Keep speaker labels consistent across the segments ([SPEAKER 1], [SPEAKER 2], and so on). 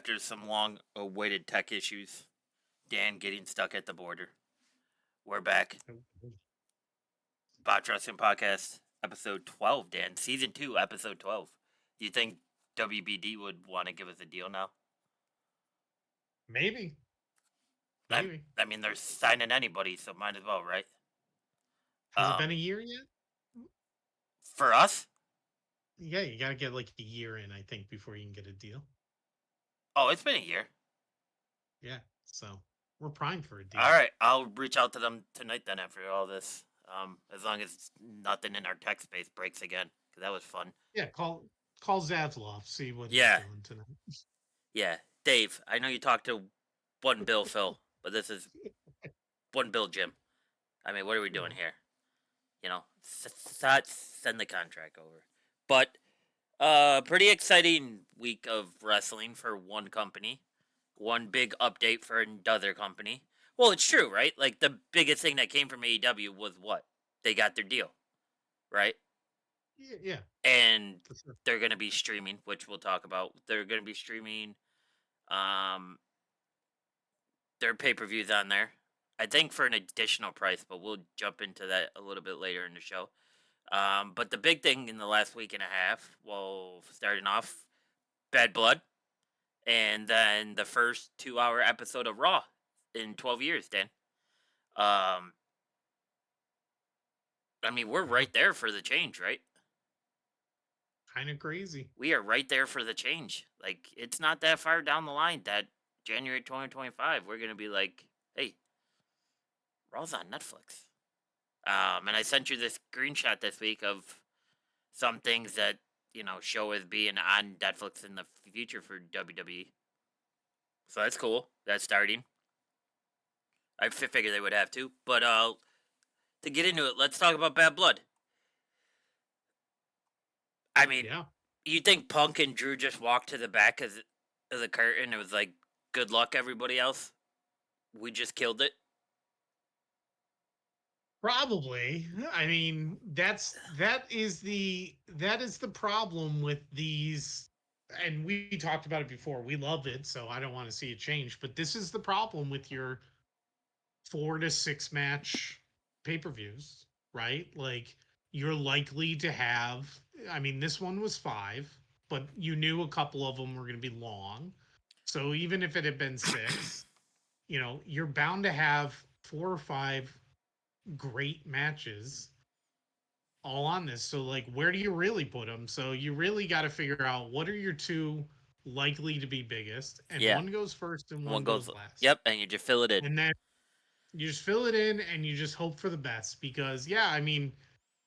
[SPEAKER 1] after some long-awaited tech issues. Dan getting stuck at the border. We're back. Botch Wrestling Podcast, episode 12, Dan. Season 2, episode 12. Do you think WBD would want to give us a deal now?
[SPEAKER 2] Maybe.
[SPEAKER 1] I mean, they're signing anybody, so might as well, right?
[SPEAKER 2] Has it been a year yet?
[SPEAKER 1] For us?
[SPEAKER 2] Yeah, you got to get like a year in, I think, before you can get a deal.
[SPEAKER 1] Oh, it's been a year.
[SPEAKER 2] Yeah, so we're primed for a deal.
[SPEAKER 1] All right, I'll reach out to them tonight then after all this. As long as nothing in our tech space breaks again, because that was fun.
[SPEAKER 2] Yeah, call Zaslav, see what he's doing tonight.
[SPEAKER 1] Yeah, Dave, I know you talked to one Bill Phil, but this is one Bill Jim. I mean, what are we doing here? You know, send the contract over. But pretty exciting week of wrestling for one company. One big update for another company. Well, it's true, right? Like, the biggest thing that came from AEW was what? They got their deal, right?
[SPEAKER 2] Yeah.
[SPEAKER 1] And they're going to be streaming, which we'll talk about. They're going to be streaming their pay-per-views on there. I think for an additional price, but we'll jump into that a little bit later in the show. But the big thing in the last week and a half, well, starting off, Bad Blood, and then the first 2-hour episode of Raw in 12 years, Dan. I mean, we're right there for the change, right?
[SPEAKER 2] Kind of crazy.
[SPEAKER 1] We are right there for the change. Like, it's not that far down the line that January 2025, we're going to be like, hey, Raw's on Netflix. And I sent you this screenshot this week of some things that, you know, show as being on Netflix in the future for WWE. So that's cool. That's starting. I figured they would have to. But to get into it, let's talk about Bad Blood. I mean, you think Punk and Drew just walked to the back of the curtain? It was like, good luck, everybody else. We just killed it.
[SPEAKER 2] Probably. I mean, that is the problem with these, and we talked about it before. We love it, so I don't want to see it change. But this is the problem with your 4 to 6 match pay-per-views, right? Like, you're likely to have, I mean, this one was 5, but you knew a couple of them were going to be long. So even if it had been 6, you know, you're bound to have 4 or 5 great matches all on this. So, like, where do you really put them? So you really got to figure out what are your 2 likely to be biggest, and one goes first and one goes last.
[SPEAKER 1] Yep, and you just fill it in.
[SPEAKER 2] And then you just fill it in and you just hope for the best, because I mean,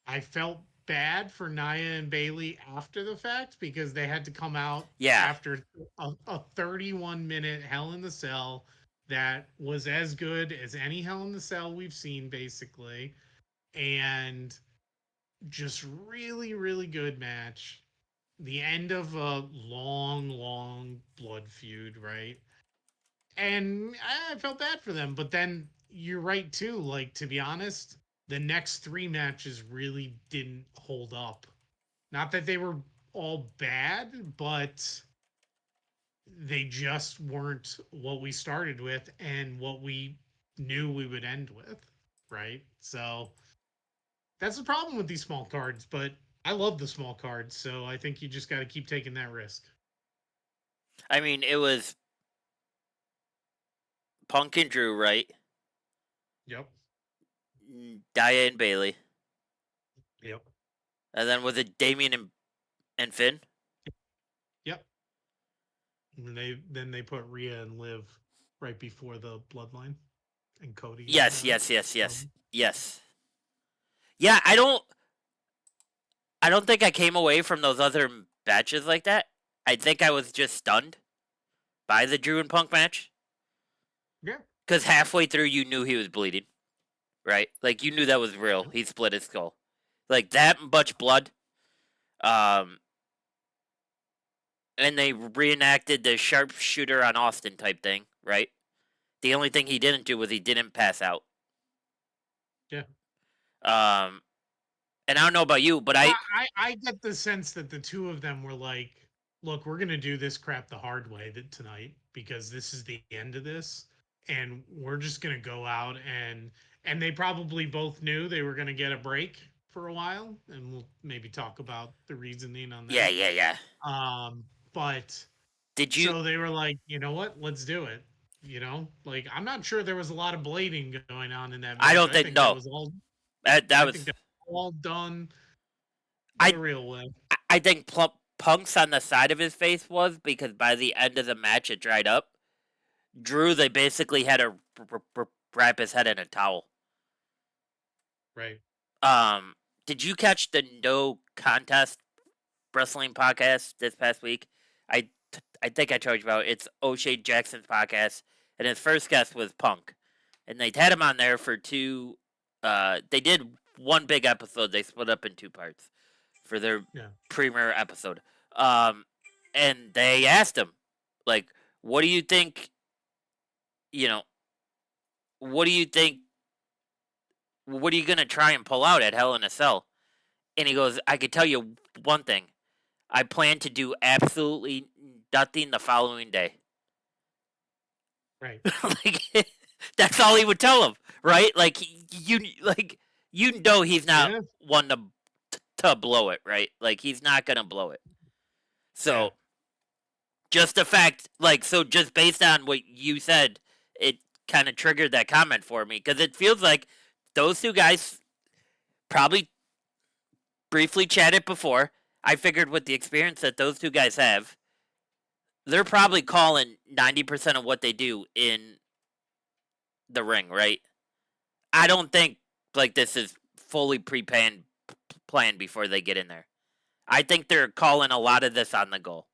[SPEAKER 2] I felt bad for Nia and Bailey after the fact, because they had to come out after a 31-minute Hell in the Cell that was as good as any Hell in the Cell we've seen, basically, and just really, really good match. The end of a long blood feud, right? And I felt bad for them, but then you're right too. Like, to be honest, the next 3 matches really didn't hold up. Not that they were all bad, but they just weren't what we started with and what we knew we would end with, right? So that's the problem with these small cards, but I love the small cards, so I think you just got to keep taking that risk.
[SPEAKER 1] I mean, it was Punk and Drew, right?
[SPEAKER 2] Yep.
[SPEAKER 1] Nia and Bailey.
[SPEAKER 2] Yep.
[SPEAKER 1] And then was it Damien and Finn?
[SPEAKER 2] Yep. And they put Rhea and Liv right before the Bloodline and Cody.
[SPEAKER 1] Yes. Yeah, I don't think I came away from those other matches like that. I think I was just stunned by the Drew and Punk match.
[SPEAKER 2] Yeah.
[SPEAKER 1] Because halfway through, you knew he was bleeding, right? Like, you knew that was real. He split his skull. Like, that much blood. And they reenacted the sharpshooter on Austin type thing, right? The only thing he didn't do was he didn't pass out.
[SPEAKER 2] Yeah.
[SPEAKER 1] And I don't know about you, but I
[SPEAKER 2] get the sense that the two of them were like, look, we're gonna do this crap the hard way tonight because this is the end of this, and we're just gonna go out and they probably both knew they were gonna get a break for a while, and we'll maybe talk about the reasoning on
[SPEAKER 1] Yeah,
[SPEAKER 2] that.
[SPEAKER 1] yeah, yeah.
[SPEAKER 2] But
[SPEAKER 1] Did you?
[SPEAKER 2] so they were like, you know what, let's do it. Like I'm not sure there was a lot of blading going on in that
[SPEAKER 1] I
[SPEAKER 2] match.
[SPEAKER 1] don't
[SPEAKER 2] I
[SPEAKER 1] think
[SPEAKER 2] think that
[SPEAKER 1] no.
[SPEAKER 2] was all.
[SPEAKER 1] That
[SPEAKER 2] I
[SPEAKER 1] was.
[SPEAKER 2] think that was all done
[SPEAKER 1] I
[SPEAKER 2] the real way.
[SPEAKER 1] I think Punk's on the side of his face was because by the end of the match it dried up. Drew, they basically had to wrap his head in a towel.
[SPEAKER 2] Right.
[SPEAKER 1] Um, did you catch the No Contest Wrestling podcast this past week? I think I told you about it. It's O'Shea Jackson's podcast, and his first guest was Punk, and they had him on there for two. They did one big episode. They split up in two parts for their
[SPEAKER 2] Yeah.
[SPEAKER 1] premiere episode. Um, and they asked him, like, what do you think? You know, what do you think? What are you gonna try and pull out at Hell in a Cell? And he goes, I could tell you one thing. I plan to do absolutely nothing the following day.
[SPEAKER 2] Right.
[SPEAKER 1] Like that's all he would tell him, right? Like you know he's not
[SPEAKER 2] Yeah.
[SPEAKER 1] one to blow it, right? Like he's not gonna blow it.
[SPEAKER 2] Yeah.
[SPEAKER 1] So just the fact, like, so just based on what you said, it kind of triggered that comment for me because it feels like those two guys probably briefly chatted before. I figured with the experience that those two guys have, they're probably calling 90% of what they do in the ring, right? I don't think like this is fully planned before they get in there. I think they're calling a lot of this on the go.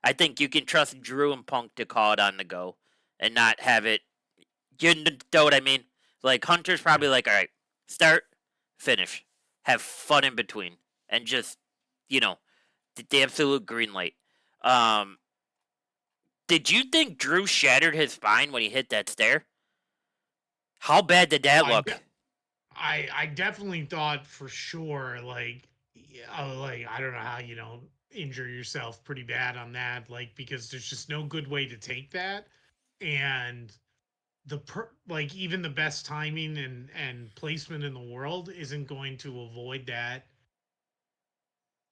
[SPEAKER 1] I think you can trust Drew and Punk to call it on the go and not have it. You know what I mean? Like Hunter's probably
[SPEAKER 2] Yeah.
[SPEAKER 1] like, all right, start, finish, have fun in between, and just you know the absolute green light. Um, did you think Drew shattered his spine when he hit that stair? How bad did that
[SPEAKER 2] I
[SPEAKER 1] look?
[SPEAKER 2] de- I definitely thought for sure, like, yeah, like I don't know how injure yourself pretty bad on that, like because there's just no good way to take that, and like even the best timing and placement in the world isn't going to avoid that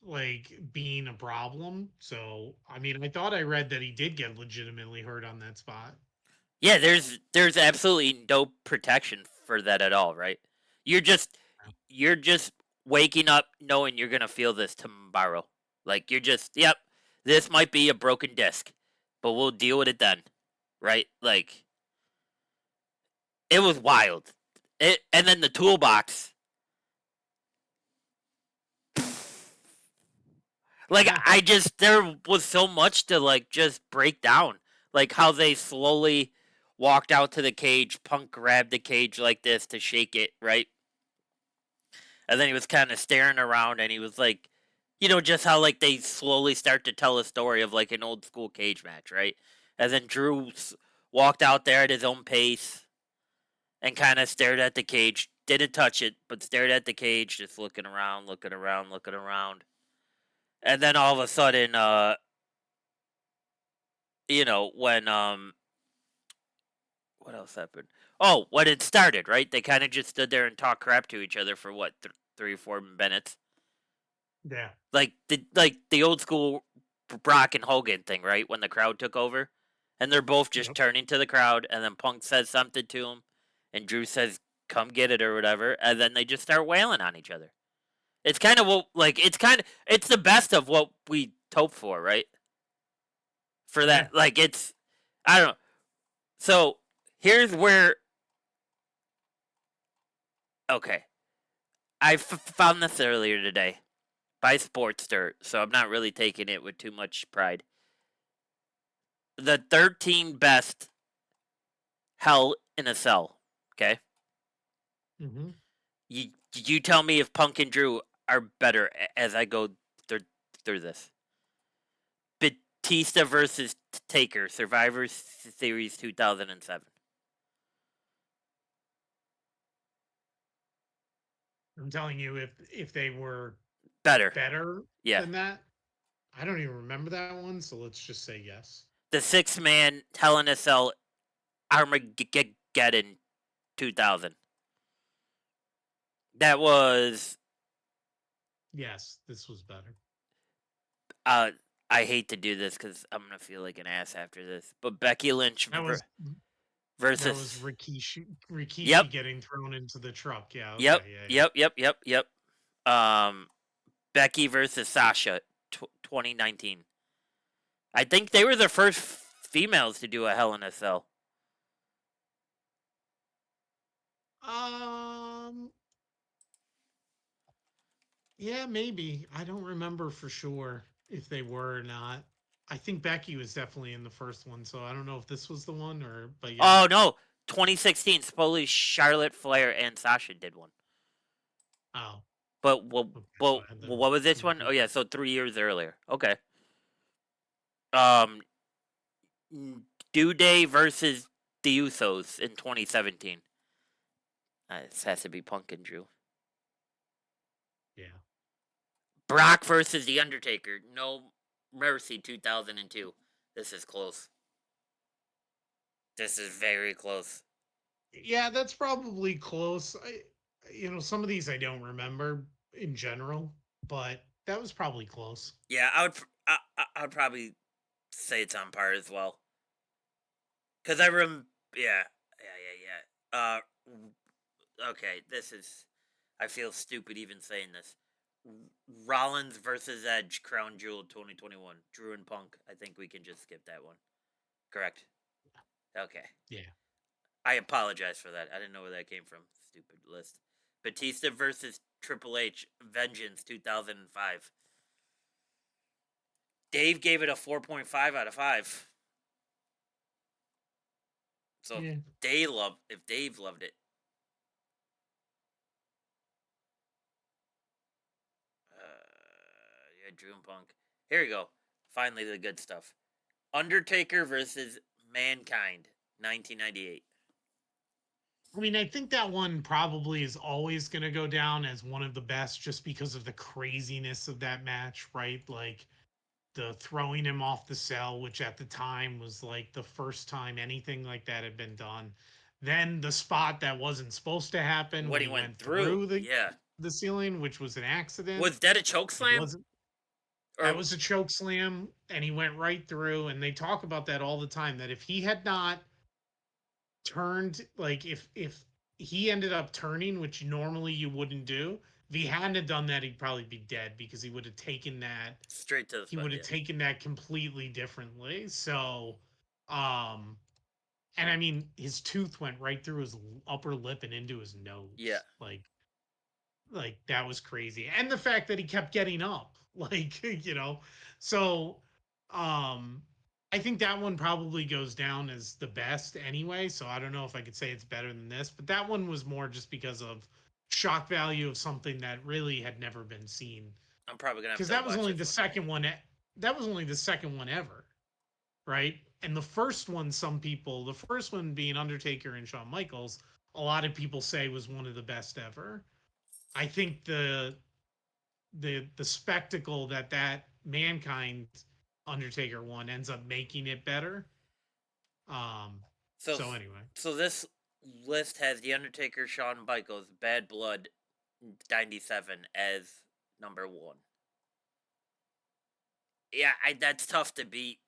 [SPEAKER 2] like being a problem. So I mean, I thought I read that he did get legitimately hurt on that spot.
[SPEAKER 1] Yeah, there's absolutely no protection for that at all, right? You're just you're just waking up knowing you're gonna feel this tomorrow. Like you're just, yep, this might be a broken disc, but we'll deal with it then, right? Like it was wild. It and then the toolbox. Like
[SPEAKER 2] Yeah.
[SPEAKER 1] I just there was so much to like just break down. Like how they slowly walked out to the cage, Punk grabbed the cage like this to shake it, right? And then he was kind of staring around and he was like, just how like they slowly start to tell a story of like an old school cage match, right? And then Drew walked out there at his own pace and kind of stared at the cage. Didn't touch it, but stared at the cage, just looking around, looking around, looking around. And then all of a sudden, when what else happened? Oh, when it started, right? They kind of just stood there and talked crap to each other for what 3 or 4 minutes,
[SPEAKER 2] Yeah.
[SPEAKER 1] like the old school Brock and Hogan thing, right? When the crowd took over, and they're both just
[SPEAKER 2] Yep.
[SPEAKER 1] turning to the crowd, and then Punk says something to him, and Drew says, "Come get it" or whatever, and then they just start wailing on each other. It's kind of what, like, it's the best of what we hope for, right? For
[SPEAKER 2] Yeah.
[SPEAKER 1] that, like, I don't know. So here's where, okay, I found this earlier today by Sportster, so I'm not really taking it with too much pride. The 13 best Hell in a Cell. Okay,
[SPEAKER 2] Mm-hmm.
[SPEAKER 1] you tell me if Punk and Drew are better as I go through this. Batista versus Taker, Survivor Series 2007.
[SPEAKER 2] I'm telling you, if they were
[SPEAKER 1] Better.
[SPEAKER 2] better
[SPEAKER 1] Yeah.
[SPEAKER 2] than that, I don't even remember that one, so let's just say yes.
[SPEAKER 1] The 6-man Hell in a Cell Armageddon 2000. That was
[SPEAKER 2] Yes, this was better.
[SPEAKER 1] uh I hate to do this because I'm gonna feel like an ass after this, but Becky Lynch
[SPEAKER 2] That was that was
[SPEAKER 1] versus
[SPEAKER 2] Rikishi
[SPEAKER 1] yep,
[SPEAKER 2] getting thrown into the truck. Yeah,
[SPEAKER 1] yep,
[SPEAKER 2] okay, yeah, yeah.
[SPEAKER 1] yep. Um, Becky versus Sasha, 2019. I think they were the first females to do a Hell in a Cell.
[SPEAKER 2] Um, yeah, maybe. I don't remember for sure if they were or not. I think Becky was definitely in the first one, so I don't know if this was the one or, but yeah.
[SPEAKER 1] Oh no, 2016. Supposedly Charlotte Flair and Sasha did one.
[SPEAKER 2] Oh,
[SPEAKER 1] But
[SPEAKER 2] okay. So I had the
[SPEAKER 1] what was this one? Oh
[SPEAKER 2] repeat.
[SPEAKER 1] yeah, so 3 years earlier. Okay. Um, New Day versus the Usos in 2017. This has to be Punk and Drew.
[SPEAKER 2] Yeah.
[SPEAKER 1] Brock versus The Undertaker. No Mercy 2002. This is close. This is very close.
[SPEAKER 2] Yeah, that's probably close. Some of these I don't remember in general, but that was probably close.
[SPEAKER 1] Yeah, I would probably say it's on par as well. Cause yeah, okay, this is. I feel stupid even saying this. Rollins versus Edge, Crown Jewel 2021. Drew and Punk. I think we can just skip that one. Correct. Okay.
[SPEAKER 2] Yeah.
[SPEAKER 1] I apologize for that. I didn't know where that came from. Stupid list. Batista versus Triple H, Vengeance 2005. Dave gave it a 4.5 out of 5. So
[SPEAKER 2] Yeah.
[SPEAKER 1] if Dave loved it, yeah, Drew and Punk. Here we go. Finally, the good stuff. Undertaker versus Mankind, 1998.
[SPEAKER 2] I mean, I think that one probably is always going to go down as one of the best just because of the craziness of that match, right? Like the throwing him off the cell, which at the time was like the first time anything like that had been done. Then the spot that wasn't supposed to happen
[SPEAKER 1] When
[SPEAKER 2] when
[SPEAKER 1] he
[SPEAKER 2] he
[SPEAKER 1] went
[SPEAKER 2] went
[SPEAKER 1] through,
[SPEAKER 2] through
[SPEAKER 1] yeah.
[SPEAKER 2] the ceiling, which was an accident.
[SPEAKER 1] Was that a choke
[SPEAKER 2] It
[SPEAKER 1] slam?
[SPEAKER 2] wasn't. That
[SPEAKER 1] Or
[SPEAKER 2] was a choke slam, and he went right through. And they talk about that all the time. That if he had not turned, like if he ended up turning, which normally you wouldn't do, if he hadn't have done that, he'd probably be dead because he would have taken that.
[SPEAKER 1] straight to the
[SPEAKER 2] He
[SPEAKER 1] spot,
[SPEAKER 2] would have
[SPEAKER 1] yeah.
[SPEAKER 2] taken that completely differently. So, um, and I mean, his tooth went right through his upper lip and into his
[SPEAKER 1] Yeah.
[SPEAKER 2] nose. Like that was crazy, and the fact that he kept getting up, like so um I think that one probably goes down as the best anyway, so I don't know if I could say it's better than this, but that one was more just because of shock value of something that really had never been seen,
[SPEAKER 1] I'm probably going to have
[SPEAKER 2] because
[SPEAKER 1] to
[SPEAKER 2] that was
[SPEAKER 1] watch
[SPEAKER 2] only
[SPEAKER 1] this
[SPEAKER 2] the
[SPEAKER 1] one.
[SPEAKER 2] second one. That was only the second one ever, right? And the first one, the first one being Undertaker and Shawn Michaels, a lot of people say was one of the best ever. I think the spectacle that Mankind Undertaker one ends up making it better. Um.
[SPEAKER 1] So,
[SPEAKER 2] So anyway,
[SPEAKER 1] so this list has The Undertaker, Shawn Michaels, Bad Blood, 97 as number 1. Yeah, that's tough to beat.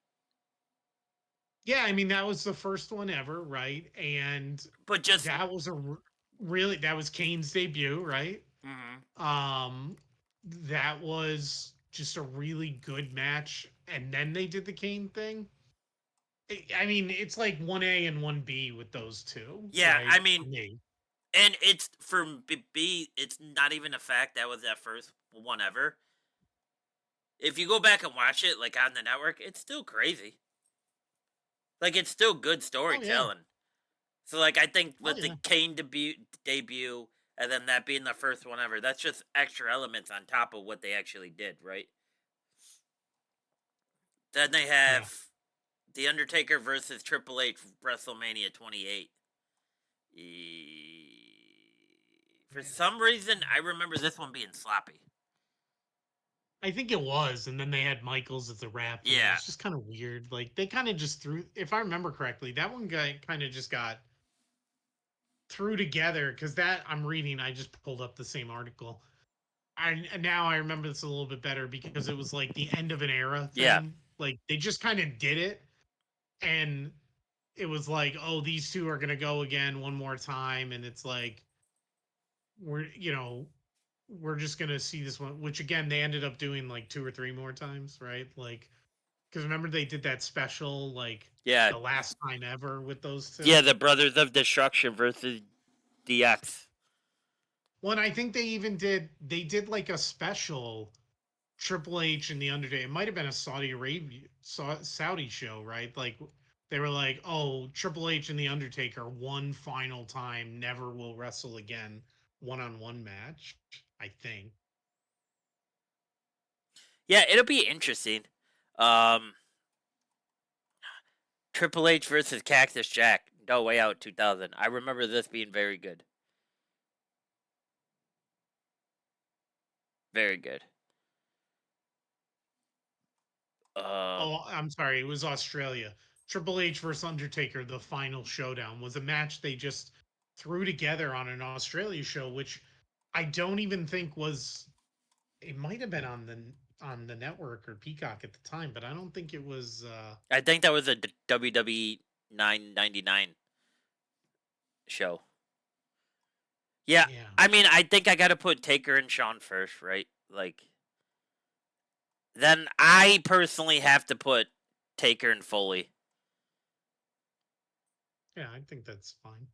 [SPEAKER 2] yeah, I mean that was the first one ever, right? And
[SPEAKER 1] But just.
[SPEAKER 2] that was really that was Kane's debut, right?
[SPEAKER 1] Mm-hmm.
[SPEAKER 2] Um, that was just a really good match, and then they did the Kane thing. I mean, it's like 1A and 1B with those two,
[SPEAKER 1] Yeah, I
[SPEAKER 2] right? For
[SPEAKER 1] mean,
[SPEAKER 2] me.
[SPEAKER 1] and it's for B, it's not even a fact that was that first one ever. If you go back and watch it, like on the network, it's still crazy. Like it's still good
[SPEAKER 2] Oh yeah.
[SPEAKER 1] storytelling. So like I think
[SPEAKER 2] Oh
[SPEAKER 1] with the
[SPEAKER 2] yeah.
[SPEAKER 1] Kane debut and then that being the first one ever, that's just extra elements on top of what they actually did, right? Then they
[SPEAKER 2] Yeah.
[SPEAKER 1] have The Undertaker versus Triple H WrestleMania 28. For
[SPEAKER 2] Yeah.
[SPEAKER 1] some reason, I remember this one being sloppy.
[SPEAKER 2] I think it was, and then they had Michaels as the rep, and it
[SPEAKER 1] Yeah.
[SPEAKER 2] was just kind of weird. Like they kind of just threw, if I remember correctly, that one guy kind of just got threw together because that I'm reading. I just pulled up the same article. I now I remember this a little bit better because it was like the end of an era
[SPEAKER 1] Yeah.
[SPEAKER 2] thing. Like they just kind of did it, and it was like, oh, these two are gonna go again one more time, and it's like we're just gonna see this one, which again they ended up doing like two or three more times, right? Like because remember they did that special like
[SPEAKER 1] Yeah.
[SPEAKER 2] the last time ever with those
[SPEAKER 1] Yeah,
[SPEAKER 2] two.
[SPEAKER 1] the Brothers of Destruction versus DX.
[SPEAKER 2] Well, and I think they did like a special Triple H and the Undertaker. It might have been a Saudi Arabia Saudi show, right? Like they were like, "Oh, Triple H and the Undertaker one final time, never will wrestle again, one-on-one match." I think.
[SPEAKER 1] Yeah, it'll be interesting. Um, Triple H versus Cactus Jack. No Way Out 2000. I remember this being very good. Very good. Um,
[SPEAKER 2] Oh, I'm sorry, it was Australia. Triple H versus Undertaker, the final showdown was a match they just threw together on an Australia show, which I don't even think was. It might have been on the network or Peacock at the time, but I don't think it was.
[SPEAKER 1] I think that was a WWE 999 show. Yeah,
[SPEAKER 2] Yeah.
[SPEAKER 1] I mean, I think I got to put Taker and Shawn first, right? Like, then I personally have to put Taker and Foley.
[SPEAKER 2] Yeah, I think that's fine.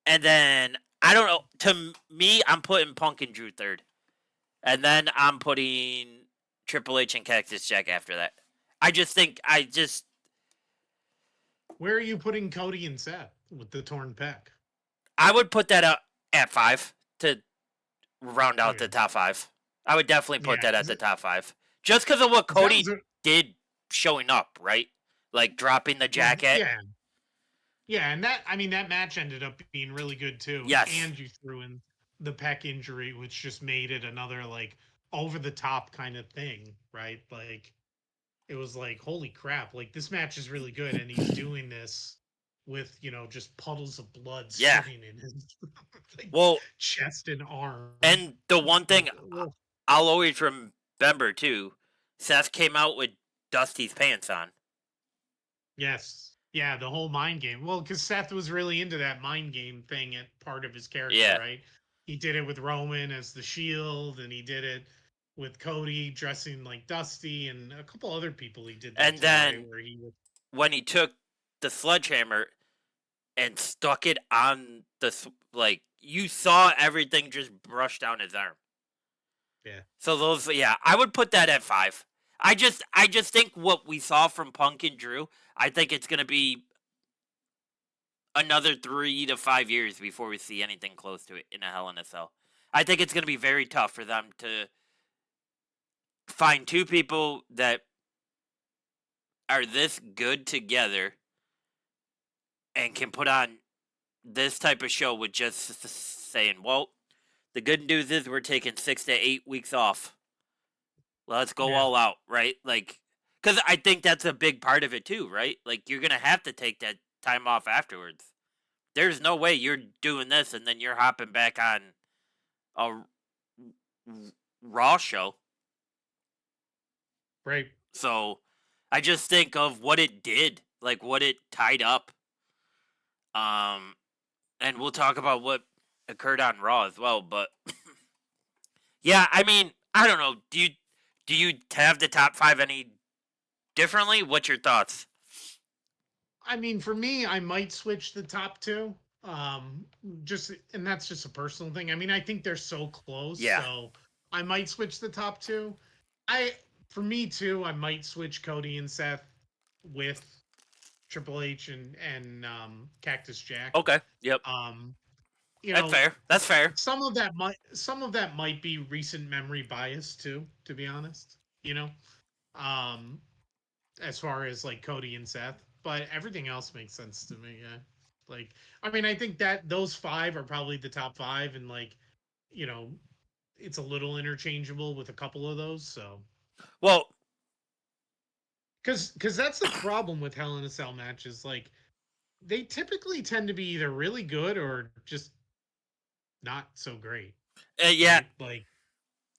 [SPEAKER 1] And then, I don't know. To me, I'm putting Punk and Drew third. And then I'm putting Triple H and Cactus Jack after that. I just think,
[SPEAKER 2] Where are you putting Cody and Seth with the torn pec?
[SPEAKER 1] I would put that up at 5 to round out the
[SPEAKER 2] Okay.
[SPEAKER 1] top 5. I would definitely put
[SPEAKER 2] Yeah,
[SPEAKER 1] that at
[SPEAKER 2] because
[SPEAKER 1] the top 5. Just because of what
[SPEAKER 2] that was
[SPEAKER 1] Cody
[SPEAKER 2] a
[SPEAKER 1] did showing up, right? Like dropping the
[SPEAKER 2] well,
[SPEAKER 1] jacket.
[SPEAKER 2] yeah, yeah, and that I mean that match ended up being really good too,
[SPEAKER 1] Yes.
[SPEAKER 2] and you threw in the pec injury, which just made it another like over the top kind of thing, right? Like it was like holy crap, like this match is really good, and he's doing this with just puddles of blood
[SPEAKER 1] Yeah.
[SPEAKER 2] sitting in his like
[SPEAKER 1] Well,
[SPEAKER 2] chest and arm.
[SPEAKER 1] and the one
[SPEAKER 2] Like,
[SPEAKER 1] thing I'll always remember too, Seth came out with Dusty's pants on.
[SPEAKER 2] yes. Yeah, the whole mind game. Well, because Seth was really into that mind game thing at part of his character,
[SPEAKER 1] Yeah.
[SPEAKER 2] right? He did it with Roman as the Shield, and he did it with Cody dressing like Dusty, and a couple other people he did that
[SPEAKER 1] And
[SPEAKER 2] to, right?
[SPEAKER 1] then
[SPEAKER 2] Where he would.
[SPEAKER 1] when he took the sledgehammer and stuck it on like you saw everything just brush down his arm.
[SPEAKER 2] Yeah.
[SPEAKER 1] So those, yeah, I would put that at 5. I just think what we saw from Punk and Drew, I think it's gonna be another 3 to 5 years before we see anything close to it in a Hell in a Cell. I think it's gonna be very tough for them to find two people that are this good together and can put on this type of show with just saying, well, the good news is we're taking 6 to 8 weeks off. Let's go
[SPEAKER 2] Yeah.
[SPEAKER 1] all out, right? Like, because I think that's a big part of it too, right? Like, you're gonna have to take that time off afterwards. There's no way you're doing this and then you're hopping back on a Raw show.
[SPEAKER 2] Right.
[SPEAKER 1] So, I just think of what it did, like what it tied up. Um, and we'll talk about what occurred on Raw as well. But yeah, I mean, I don't know. Do you have the top 5 any differently? What's your thoughts?
[SPEAKER 2] I mean, for me, I might switch the top two. Just and that's just a personal thing. I mean, I think they're so close,
[SPEAKER 1] Yeah.
[SPEAKER 2] so I might switch the top two. I For me too, I might switch Cody and Seth with Triple H and Cactus Jack.
[SPEAKER 1] Okay. Yep.
[SPEAKER 2] Um, you
[SPEAKER 1] That's
[SPEAKER 2] know,
[SPEAKER 1] fair. That's fair.
[SPEAKER 2] some of that might be recent memory bias too, to be honest. Um, as far as like Cody and Seth, but everything else makes sense to me. Yeah. Like, I mean, I think that those five are probably the top five, and like, you know, it's a little interchangeable with a couple of those. So,
[SPEAKER 1] Well,
[SPEAKER 2] Because that's the problem with Hell in a Cell matches. Like, they typically tend to be either really good or just not so great,
[SPEAKER 1] yeah,
[SPEAKER 2] right? Like,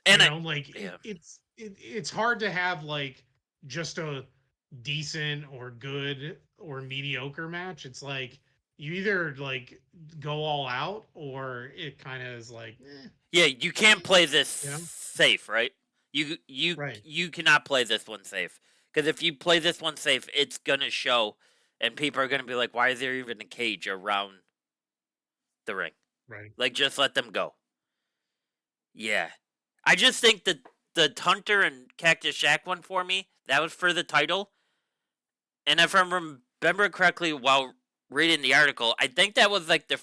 [SPEAKER 1] and
[SPEAKER 2] like
[SPEAKER 1] yeah,
[SPEAKER 2] it's hard to have like just a decent or good or mediocre match. It's like you either like go all out or it kind of is like,
[SPEAKER 1] yeah, you can't play this
[SPEAKER 2] you know,
[SPEAKER 1] safe, right?
[SPEAKER 2] right,
[SPEAKER 1] You cannot play this one safe because if you play this one safe, it's gonna show, and people are gonna be like, "Why is there even a cage around the ring?
[SPEAKER 2] right,
[SPEAKER 1] Like, just let them go." Yeah, I just think that the Hunter and Cactus Jack one for me that was for the title, and if I remember correctly, while reading the article, I think that was like the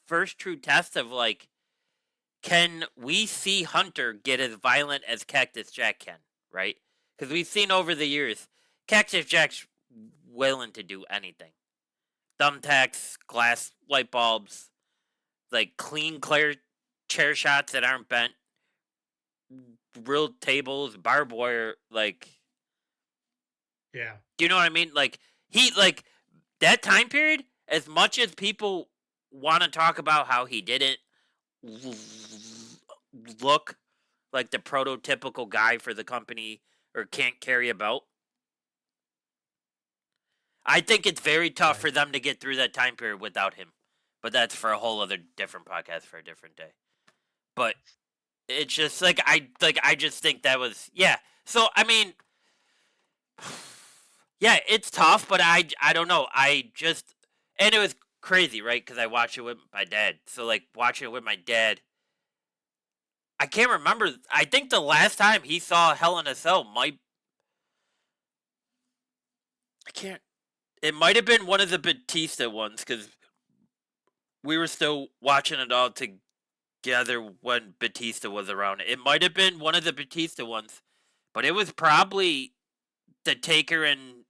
[SPEAKER 1] first true test of like, can we see Hunter get as violent as Cactus Jack can, right? Because we've seen over the years, Cactus Jack's willing to do anything. Thumbtacks, glass light bulbs, like clean, clear chair shots that aren't bent, real tables, barbed wire, like,
[SPEAKER 2] yeah,
[SPEAKER 1] do you know what I mean? Like, like, that time period, as much as people want to talk about how he didn't look like the prototypical guy for the company or can't carry a belt. I think it's very tough
[SPEAKER 2] right.
[SPEAKER 1] for them to get through that time period without him. But that's for a whole other different podcast for a different day. But it's just like I just think that was yeah. So I mean yeah, it's tough, but I don't know. I just and it was crazy, right? Cuz I watched it with my dad. So like watching it with my dad, I can't remember. I think the last time he saw Hell in a Cell might I can't it might have been one of the Batista ones because we were still watching it all together when Batista was around. It might have been one of the Batista ones, but it was probably the Taker and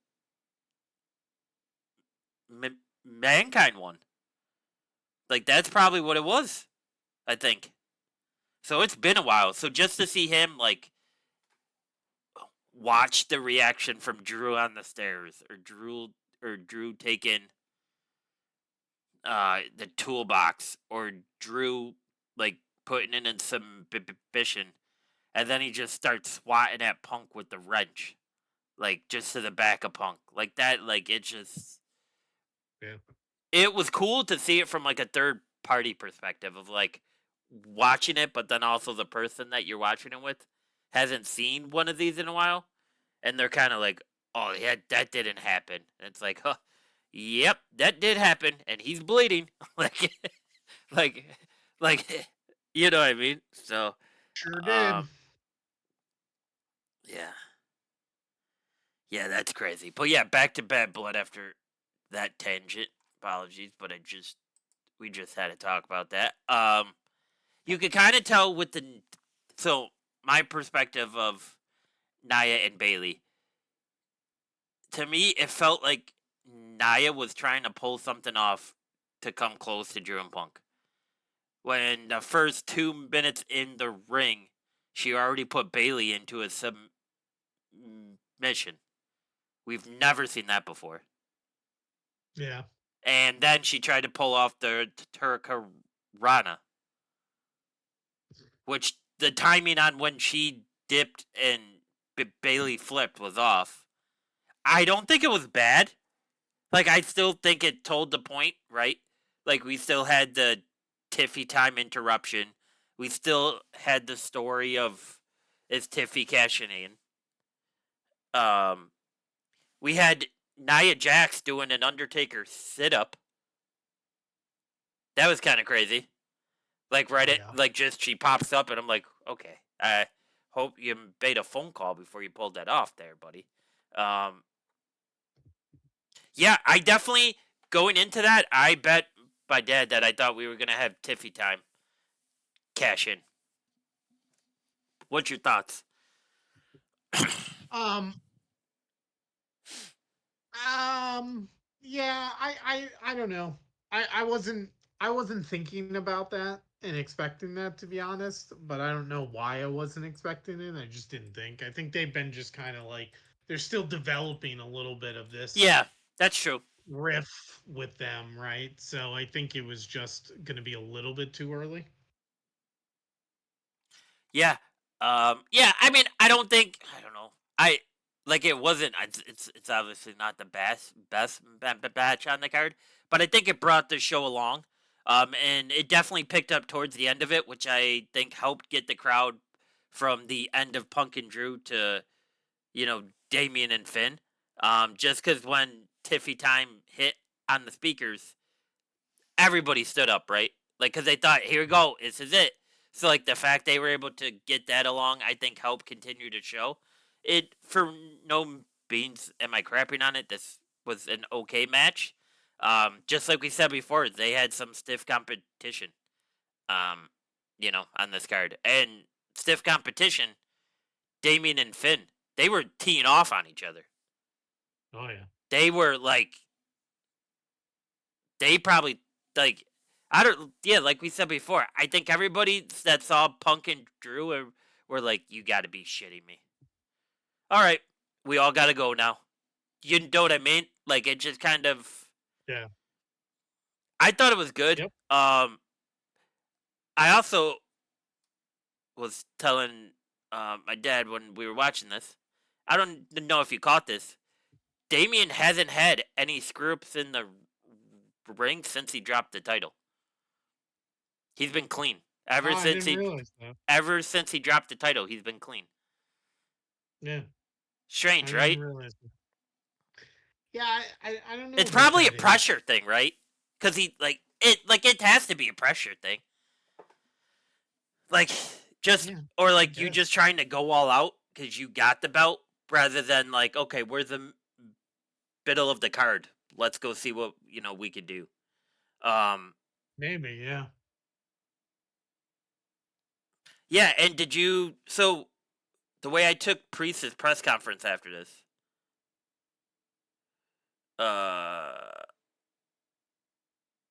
[SPEAKER 1] Mankind one. Like that's probably what it was. I think. So it's been a while. So just to see him like watch the reaction from Drew on the stairs or Drew taking the toolbox or Drew like putting it in some vision, and then he just starts swatting at Punk with the wrench, like just to the back of Punk, like that. Like it just
[SPEAKER 2] Yeah,
[SPEAKER 1] it was cool to see it from like a third party perspective of like watching it, but then also the person that you're watching it with hasn't seen one of these in a while, and they're kind of like, "Oh yeah, that didn't happen." And it's like, "Huh, yep, that did happen, and he's bleeding." like, like, like, you know what I mean? So,
[SPEAKER 2] sure did.
[SPEAKER 1] um, yeah, yeah, that's crazy. But yeah, back to Bad Blood after that tangent. Apologies, but we just had to talk about that. You could kind of tell with the so my perspective of Naya and Bailey. To me, it felt like Naya was trying to pull something off to come close to Drew and Punk. When the first 2 minutes in the ring, she already put Bailey into a submission. We've never seen that before.
[SPEAKER 2] Yeah,
[SPEAKER 1] And then she tried to pull off the Turka Rana, which the timing on when she dipped and Bailey flipped was off. I don't think it was bad. Like I still think it told the point, right? Like we still had the Tiffy time interruption. We still had the story of is Tiffy cashing in. Um, we had Nia Jax doing an Undertaker sit up. That was kind of crazy. Like right
[SPEAKER 2] oh
[SPEAKER 1] at
[SPEAKER 2] yeah,
[SPEAKER 1] like just she pops up and I'm like, okay, I hope you made a phone call before you pulled that off there, buddy. Um, yeah, I definitely going into that. I bet my dad that I thought we were gonna have Tiffy time cash in. What's your thoughts?
[SPEAKER 2] um, yeah, I don't know. I wasn't thinking about that. and expecting that, to be honest, but I don't know why I wasn't expecting it. I just didn't think. I think they've been just kind of like they're still developing a little bit of this
[SPEAKER 1] Yeah, that's true.
[SPEAKER 2] riff with them, right? So I think it was just going to be a little bit too early.
[SPEAKER 1] Yeah. Yeah, I mean, I don't know. I like it wasn't it's obviously not the best batch on the card, but I think it brought the show along. And it definitely picked up towards the end of it, which I think helped get the crowd from the end of Punk and Drew to, you know, Damien and Finn. Just cuz when Tiffy time hit on the speakers, everybody stood up, right? Like, because they thought, here we go, this is it. So, like, the fact they were able to get that along, I think, helped continue to show. It, for no beans, am I crapping on it? This was an okay match. Just like we said before, they had some stiff competition, um, on this card. And stiff competition, Damien and Finn, they were teeing off on each other.
[SPEAKER 2] Oh yeah.
[SPEAKER 1] They were like, they probably like I don't yeah, like we said before, I think everybody that saw Punk and Drew were like, you gotta be shitting me. Alright, we all gotta go now. You know what I mean? Like it just kind of
[SPEAKER 2] Yeah.
[SPEAKER 1] I thought it was good.
[SPEAKER 2] Yep.
[SPEAKER 1] I also was telling my dad when we were watching this. I don't know if you caught this. Damien hasn't had any screw ups in the ring since he dropped the title. He's been clean.
[SPEAKER 2] Oh, I didn't realize that.
[SPEAKER 1] Ever since he dropped the title, he's been clean.
[SPEAKER 2] Yeah. I
[SPEAKER 1] Strange,
[SPEAKER 2] didn't
[SPEAKER 1] right?
[SPEAKER 2] realize that. Yeah, I don't know
[SPEAKER 1] It's
[SPEAKER 2] what
[SPEAKER 1] probably a
[SPEAKER 2] that is.
[SPEAKER 1] pressure thing, right? Because he like it has to be a pressure thing. Like just
[SPEAKER 2] Yeah,
[SPEAKER 1] or
[SPEAKER 2] I
[SPEAKER 1] like you
[SPEAKER 2] guess.
[SPEAKER 1] just trying to go all out because you got the belt rather than like okay, we're the middle of the card. Let's go see what we could do. Um,
[SPEAKER 2] Maybe, yeah.
[SPEAKER 1] yeah, and did you so the way I took Priest's press conference after this, uh,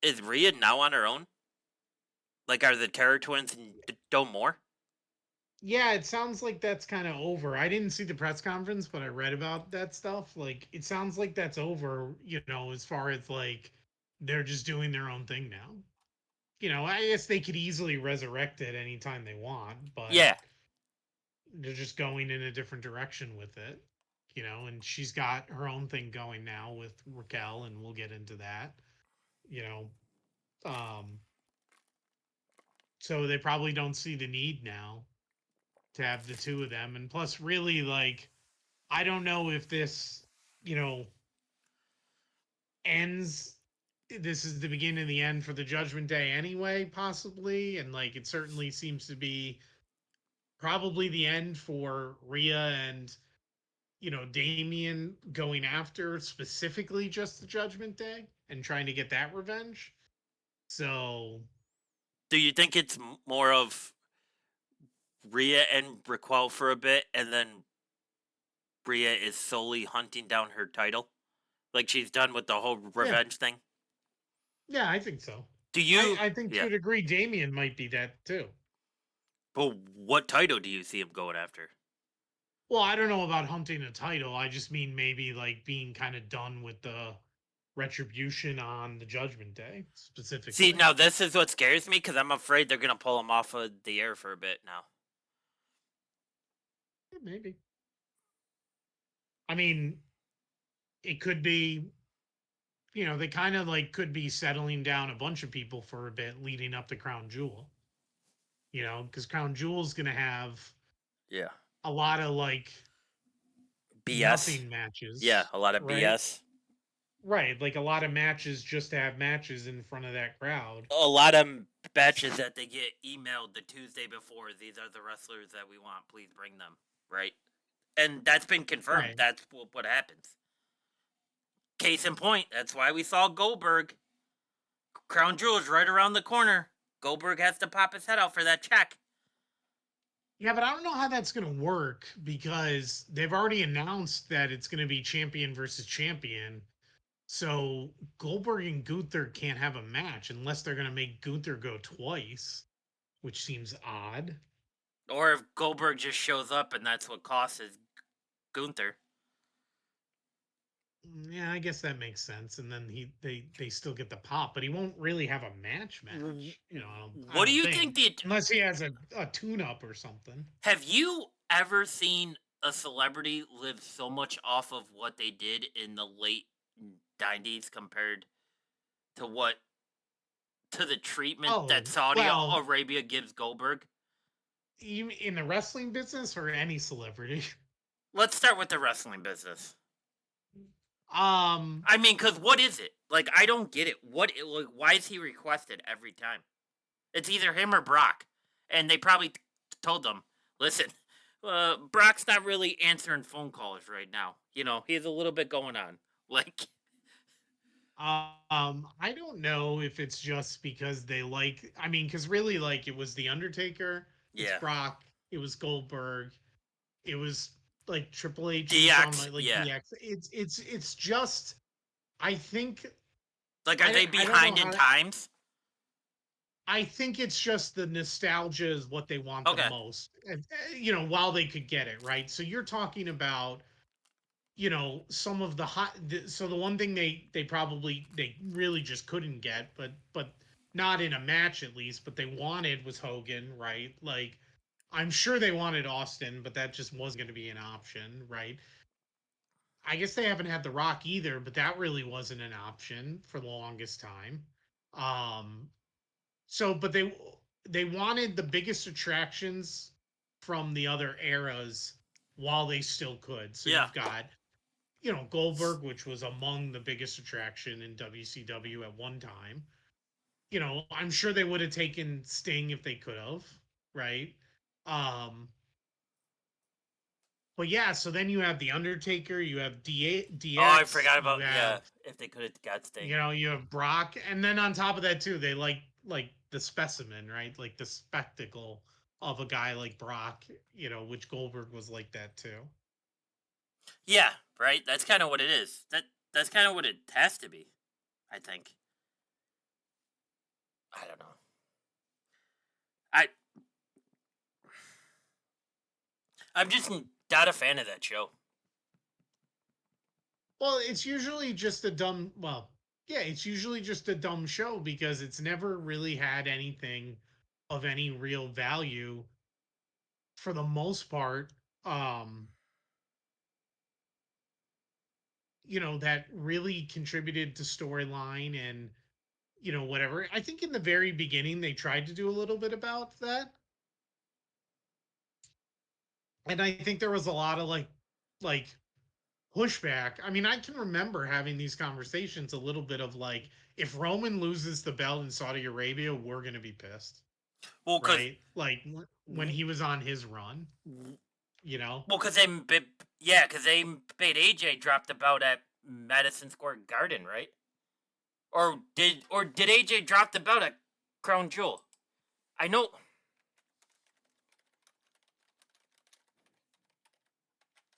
[SPEAKER 1] is Rhea now on her own? Like, are the Terror Twins no more?
[SPEAKER 2] Yeah, it sounds like that's kind of over. I didn't see the press conference, but I read about that stuff. Like, it sounds like that's over, as far as like they're just doing their own thing now. I guess they could easily resurrect it anytime they want, but
[SPEAKER 1] Yeah.
[SPEAKER 2] they're just going in a different direction with it. And she's got her own thing going now with Raquel, and we'll get into that. You know, um, so they probably don't see the need now to have the two of them. And plus, really, like, I don't know if this, you know, ends. This is the beginning of the end for the Judgment Day anyway, possibly. And like, it certainly seems to be probably the end for Rhea and, Damien going after specifically just the Judgment Day and trying to get that revenge. So,
[SPEAKER 1] Do you think it's more of Rhea and Raquel for a bit, and then Rhea is solely hunting down her title? Like she's done with the whole
[SPEAKER 2] yeah,
[SPEAKER 1] revenge thing?
[SPEAKER 2] yeah, I think so.
[SPEAKER 1] Do
[SPEAKER 2] I,
[SPEAKER 1] you?
[SPEAKER 2] I think to
[SPEAKER 1] Yeah.
[SPEAKER 2] a degree, Damien might be that too.
[SPEAKER 1] But what title do you see him going after?
[SPEAKER 2] Well, I don't know about hunting a title. I just mean maybe like being kind of done with the retribution on the Judgment Day
[SPEAKER 1] See,
[SPEAKER 2] specifically.
[SPEAKER 1] now this is what scares me because I'm afraid they're gonna pull him off of the air for a bit now.
[SPEAKER 2] Yeah, maybe. I mean, it could be, they kind of like could be settling down a bunch of people for a bit leading up to Crown Jewel, because Crown Jewel's going to have
[SPEAKER 1] Yeah.
[SPEAKER 2] a lot of like
[SPEAKER 1] BS.
[SPEAKER 2] nothing
[SPEAKER 1] Yeah,
[SPEAKER 2] matches,
[SPEAKER 1] a lot of
[SPEAKER 2] right?
[SPEAKER 1] BS.
[SPEAKER 2] Right. Like a lot of matches just to have matches in front of that crowd.
[SPEAKER 1] A lot of batches that they get emailed the Tuesday before. These are the wrestlers that we want. Please bring them. Right. And that's been confirmed.
[SPEAKER 2] Right.
[SPEAKER 1] That's what happens. Case in point. That's why we saw Goldberg. Crown Jewel is right around the corner. Goldberg has to pop his head out for that check.
[SPEAKER 2] Yeah, but I don't know how that's going to work because they've already announced that it's going to be champion versus champion. So Goldberg and Gunther can't have a match unless they're going to make Gunther go twice. which seems odd.
[SPEAKER 1] Or if Goldberg just shows up and that's what costs Gunther.
[SPEAKER 2] Yeah, I guess that makes sense. And then they still get the pop, but he won't really have a match. You know, I
[SPEAKER 1] What do
[SPEAKER 2] don't
[SPEAKER 1] you think
[SPEAKER 2] think unless he has a tune up or something.
[SPEAKER 1] have you ever seen a celebrity live so much off of what they did in the late 90s compared to what to the treatment that
[SPEAKER 2] Oh
[SPEAKER 1] Saudi
[SPEAKER 2] well,
[SPEAKER 1] Arabia gives Goldberg?
[SPEAKER 2] even in the wrestling business or any celebrity.
[SPEAKER 1] Let's start with the wrestling business.
[SPEAKER 2] Um,
[SPEAKER 1] I mean, because what is it? Like, I don't get it. Like, why is he requested every time? It's either him or Brock. And they probably told them, listen, Brock's not really answering phone calls right now. You know, he has a little bit going on. Like,
[SPEAKER 2] I don't know if it's just because they like. I mean, because really, like, it was the Undertaker, it's
[SPEAKER 1] yeah.
[SPEAKER 2] Brock, it was Goldberg, it was like Triple H and Shawn,
[SPEAKER 1] DX,
[SPEAKER 2] like
[SPEAKER 1] yeah.
[SPEAKER 2] DX. It's just. I think
[SPEAKER 1] Like, are they
[SPEAKER 2] I don't know
[SPEAKER 1] behind in
[SPEAKER 2] how.
[SPEAKER 1] times?
[SPEAKER 2] I think it's just the nostalgia is what they want the
[SPEAKER 1] Okay.
[SPEAKER 2] most, and while they could get it right. So you're talking about some of the hot. So the one thing they really just couldn't get, but not in a match at least, but they wanted was Hogan, right? Like I'm sure they wanted Austin, but that just wasn't going to be an option, right? I guess they haven't had The Rock either, but that really wasn't an option for the longest time. Um, but they wanted the biggest attractions from the other eras while they still could. So
[SPEAKER 1] Yeah.
[SPEAKER 2] you've got Goldberg, which was among the biggest attraction in WCW at one time. I'm sure they would have taken Sting if they could have, right? Um, but yeah, so then you have the Undertaker, you have
[SPEAKER 1] Oh, I
[SPEAKER 2] DX,
[SPEAKER 1] forgot
[SPEAKER 2] you
[SPEAKER 1] about, yeah,
[SPEAKER 2] have
[SPEAKER 1] if they could have got Sting.
[SPEAKER 2] you have Brock, and then on top of that too, they like the specimen, right? Like the spectacle of a guy like Brock, which Goldberg was like that too.
[SPEAKER 1] Yeah, right? That's kind of what it is. That's kind of what it has to be, I think. I don't know. I I'm just not a fan of that show.
[SPEAKER 2] Well, it's usually just a dumb. Well, yeah, it's usually just a dumb show because it's never really had anything of any real value for the most part. Um, that really contributed to storyline and whatever. I think in the very beginning they tried to do a little bit about that, and I think there was a lot of like pushback. I mean, I can remember having these conversations a little bit of like, if Roman loses the belt in Saudi Arabia, we're going to be pissed,
[SPEAKER 1] Well, cuz
[SPEAKER 2] right? Like when he was on his run, you know?
[SPEAKER 1] well, cuz yeah, cuz they made AJ drop the belt at Madison Square Garden, right? Or did AJ drop the belt at Crown Jewel? I know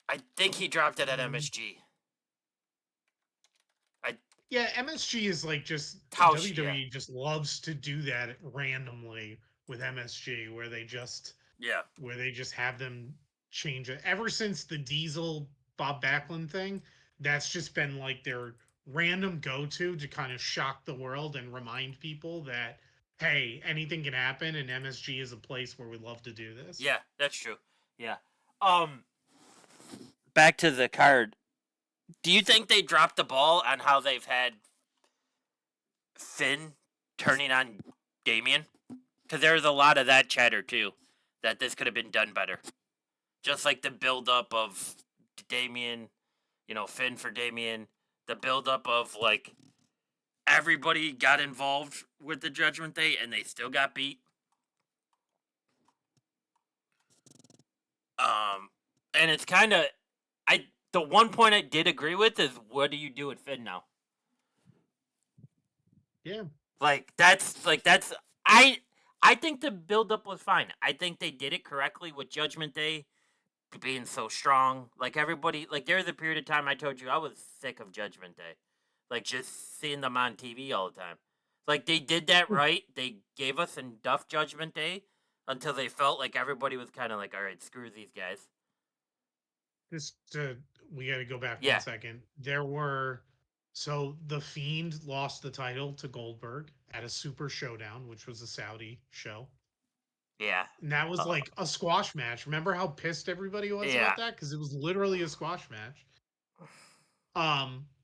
[SPEAKER 1] I think he dropped it at
[SPEAKER 2] Mm,
[SPEAKER 1] MSG. I
[SPEAKER 2] yeah, MSG is like just
[SPEAKER 1] Tausch, yeah.
[SPEAKER 2] WWE just loves to do that randomly with MSG
[SPEAKER 1] Yeah.
[SPEAKER 2] where they just have them change it. Ever since the Diesel Bob Backlund thing, that's just been like their random go-to kind of shock the world and remind people that hey, anything can happen and MSG is a place where we love to do this.
[SPEAKER 1] Yeah, that's true. Yeah. Um Back to the card. Do you think they dropped the ball on how they've had Finn turning on Damien? Because there's a lot of that chatter too, that this could have been done better. Just like the build up of Damien, Finn for Damien, the build up of like everybody got involved with the Judgment Day and they still got beat. And it's kind of the one point I did agree with is what do you do with Finn now?
[SPEAKER 2] Yeah.
[SPEAKER 1] That's I think the build up was fine. I think they did it correctly with Judgment Day being so strong. Like everybody, like there was a period of time I told you I was sick of Judgment Day, like just seeing them on TV all the time. Like they did that right. They gave us enough Judgment Day until they felt like everybody was kind of like, all right, screw these guys.
[SPEAKER 2] We got to go back
[SPEAKER 1] Yeah.
[SPEAKER 2] 1 second. So the Fiend lost the title to Goldberg at a Super Showdown, which was a Saudi show.
[SPEAKER 1] Yeah.
[SPEAKER 2] And that was like a squash match. Remember how pissed everybody was
[SPEAKER 1] Yeah.
[SPEAKER 2] about that? Because it was literally a squash match.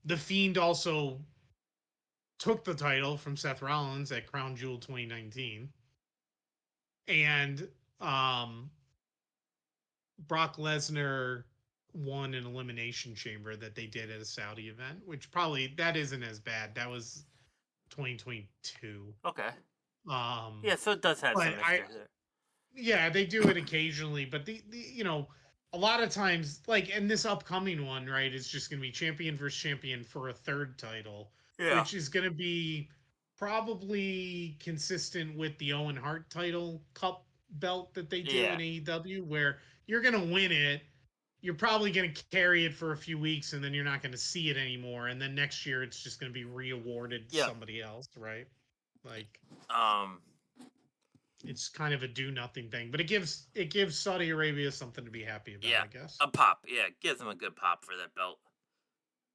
[SPEAKER 2] The Fiend also took the title from Seth Rollins at Crown Jewel 2019. And Brock Lesnar won an elimination chamber that they did at a Saudi event, which probably that isn't as bad. That was 2022.
[SPEAKER 1] Okay.
[SPEAKER 2] Um
[SPEAKER 1] Yeah, so it does have
[SPEAKER 2] but
[SPEAKER 1] some
[SPEAKER 2] I
[SPEAKER 1] mystery there.
[SPEAKER 2] Yeah, they do it occasionally, but the a lot of times, like in this upcoming one, right, it's just going to be champion versus champion for a third title,
[SPEAKER 1] Yeah.
[SPEAKER 2] which is going to be probably consistent with the Owen Hart title cup belt that they do
[SPEAKER 1] Yeah.
[SPEAKER 2] in AEW, where you're going to win it, you're probably going to carry it for a few weeks, and then you're not going to see it anymore, and then next year it's just going to be reawarded to
[SPEAKER 1] Yeah.
[SPEAKER 2] somebody else, right? Like
[SPEAKER 1] Um.
[SPEAKER 2] it's kind of a do nothing thing, but it gives Saudi Arabia something to be happy about,
[SPEAKER 1] Yeah.
[SPEAKER 2] I guess.
[SPEAKER 1] A pop. Yeah, gives them a good pop for that belt.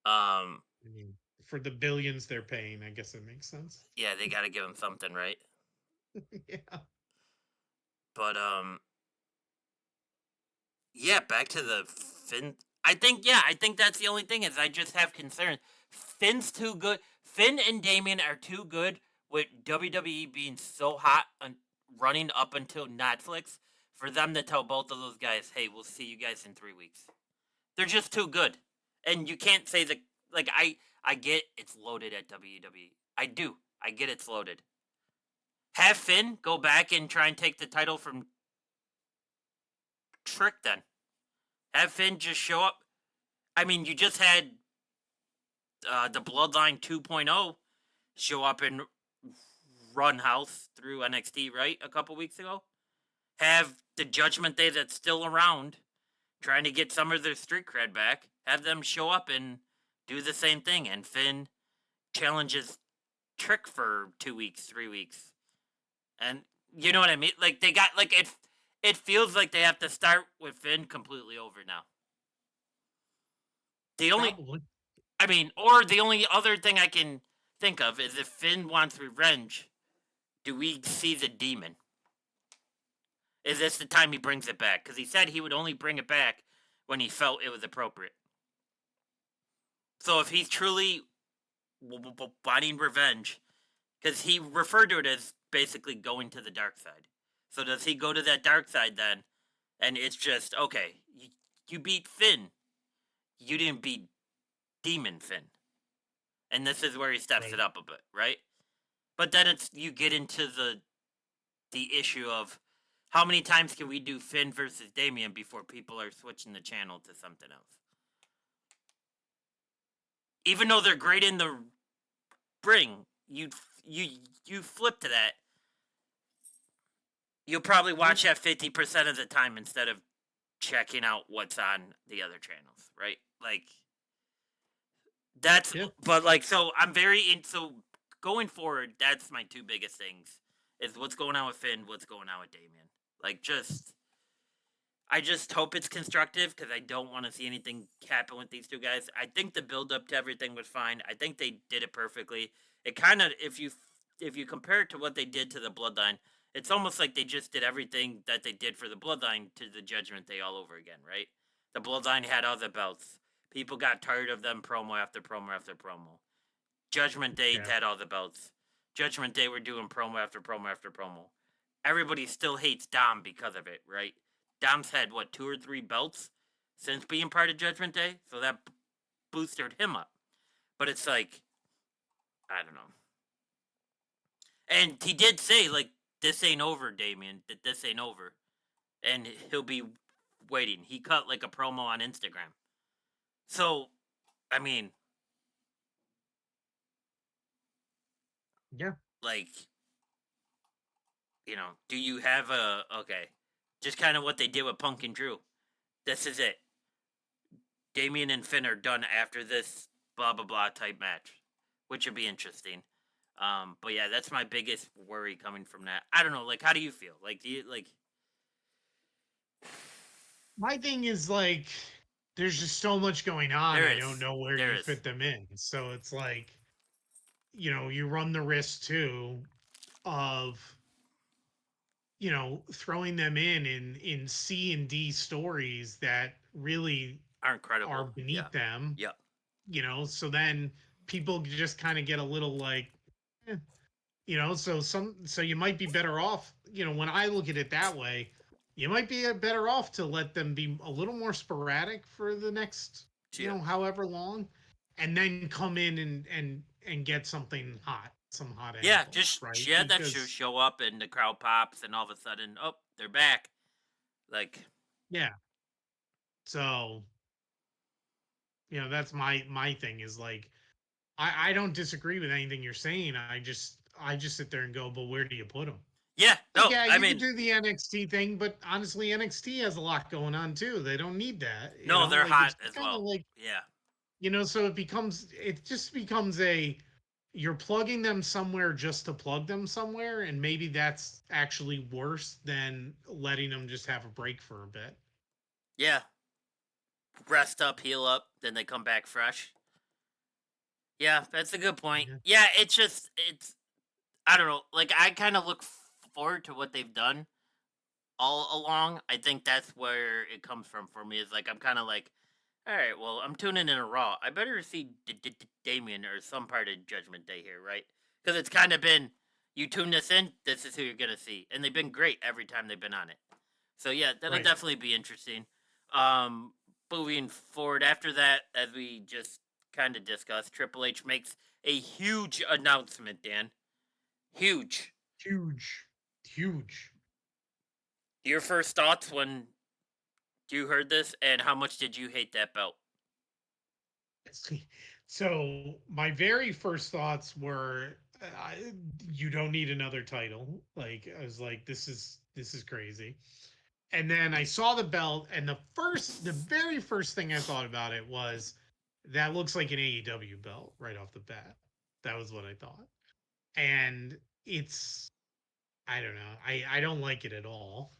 [SPEAKER 1] Um.
[SPEAKER 2] I mean, for the billions they're paying, I guess it makes sense.
[SPEAKER 1] Yeah, they got to give them something, right?
[SPEAKER 2] Yeah.
[SPEAKER 1] But yeah, back to the Finn. I think that's the only thing is I just have concerns. Finn's too good. Finn and Damien are too good with WWE being so hot and running up until Netflix for them to tell both of those guys, "Hey, we'll see you guys in 3 weeks." They're just too good. And you can't say the like I get it's loaded at WWE. I do. I get it's loaded. Have Finn go back and try and take the title from Trick then. Have Finn just show up. I mean, you just had the Bloodline 2.0 show up in Run House through NXT, right? A couple weeks ago. Have the Judgment Day that's still around, trying to get some of their street cred back, have them show up and do the same thing. And Finn challenges Trick for 2 weeks, 3 weeks. And you know what I mean? Like they got like it feels like they have to start with Finn completely over now. The only
[SPEAKER 2] Probably.
[SPEAKER 1] I mean, or the only other thing I can think of is if Finn wants revenge, do we see the demon? Is this the time he brings it back? Because he said he would only bring it back when he felt it was appropriate. So if he's truly wanting revenge, because he referred to it as basically going to the dark side. So does he go to that dark side then? And it's just, okay, you beat Finn. You didn't beat Demon Finn. And this is where he steps
[SPEAKER 2] Right.
[SPEAKER 1] it up a bit, right? But then it's you get into the issue of how many times can we do Finn versus Damien before people are switching the channel to something else? Even though they're great in the ring, you flip to that. You'll probably watch that 50% of the time instead of checking out what's on the other channels, right? Like that's
[SPEAKER 2] Yeah.
[SPEAKER 1] but like so I'm very in so going forward, that's my two biggest things is what's going on with Finn, what's going on with Damien. Like just I just hope it's constructive because I don't want to see anything happen with these two guys. I think the build up to everything was fine. I think they did it perfectly. It kind of if you compare it to what they did to the Bloodline, it's almost like they just did everything that they did for the Bloodline to the Judgment Day all over again, right? The Bloodline had all the belts. People got tired of them promo after promo after promo. Judgment Day
[SPEAKER 2] Yeah.
[SPEAKER 1] had all the belts. Judgment Day were doing promo after promo after promo. Everybody still hates Dom because of it, right? Dom's had what 2 or 3 belts since being part of Judgment Day, so that boosted him up. But it's like, I don't know. And he did say like, "This ain't over, Damien. That this ain't over," and he'll be waiting. He cut like a promo on Instagram. So, I mean,
[SPEAKER 2] Yeah.
[SPEAKER 1] like, do you have a okay? Just kind of what they did with Punk and Drew. This is it. Damien and Finn are done after this blah blah blah type match, which would be interesting. But yeah, that's my biggest worry coming from that. I don't know. Like, how do you feel? Like, do you like?
[SPEAKER 2] My thing is like, there's just so much going on.
[SPEAKER 1] There
[SPEAKER 2] I
[SPEAKER 1] is,
[SPEAKER 2] don't know where
[SPEAKER 1] there
[SPEAKER 2] you
[SPEAKER 1] is.
[SPEAKER 2] fit them in. So it's like, you run the risk too of, throwing them in C and D stories that really
[SPEAKER 1] Are
[SPEAKER 2] are
[SPEAKER 1] incredible. Yeah.
[SPEAKER 2] beneath them,
[SPEAKER 1] Yep.
[SPEAKER 2] so then people just kind of get a little like, eh, so you might be better off, when I look at it that way, you might be better off to let them be a little more sporadic for the next,
[SPEAKER 1] Yeah.
[SPEAKER 2] however long, and then come in and get something hot, some hot
[SPEAKER 1] Yeah.
[SPEAKER 2] angles,
[SPEAKER 1] Just
[SPEAKER 2] right?
[SPEAKER 1] yeah, that should
[SPEAKER 2] Because
[SPEAKER 1] show up and the crowd pops, and all of a sudden, oh, they're back. Like,
[SPEAKER 2] yeah, so that's my thing is like, I don't disagree with anything you're saying. I just sit there and go, but where do you put them?
[SPEAKER 1] yeah,
[SPEAKER 2] Like,
[SPEAKER 1] no,
[SPEAKER 2] yeah,
[SPEAKER 1] I
[SPEAKER 2] you could
[SPEAKER 1] mean,
[SPEAKER 2] do the NXT thing, but honestly, NXT has a lot going on too. They don't need that,
[SPEAKER 1] no, they're
[SPEAKER 2] Like,
[SPEAKER 1] hot
[SPEAKER 2] it's
[SPEAKER 1] as
[SPEAKER 2] kind of
[SPEAKER 1] well.
[SPEAKER 2] like,
[SPEAKER 1] Yeah.
[SPEAKER 2] so it just becomes you're plugging them somewhere just to plug them somewhere, and maybe that's actually worse than letting them just have a break for a bit.
[SPEAKER 1] Yeah. Rest up, heal up, then they come back fresh. Yeah, that's a good point.
[SPEAKER 2] Yeah.
[SPEAKER 1] Yeah, it's I don't know. Like, I kind of look forward to what they've done all along. I think that's where it comes from for me. Is like I'm kind of like, all right, well, I'm tuning in a Raw. I better see Damien or some part of Judgment Day here, right? Because it's kind of been you tune this in, this is who you're gonna see, and they've been great every time they've been on it. So yeah, that'll
[SPEAKER 2] Right.
[SPEAKER 1] definitely be interesting. Um, Moving forward after that, as we just kind of discussed, Triple H makes a huge announcement. Dan, huge.
[SPEAKER 2] Huge, huge.
[SPEAKER 1] Your first thoughts when you heard this, and how much did you hate that belt?
[SPEAKER 2] So my very first thoughts were, you don't need another title. Like, I was like, this is crazy. And then I saw the belt, and the very first thing I thought about it was, that looks like an AEW belt right off the bat. That was what I thought. And it's, I don't know, I don't like it at all.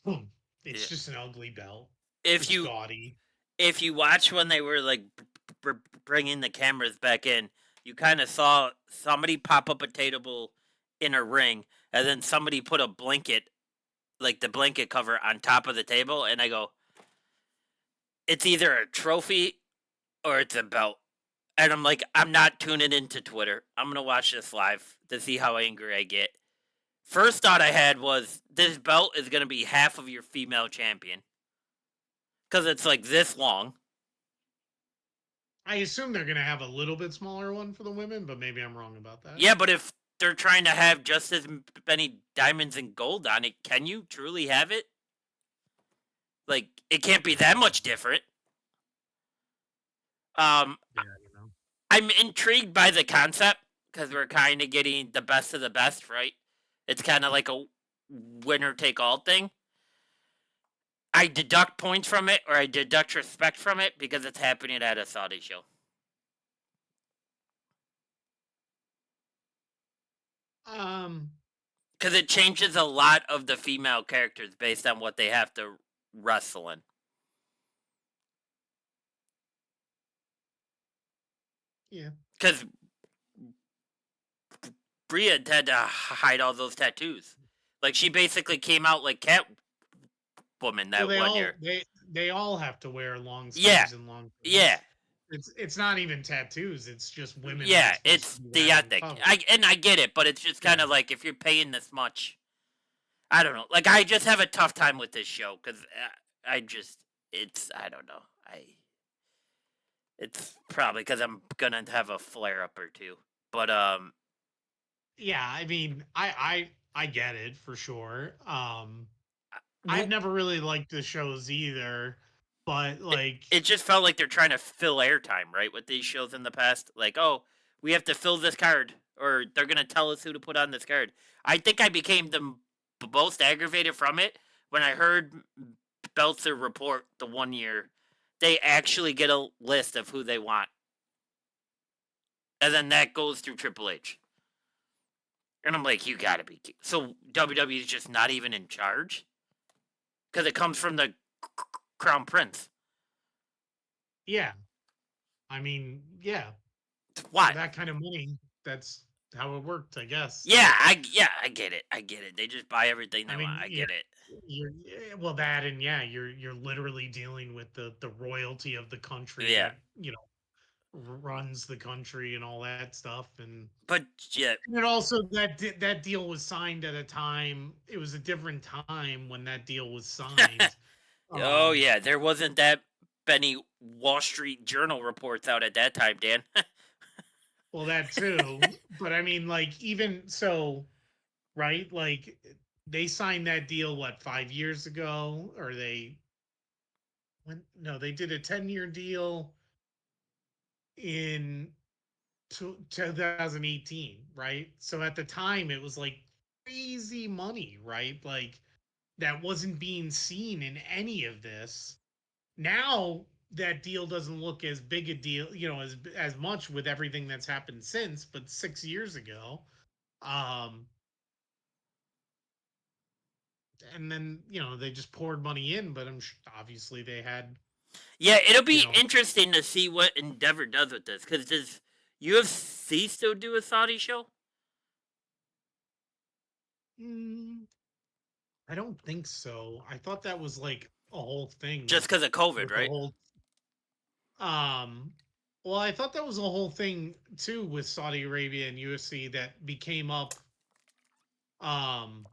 [SPEAKER 2] Hmm. It's
[SPEAKER 1] Yeah.
[SPEAKER 2] just an ugly belt.
[SPEAKER 1] If
[SPEAKER 2] It's
[SPEAKER 1] you
[SPEAKER 2] gaudy.
[SPEAKER 1] if you watch when they were like bringing the cameras back in, you kind of saw somebody pop up a table in a ring, and then somebody put a blanket, like the blanket cover, on top of the table, and I go, it's either a trophy or it's a belt. And I'm like, I'm not tuning into Twitter. I'm gonna watch this live to see how angry I get. First thought I had was this belt is gonna be half of your female champion because it's like this long.
[SPEAKER 2] I assume they're gonna have a little bit smaller one for the women, but maybe I'm wrong about that.
[SPEAKER 1] Yeah, but if they're trying to have just as many diamonds and gold on it, can you truly have it? Like, it can't be that much different. Um,
[SPEAKER 2] Yeah,
[SPEAKER 1] I'm intrigued by the concept because we're kind of getting the best of the best, right? It's kind of like a winner take all thing. I deduct points from it, or I deduct respect from it because it's happening at a Saudi show.
[SPEAKER 2] Um,
[SPEAKER 1] Because it changes a lot of the female characters based on what they have to wrestle in.
[SPEAKER 2] yeah.
[SPEAKER 1] Because Bria had to hide all those tattoos. Like, she basically came out like Catwoman
[SPEAKER 2] Well,
[SPEAKER 1] that one year.
[SPEAKER 2] they all have to wear long
[SPEAKER 1] Yeah,
[SPEAKER 2] sleeves and long
[SPEAKER 1] yeah,
[SPEAKER 2] coats. It's not even tattoos. It's just women
[SPEAKER 1] yeah.
[SPEAKER 2] aren't supposed to
[SPEAKER 1] It's
[SPEAKER 2] do
[SPEAKER 1] the
[SPEAKER 2] that on
[SPEAKER 1] ethic.
[SPEAKER 2] cover.
[SPEAKER 1] I get it, but it's just kind
[SPEAKER 2] Yeah.
[SPEAKER 1] of like if you're paying this much, I don't know. Like, I just have a tough time with this show because I just it's I don't know. It's probably because I'm gonna have a flare up or two. But
[SPEAKER 2] Yeah, I mean, I get it for sure. I've
[SPEAKER 1] w-
[SPEAKER 2] never really liked the shows either, but
[SPEAKER 1] it,
[SPEAKER 2] like,
[SPEAKER 1] it just felt like they're trying to fill airtime, right? With these shows in the past, like, oh, we have to fill this card, or they're gonna tell us who to put on this card. I think I became the most aggravated from it when I heard Belzer report the one year they actually get a list of who they want. and then that goes through Triple H. And I'm like, you gotta be so WWE is just not even in charge because it comes from the Crown Prince.
[SPEAKER 2] Yeah, I mean, yeah, for
[SPEAKER 1] What?
[SPEAKER 2] that kind of money, that's how it worked, I guess.
[SPEAKER 1] Yeah,
[SPEAKER 2] Like,
[SPEAKER 1] I get it. I get it. They just buy everything they
[SPEAKER 2] I
[SPEAKER 1] want.
[SPEAKER 2] mean,
[SPEAKER 1] I get it.
[SPEAKER 2] well, that, and yeah, you're literally dealing with the royalty of the country
[SPEAKER 1] Yeah,
[SPEAKER 2] that runs the country and all that stuff,
[SPEAKER 1] but yeah,
[SPEAKER 2] and also that deal was signed at a time. It was a different time when that deal was signed.
[SPEAKER 1] oh
[SPEAKER 2] Um,
[SPEAKER 1] yeah, there wasn't that many Wall Street Journal reports out at that time, Dan.
[SPEAKER 2] well, that too, but I mean, like, even so, right? Like, they signed that deal what, 5 years ago, or they when no, they did a 10-year deal in 2018, right? So at the time, it was like crazy money, right? Like, that wasn't being seen in any of this. Now that deal doesn't look as big a deal, as much with everything that's happened since, but 6 years ago, um, and then they just poured money in, but obviously they had,
[SPEAKER 1] Yeah, it'll
[SPEAKER 2] you
[SPEAKER 1] be
[SPEAKER 2] know,
[SPEAKER 1] interesting to see what Endeavor does with this. Because does UFC still do a Saudi show?
[SPEAKER 2] mm, I don't think so. I thought that was like a whole thing
[SPEAKER 1] Just because of COVID,
[SPEAKER 2] with the
[SPEAKER 1] right?
[SPEAKER 2] whole um well, I thought that was a whole thing too with Saudi Arabia and UFC that became up um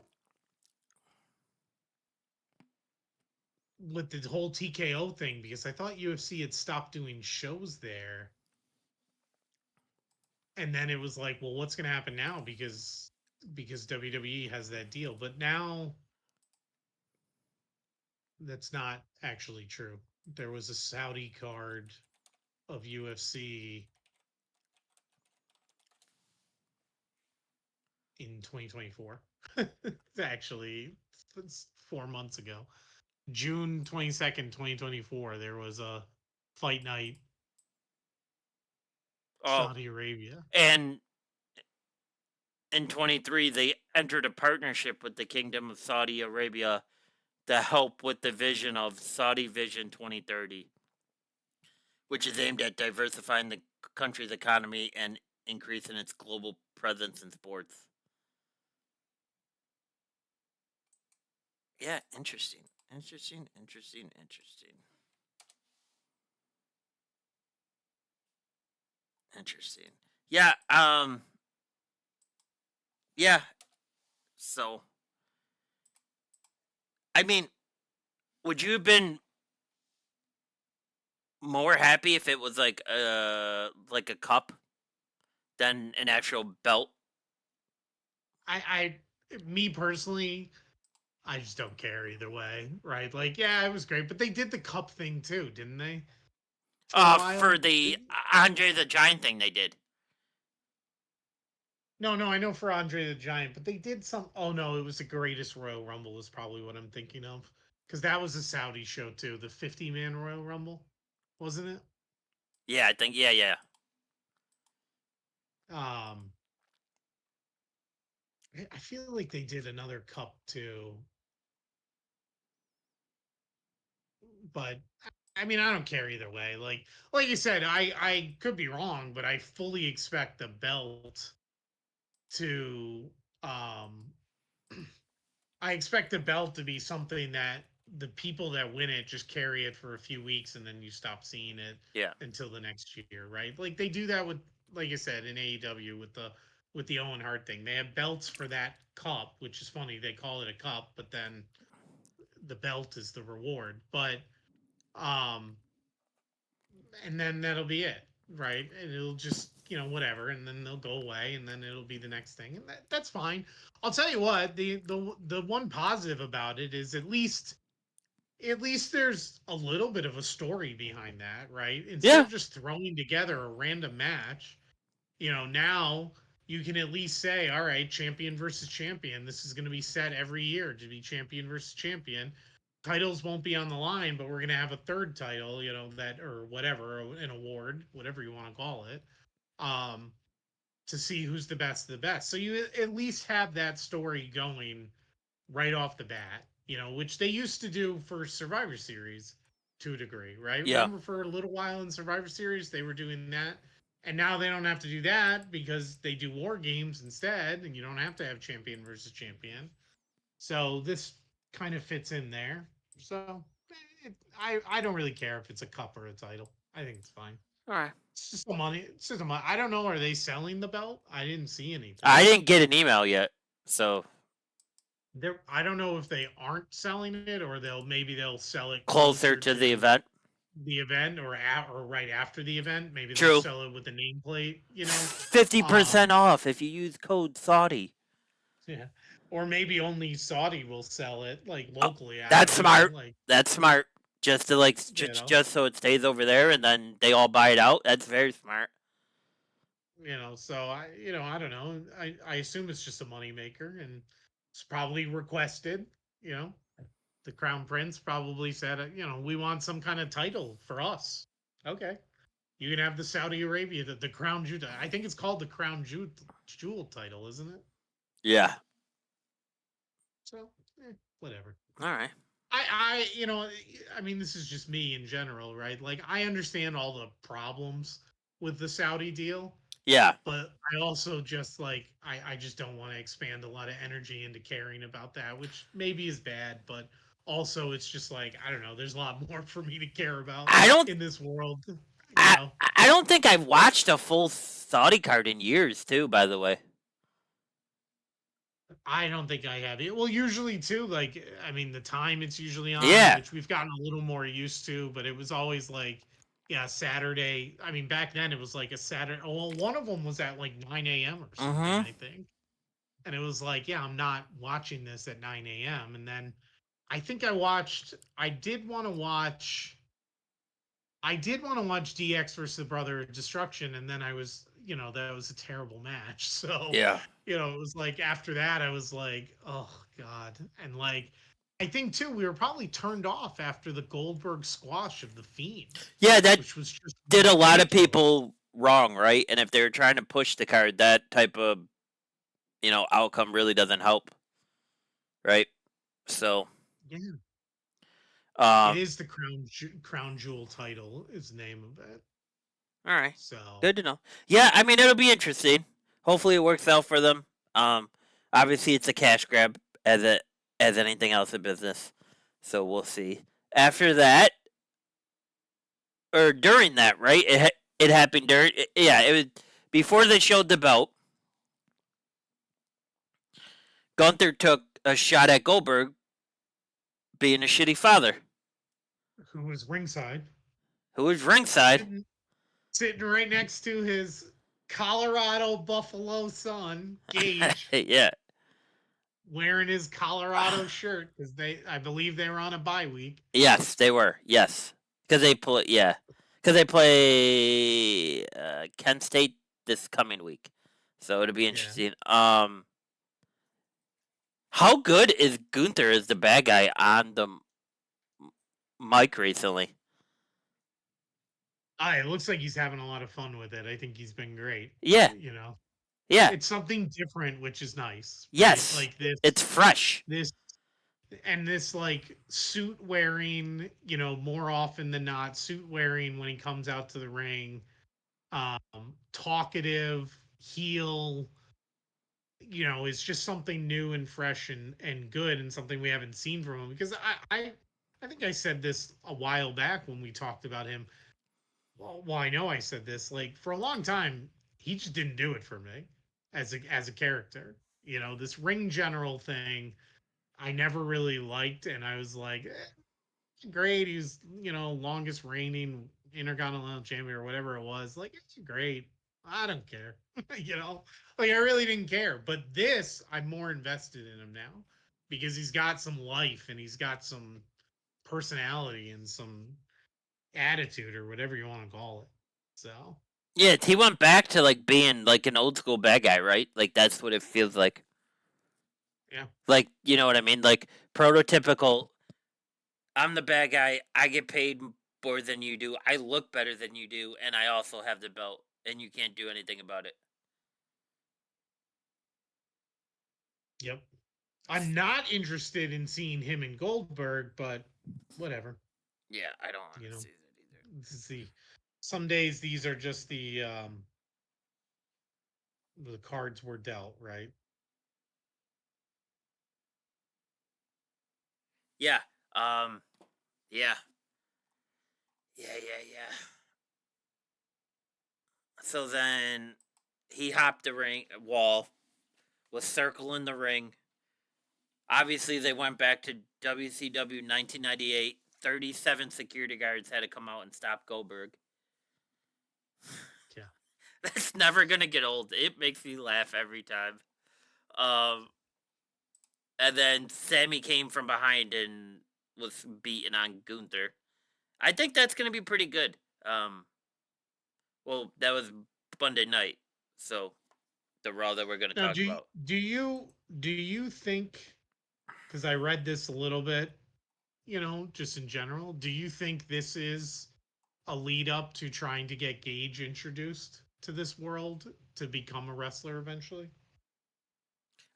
[SPEAKER 2] with the whole TKO thing, because I thought UFC had stopped doing shows there. And then it was like, well, what's going to happen now, because WWE has that deal. But now that's not actually true. There was a Saudi card of UFC in 2024. Actually, it's 4 months ago. June 22nd, 2024, there was a fight night,
[SPEAKER 1] Oh,
[SPEAKER 2] Saudi Arabia.
[SPEAKER 1] and in 23, they entered a partnership with the Kingdom of Saudi Arabia to help with the vision of Saudi Vision 2030, which is aimed at diversifying the country's economy and increasing its global presence in sports. Yeah, interesting. Interesting, interesting, interesting. Interesting. Yeah, yeah. So, I mean, would you have been more happy if it was like a cup than an actual belt?
[SPEAKER 2] Me personally, I just don't care either way, right? Like, yeah, it was great, but they did the cup thing too, didn't they? For a
[SPEAKER 1] For
[SPEAKER 2] while.
[SPEAKER 1] the Andre the Giant thing they did.
[SPEAKER 2] No, no, I know for Andre the Giant, but they did some. Oh no, it was the Greatest Royal Rumble is probably what I'm thinking of, because that was a Saudi show too, the 50-man Royal Rumble, wasn't it?
[SPEAKER 1] Yeah, I think yeah.
[SPEAKER 2] Um, I feel like they did another cup too, but I mean, I don't care either way. Like you said, I could be wrong, but I fully expect the belt to um I expect the belt to be something that the people that win it just carry it for a few weeks, and then you stop seeing it
[SPEAKER 1] Yeah.
[SPEAKER 2] until the next year, right? Like they do that with, like I said, in AEW with the Owen Hart thing. They have belts for that cup, which is funny. They call it a cup, but then the belt is the reward. But um and then that'll be it, right? And it'll just, whatever, and then they'll go away, and then it'll be the next thing, and that's fine. I'll tell you what, the one positive about it is at least there's a little bit of a story behind that, right? Instead
[SPEAKER 1] Yeah.
[SPEAKER 2] of just throwing together a random match, now you can at least say, all right, champion versus champion. This is going to be set every year to be champion versus champion. Titles won't be on the line, but we're going to have a third title, that, or whatever, an award, whatever you want to call it. um, to see who's the best of the best. So you at least have that story going right off the bat, which they used to do for Survivor Series to a degree, right?
[SPEAKER 1] Yeah.
[SPEAKER 2] Remember for a little while in Survivor Series, they were doing that. And now they don't have to do that because they do war games instead, and you don't have to have champion versus champion. So this kind of fits in there. So I don't really care if it's a cup or a title. I think it's fine.
[SPEAKER 1] All right.
[SPEAKER 2] It's just the money. It's just the money. I don't know. Are they selling the belt? I didn't see anything.
[SPEAKER 1] I didn't get an email yet, so
[SPEAKER 2] I don't know if they aren't selling it or they'll sell it
[SPEAKER 1] closer
[SPEAKER 2] closer
[SPEAKER 1] to the
[SPEAKER 2] to
[SPEAKER 1] event.
[SPEAKER 2] the event or right after the event. Maybe they'll
[SPEAKER 1] True.
[SPEAKER 2] sell it with the nameplate.
[SPEAKER 1] 50% off if you use code Saudi.
[SPEAKER 2] Yeah. Or maybe only Saudi will sell it like
[SPEAKER 1] Oh,
[SPEAKER 2] locally. I
[SPEAKER 1] that's
[SPEAKER 2] don't know.
[SPEAKER 1] smart.
[SPEAKER 2] Like
[SPEAKER 1] That's smart. Just to
[SPEAKER 2] you know,
[SPEAKER 1] just so it stays over there, and then they all buy it out. That's very smart.
[SPEAKER 2] So I don't know. I assume it's just a moneymaker and it's probably requested. You know, the crown prince probably said, we want some kind of title for us. Okay, you can have the Saudi Arabia, the crown jewel. I think it's called the crown jewel title, isn't it?
[SPEAKER 1] Yeah.
[SPEAKER 2] So whatever.
[SPEAKER 1] All right.
[SPEAKER 2] I mean, this is just me in general, right? Like, I understand all the problems with the Saudi deal,
[SPEAKER 1] Yeah.
[SPEAKER 2] but I also just like I just don't want to expand a lot of energy into caring about that, which maybe is bad, but also it's just like I don't know. There's a lot more for me to care about
[SPEAKER 1] I don't.
[SPEAKER 2] in this world, you
[SPEAKER 1] I
[SPEAKER 2] know.
[SPEAKER 1] I don't think I've watched a full Saudi card in years, too. By the way.
[SPEAKER 2] I don't think I have it. Well, usually too, like I mean, the time it's usually on,
[SPEAKER 1] Yeah.
[SPEAKER 2] which we've gotten a little more used to, but it was always like, yeah, Saturday. I mean, back then it was like a Saturday. Well, one of them was at like 9 a.m. or something,
[SPEAKER 1] Mm-hmm.
[SPEAKER 2] I think, and it was like, yeah, I'm not watching this at 9 a.m. And then I think I watched. I did want to watch DX versus the Brother of Destruction, and then that was a terrible match. So,
[SPEAKER 1] Yeah.
[SPEAKER 2] it was like after that, I was like, oh god, and like, I think too, we were probably turned off after the Goldberg squash of the Fiend,
[SPEAKER 1] Yeah, that
[SPEAKER 2] which was just
[SPEAKER 1] did a lot of
[SPEAKER 2] ridiculous.
[SPEAKER 1] people wrong, right? And if they were trying to push the card, that type of outcome really doesn't help, right? So,
[SPEAKER 2] Yeah, it
[SPEAKER 1] um,
[SPEAKER 2] is the crown jewel title is the name of it.
[SPEAKER 1] all right,
[SPEAKER 2] So
[SPEAKER 1] good to know. Yeah, I mean it'll be interesting. Hopefully, it works out for them. Um, Obviously, it's a cash grab as anything else in business. So we'll see. After that, or during that, right? It happened during. Yeah, it was before they showed the belt. Gunther took a shot at Goldberg being a shitty father,
[SPEAKER 2] who was ringside,
[SPEAKER 1] who was ringside.
[SPEAKER 2] sitting sitting right next to his Colorado Buffalo son, Gage,
[SPEAKER 1] Yeah.
[SPEAKER 2] wearing his Colorado shirt because I believe they were on a bye week.
[SPEAKER 1] Yes, they were. Yes, because they play. Yeah, because they play Kent State this coming week, so it'll be
[SPEAKER 2] Yeah.
[SPEAKER 1] interesting. How good is Gunther as the bad guy on the mic recently?
[SPEAKER 2] It looks like he's having a lot of fun with it. I think he's been great.
[SPEAKER 1] Yeah, yeah,
[SPEAKER 2] It's something different, which is nice, right?
[SPEAKER 1] yes.
[SPEAKER 2] Like this,
[SPEAKER 1] It's fresh.
[SPEAKER 2] this, and this like suit wearing, more often than not, suit wearing when he comes out to the ring, talkative, heel, it's just something new and fresh and good and something we haven't seen from him because I think I said this a while back when we talked about him. Well, I know I said this like for a long time he just didn't do it for me as a character. This ring general thing I never really liked and I was like great. He's longest reigning intercontinental champion or whatever it was. Like it's great. I don't care. you know, like I really didn't care. But this, I'm more invested in him now because he's got some life and he's got some personality and some attitude or whatever you want to call it. So
[SPEAKER 1] Yeah, he went back to like being like an old school bad guy, right? Like that's what it feels like.
[SPEAKER 2] yeah,
[SPEAKER 1] Like you know what I mean? Like prototypical. I'm the bad guy. I get paid more than you do. I look better than you do, and I also have the belt. and you can't do anything about it.
[SPEAKER 2] Yep. I'm not interested in seeing him and Goldberg, but whatever.
[SPEAKER 1] Yeah, I don't want
[SPEAKER 2] You
[SPEAKER 1] to
[SPEAKER 2] know,
[SPEAKER 1] see that either.
[SPEAKER 2] this is some days these are just the cards were dealt, right?
[SPEAKER 1] Yeah. Um. Yeah. Yeah. Yeah. Yeah. So then he hopped the ring wall, was circling the ring. Obviously, they went back to WCW 1998. 37 security guards had to come out and stop Goldberg.
[SPEAKER 2] Yeah.
[SPEAKER 1] That's never gonna get old. It makes me laugh every time. Um, and then Sammy came from behind and was beating on Gunther. I think that's gonna be pretty good. Well, that was Monday night, so the Raw that we're gonna
[SPEAKER 2] Now,
[SPEAKER 1] talk about.
[SPEAKER 2] do you think? Because I read this a little bit, just in general. Do you think this is a lead up to trying to get Gage introduced to this world to become a wrestler eventually?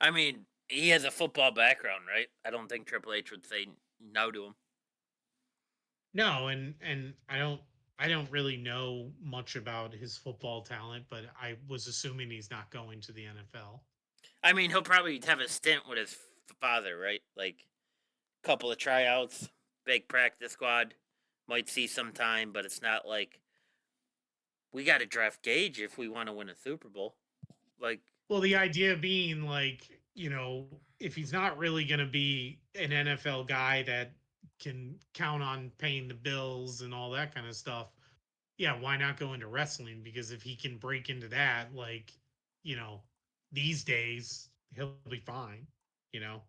[SPEAKER 1] I mean, he has a football background, right? I don't think Triple H would say no to him.
[SPEAKER 2] No, and I don't really know much about his football talent, but I was assuming he's not going to the NFL.
[SPEAKER 1] I mean, he'll probably have a stint with his father, right? Like a couple of tryouts, big practice squad, might see some time, but it's not like we got to draft Gage if we want to win a Super Bowl. Like,
[SPEAKER 2] Well, the idea being like, if he's not really going to be an NFL guy that can count on paying the bills and all that kind of stuff, yeah, why not go into wrestling? Because if he can break into that, like, you know, these days, he'll be fine, you know,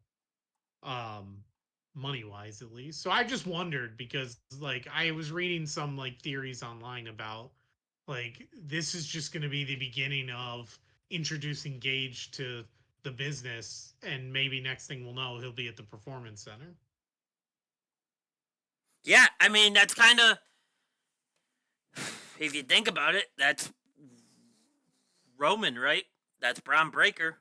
[SPEAKER 2] um, money wise at least. So I just wondered because, like, I was reading some like theories online about like this is just going to be the beginning of introducing Gage to the business, and maybe next thing we'll know, he'll be at the performance center.
[SPEAKER 1] yeah, I mean, that's kind of, if you think about it, that's Roman, right? That's Braun Breaker.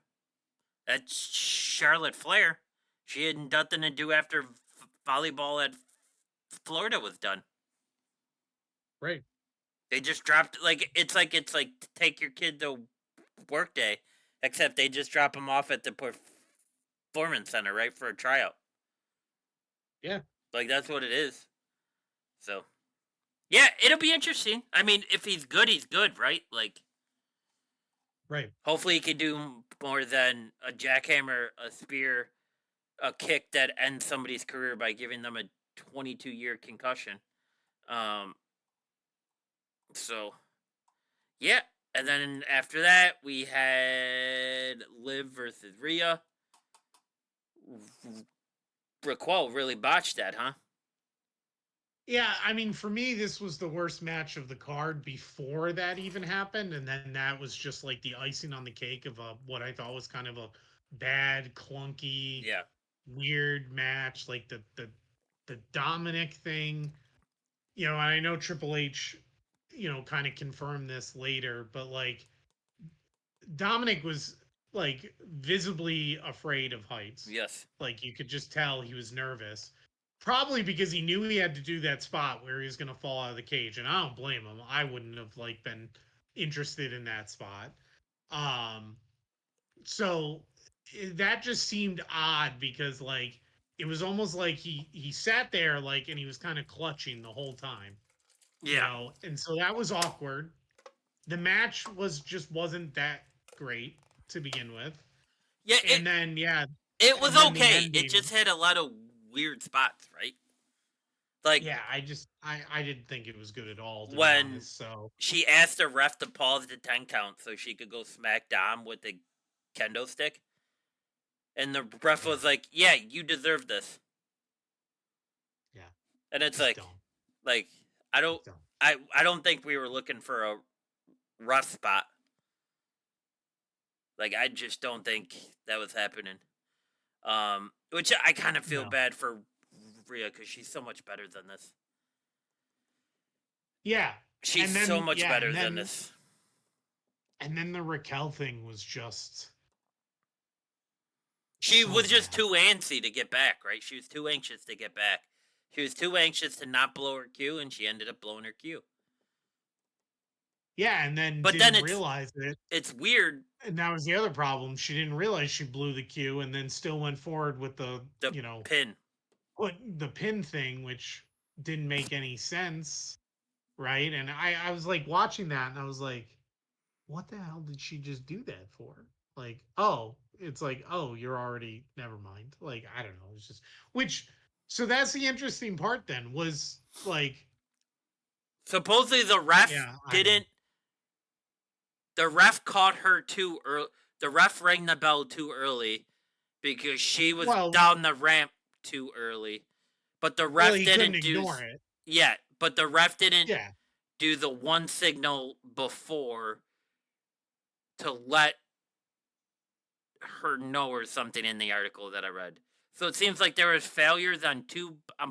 [SPEAKER 1] That's Charlotte Flair. She had nothing to do after volleyball at Florida was done.
[SPEAKER 2] Right.
[SPEAKER 1] They just dropped like take your kid to work day, except they just drop them off at the performance center, right, for a tryout.
[SPEAKER 2] Yeah.
[SPEAKER 1] Like that's what it is. So yeah, it'll be interesting. I mean, if he's good, right? Like
[SPEAKER 2] Right.
[SPEAKER 1] hopefully he can do more than a jackhammer, a spear, a kick that ends somebody's career by giving them a 22-year concussion. Um, so yeah, and then after that we had Liv versus Rhea. Raquel really botched that, huh?
[SPEAKER 2] Yeah, I mean, for me, this was the worst match of the card before that even happened, and then that was just like the icing on the cake of what I thought was kind of a bad, clunky,
[SPEAKER 1] Yeah.
[SPEAKER 2] weird match. Like the Dominic thing, and I know Triple H, kind of confirmed this later, but like Dominic was like visibly afraid of heights.
[SPEAKER 1] Yes.
[SPEAKER 2] Like you could just tell he was nervous. Probably because he knew he had to do that spot where he was going to fall out of the cage, and I don't blame him. I wouldn't have like been interested in that spot. Um, so that just seemed odd because like it was almost like he sat there like and he was kind of clutching the whole time,
[SPEAKER 1] Yeah.
[SPEAKER 2] and so that was awkward. The match wasn't that great to begin with,
[SPEAKER 1] Yeah.
[SPEAKER 2] and then yeah,
[SPEAKER 1] It was
[SPEAKER 2] and then the
[SPEAKER 1] okay. It
[SPEAKER 2] ending.
[SPEAKER 1] just had a lot of weird spots, right? Like
[SPEAKER 2] Yeah, I didn't think it was good at all, to be
[SPEAKER 1] when
[SPEAKER 2] honest. So
[SPEAKER 1] she asked the ref to pause the 10 count so she could go smack Dom with the kendo stick, and the ref
[SPEAKER 2] yeah,
[SPEAKER 1] was like, "Yeah, you deserve this."
[SPEAKER 2] yeah,
[SPEAKER 1] And it's
[SPEAKER 2] just dumb,
[SPEAKER 1] like I don't,
[SPEAKER 2] just dumb.
[SPEAKER 1] I don't think we were looking for a rough spot. Like I just don't think that was happening. Which I kind of feel
[SPEAKER 2] No,
[SPEAKER 1] bad for Rhea because she's so much better than this.
[SPEAKER 2] yeah,
[SPEAKER 1] She's
[SPEAKER 2] and
[SPEAKER 1] so
[SPEAKER 2] then
[SPEAKER 1] much
[SPEAKER 2] yeah,
[SPEAKER 1] better
[SPEAKER 2] and
[SPEAKER 1] than
[SPEAKER 2] then
[SPEAKER 1] this.
[SPEAKER 2] And then the Raquel thing was just
[SPEAKER 1] She
[SPEAKER 2] so
[SPEAKER 1] was just
[SPEAKER 2] bad.
[SPEAKER 1] too antsy to get back, right? She was too anxious to get back. She was too anxious to not blow her cue, and she ended up blowing her cue.
[SPEAKER 2] Yeah, and then
[SPEAKER 1] But then
[SPEAKER 2] didn't realize it.
[SPEAKER 1] it's weird.
[SPEAKER 2] And that was the other problem. She didn't realize she blew the cue and then still went forward with the,
[SPEAKER 1] The pin.
[SPEAKER 2] put the pin thing, which didn't make any sense. Right. And I was like watching that and I was like, what the hell did she just do that for? Like, oh, it's like, oh, you're already, never mind. Like, I don't know. It's just, which, so that's the interesting part then was like,
[SPEAKER 1] Supposedly the ref
[SPEAKER 2] yeah, I don't know.
[SPEAKER 1] didn't. The ref caught her too early. The ref rang the bell too early because she was
[SPEAKER 2] Well,
[SPEAKER 1] down the ramp too early. But the
[SPEAKER 2] well,
[SPEAKER 1] ref
[SPEAKER 2] he couldn't
[SPEAKER 1] didn't do.
[SPEAKER 2] ignore it.
[SPEAKER 1] Yeah, but the ref didn't
[SPEAKER 2] Yeah.
[SPEAKER 1] do the one signal before to let her know or something in the article that I read. So it seems like there was failures on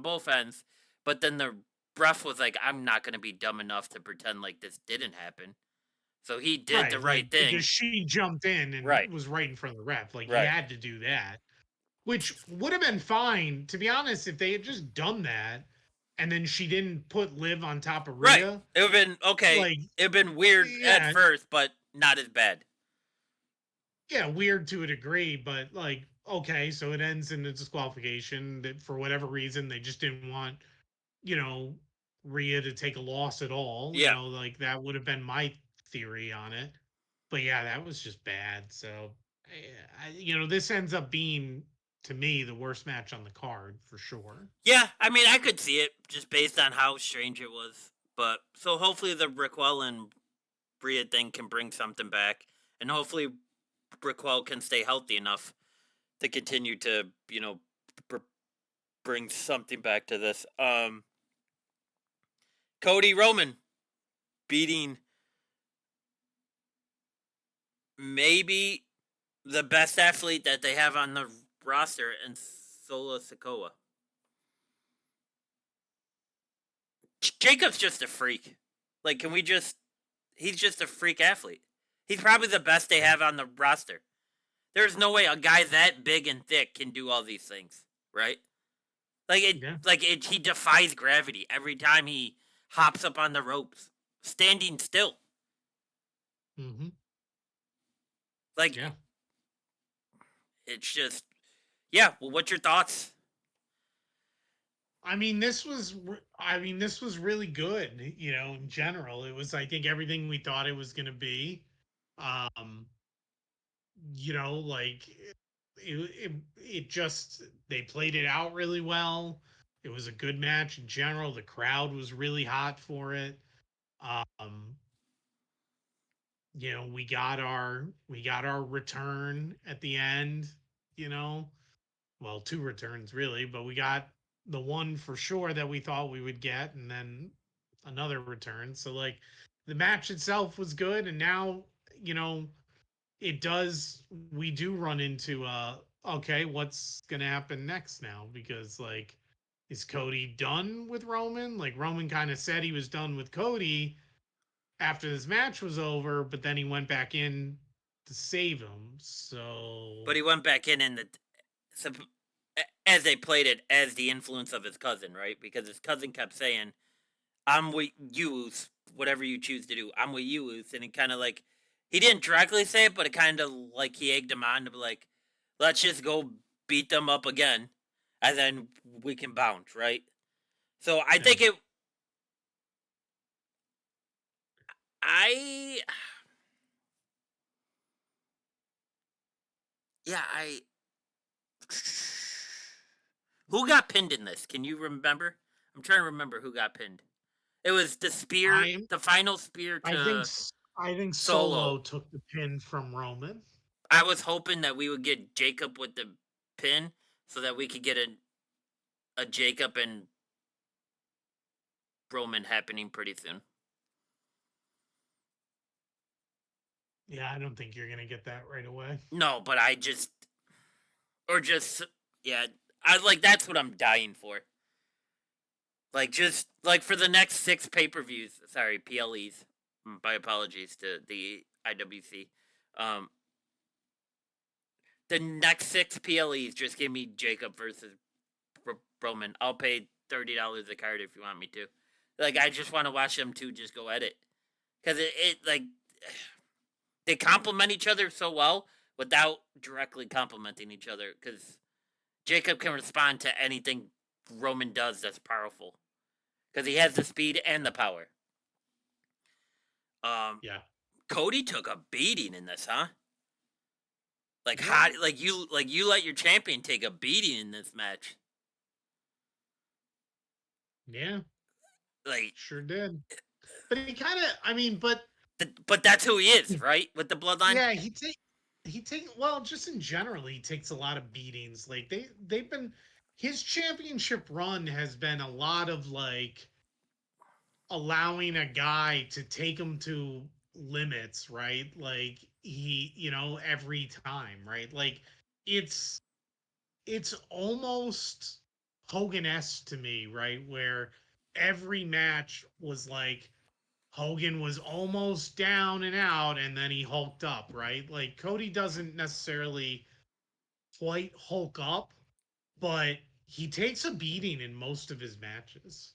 [SPEAKER 1] both ends, but then the ref was like, "I'm not going to be dumb enough to pretend like this didn't happen." So he did the
[SPEAKER 2] Right. Like,
[SPEAKER 1] right
[SPEAKER 2] because
[SPEAKER 1] thing.
[SPEAKER 2] she jumped in and
[SPEAKER 1] Right.
[SPEAKER 2] was right in front of the ref. Like, he
[SPEAKER 1] Right.
[SPEAKER 2] had to do that, which would have been fine, to be honest, if they had just done that and then she didn't put Liv on top of
[SPEAKER 1] Right.
[SPEAKER 2] Rhea.
[SPEAKER 1] It would have been okay.
[SPEAKER 2] Like,
[SPEAKER 1] It would have been weird at
[SPEAKER 2] yeah,
[SPEAKER 1] first, but not as bad.
[SPEAKER 2] yeah, weird to a degree, but like, okay, so it ends in a disqualification that for whatever reason they just didn't want, you know, Rhea to take a loss at all.
[SPEAKER 1] Yeah.
[SPEAKER 2] Like that would have been my theory on it. But yeah, that was just bad. So, this ends up being to me the worst match on the card for sure.
[SPEAKER 1] Yeah, I mean, I could see it just based on how strange it was. But so hopefully the Raquel and Bria thing can bring something back, and hopefully Raquel can stay healthy enough to continue to, br- bring something back to this. Cody Roman beating maybe the best athlete that they have on the roster, and Solo Sikoa. Jacob's just a freak. Like, can we just? He's just a freak athlete. He's probably the best they have on the roster. There's no way a guy that big and thick can do all these things, right?
[SPEAKER 2] Yeah.
[SPEAKER 1] He defies gravity every time he hops up on the ropes, standing still.
[SPEAKER 2] Mm-hmm.
[SPEAKER 1] Like,
[SPEAKER 2] Yeah.
[SPEAKER 1] it's just, yeah. Well, what's your thoughts?
[SPEAKER 2] I mean, this was really good. In general, it was, I think, everything we thought it was going to be. Um, like it just they played it out really well. It was a good match in general. The crowd was really hot for it. Um, we got our return at the end. You know, well, two returns really, but we got the one for sure that we thought we would get, and then another return. So like, the match itself was good, and now you know it does. We do run into okay, what's gonna happen next now? Because like, is Cody done with Roman? Like, Roman kind of said he was done with Cody after this match was over, but then he went back in to save him. So
[SPEAKER 1] But he went back in the as they played it as the influence of his cousin, right? Because his cousin kept saying, "I'm with you, whatever you choose to do. I'm with you," and it kind of like he didn't directly say it, but it kind of like he egged him on to be like, "Let's just go beat them up again, and then we can bounce," right? So I
[SPEAKER 2] yeah.
[SPEAKER 1] think it. I yeah I. Who got pinned in this? Can you remember? I'm trying to remember who got pinned. It was the spear,
[SPEAKER 2] I
[SPEAKER 1] the final spear
[SPEAKER 2] I think
[SPEAKER 1] to
[SPEAKER 2] I think Solo
[SPEAKER 1] Solo.
[SPEAKER 2] took the pin from Roman.
[SPEAKER 1] I was hoping that we would get Jacob with the pin so that we could get a Jacob and Roman happening pretty soon.
[SPEAKER 2] Yeah, I don't think you're gonna get that right away.
[SPEAKER 1] No, but I just or just yeah, I like that's what I'm dying for. Like just like for the next 6 pay-per-views, sorry, PLEs. My apologies to the IWC. Um, the next 6 PLEs, just give me Jacob versus Roman. I'll pay $30 a card if you want me to. Like, I just want to watch them two just go at it, because it like they complement each other so well without directly complimenting each other. Because Jacob can respond to anything Roman does that's powerful, because he has the speed and the power.
[SPEAKER 2] Yeah.
[SPEAKER 1] Cody took a beating in this, huh? Like,
[SPEAKER 2] Yeah.
[SPEAKER 1] hot, like you let your champion take a beating in this match.
[SPEAKER 2] Yeah.
[SPEAKER 1] Like,
[SPEAKER 2] Sure did. But he kind of, I mean, but
[SPEAKER 1] that's who he is, right? With the bloodline.
[SPEAKER 2] yeah, he take well, just in general, he takes a lot of beatings. Like they've been his championship run has been a lot of like allowing a guy to take him to limits, right? Like he, every time, right? Like it's it's almost Hogan-esque to me, right? Where every match was like Hogan was almost down and out and then he hulked up, right? Like Cody doesn't necessarily quite hulk up, but he takes a beating in most of his matches.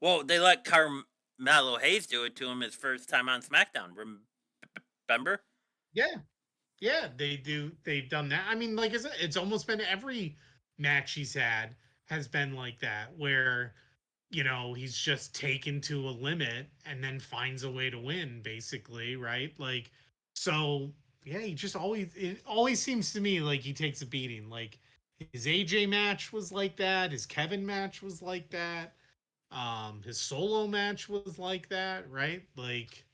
[SPEAKER 1] Well, they let Carmelo Hayes do it to him his first time on SmackDown. Remember?
[SPEAKER 2] Yeah. Yeah, they do. They've done that. I mean, like I said, it's almost been every match he's had has been like that, where he's just taken to a limit and then finds a way to win, basically, right? Like, so yeah, he just always it always seems to me like he takes a beating. Like his AJ match was like that, his Kevin match was like that, his solo match was like that, right? Like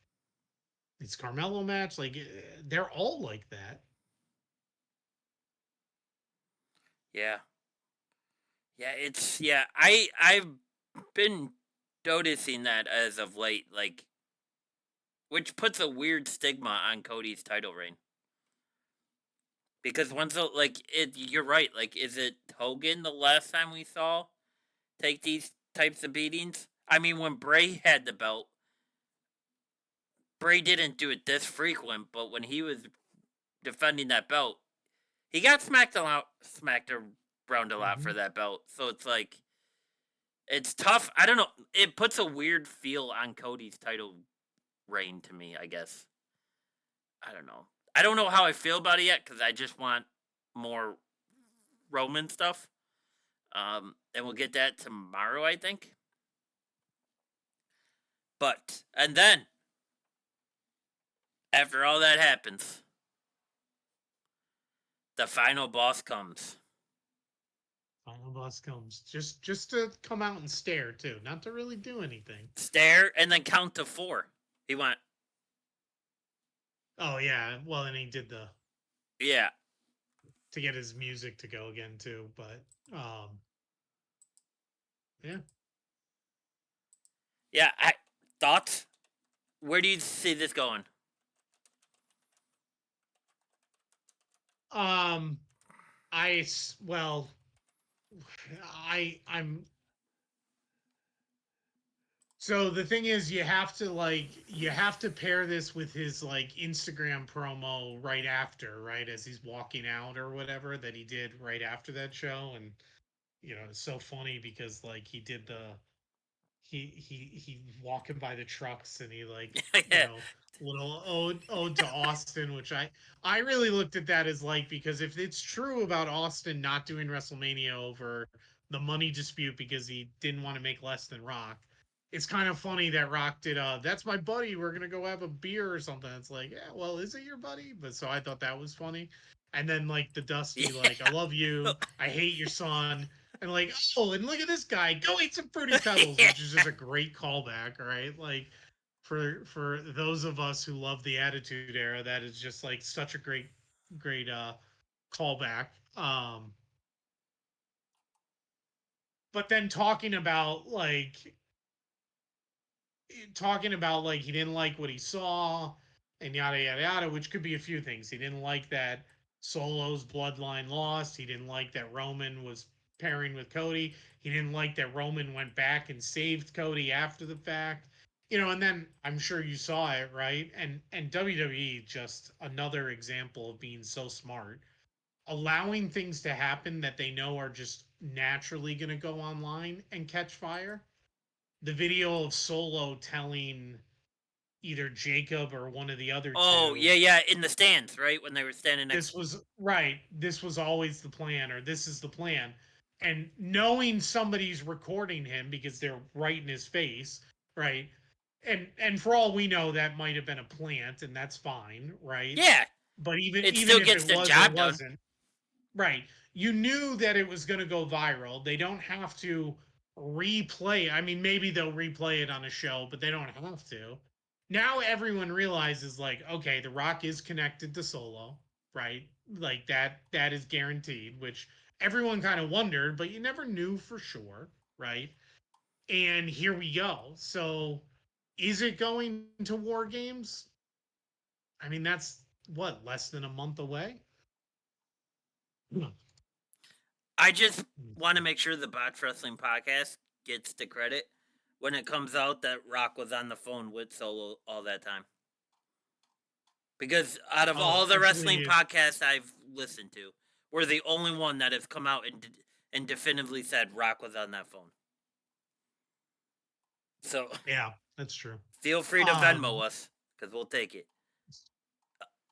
[SPEAKER 2] his Carmelo match, like they're all like that.
[SPEAKER 1] Yeah. Yeah, I've been noticing that as of late, like, which puts a weird stigma on Cody's title reign. Because once like it, you're right. Like, is it Hogan the last time we saw take these types of beatings? I mean, when Bray had the belt, Bray didn't do it this frequent, but when he was defending that belt, he got smacked around a lot for
[SPEAKER 2] Hmm.
[SPEAKER 1] that belt. So it's like, it's tough. I don't know. It puts a weird feel on Cody's title reign to me, I guess. I don't know. I don't know how I feel about it yet, because I just want more Roman stuff. And we'll get that tomorrow, I think. But and then after all that happens, the final boss comes.
[SPEAKER 2] Final boss comes just to come out and stare too, not to really do anything.
[SPEAKER 1] Stare and then count to 4. He went,
[SPEAKER 2] Oh yeah, well, and he did the
[SPEAKER 1] yeah,
[SPEAKER 2] to get his music to go again too, but yeah.
[SPEAKER 1] yeah. Thoughts? Where do you see this going?
[SPEAKER 2] Um, well, I'm so the thing is you have to pair this with his like Instagram promo right after, right, as he's walking out or whatever that he did right after that show. And it's so funny because like he did the he walking by the trucks and he like
[SPEAKER 1] Yeah,
[SPEAKER 2] little ode to Austin, which I really looked at that as like, because if it's true about Austin not doing WrestleMania over the money dispute because he didn't want to make less than Rock, it's kind of funny that Rock did that's my buddy, we're gonna go have a beer or something. It's like, yeah, well, is it your buddy? But so I thought that was funny. And then like the Dusty, like, I
[SPEAKER 1] yeah,
[SPEAKER 2] love you, I hate your son, and like, oh, and look at this guy, go eat some fruity pebbles,
[SPEAKER 1] yeah,
[SPEAKER 2] which is just a great callback, right? Like for those of us who love the Attitude Era, that is just like such a great callback. But then talking about like he didn't like what he saw and yada yada yada, which could be a few things. He didn't like that Solo's bloodline lost. He didn't like that Roman was pairing with Cody. He didn't like that Roman went back and saved Cody after the fact. And then I'm sure you saw it, right? And WWE, just another example of being so smart, allowing things to happen that they know are just naturally going to go online and catch fire. The video of Solo telling either Jacob or one of the other
[SPEAKER 1] Oh,
[SPEAKER 2] two,
[SPEAKER 1] yeah, in the stands, right? When they were standing next.
[SPEAKER 2] this was always the plan, or this is the plan. And knowing somebody's recording him because they're right in his face, right? And for all we know, that might have been a plant, and that's fine, right?
[SPEAKER 1] Yeah,
[SPEAKER 2] But
[SPEAKER 1] it
[SPEAKER 2] even
[SPEAKER 1] still
[SPEAKER 2] if
[SPEAKER 1] gets
[SPEAKER 2] it
[SPEAKER 1] the
[SPEAKER 2] was or
[SPEAKER 1] job done.
[SPEAKER 2] wasn't, right? You knew that it was going to go viral. They don't have to replay. I mean, maybe they'll replay it on a show, but they don't have to. Now everyone realizes, like, okay, The Rock is connected to Solo, right? Like that is guaranteed, which everyone kind of wondered, but you never knew for sure, right? And here we go. So is it going to War Games? I mean, that's what, less than a month away?
[SPEAKER 1] I just want to make sure the Botch Wrestling podcast gets the credit when it comes out that Rock was on the phone with Solo all that time. Because out of
[SPEAKER 2] Oh,
[SPEAKER 1] all the wrestling
[SPEAKER 2] actually,
[SPEAKER 1] podcasts I've listened to, we're the only one that has come out and definitively said Rock was on that phone. So
[SPEAKER 2] yeah, that's true.
[SPEAKER 1] feel free to Venmo us because we'll take it.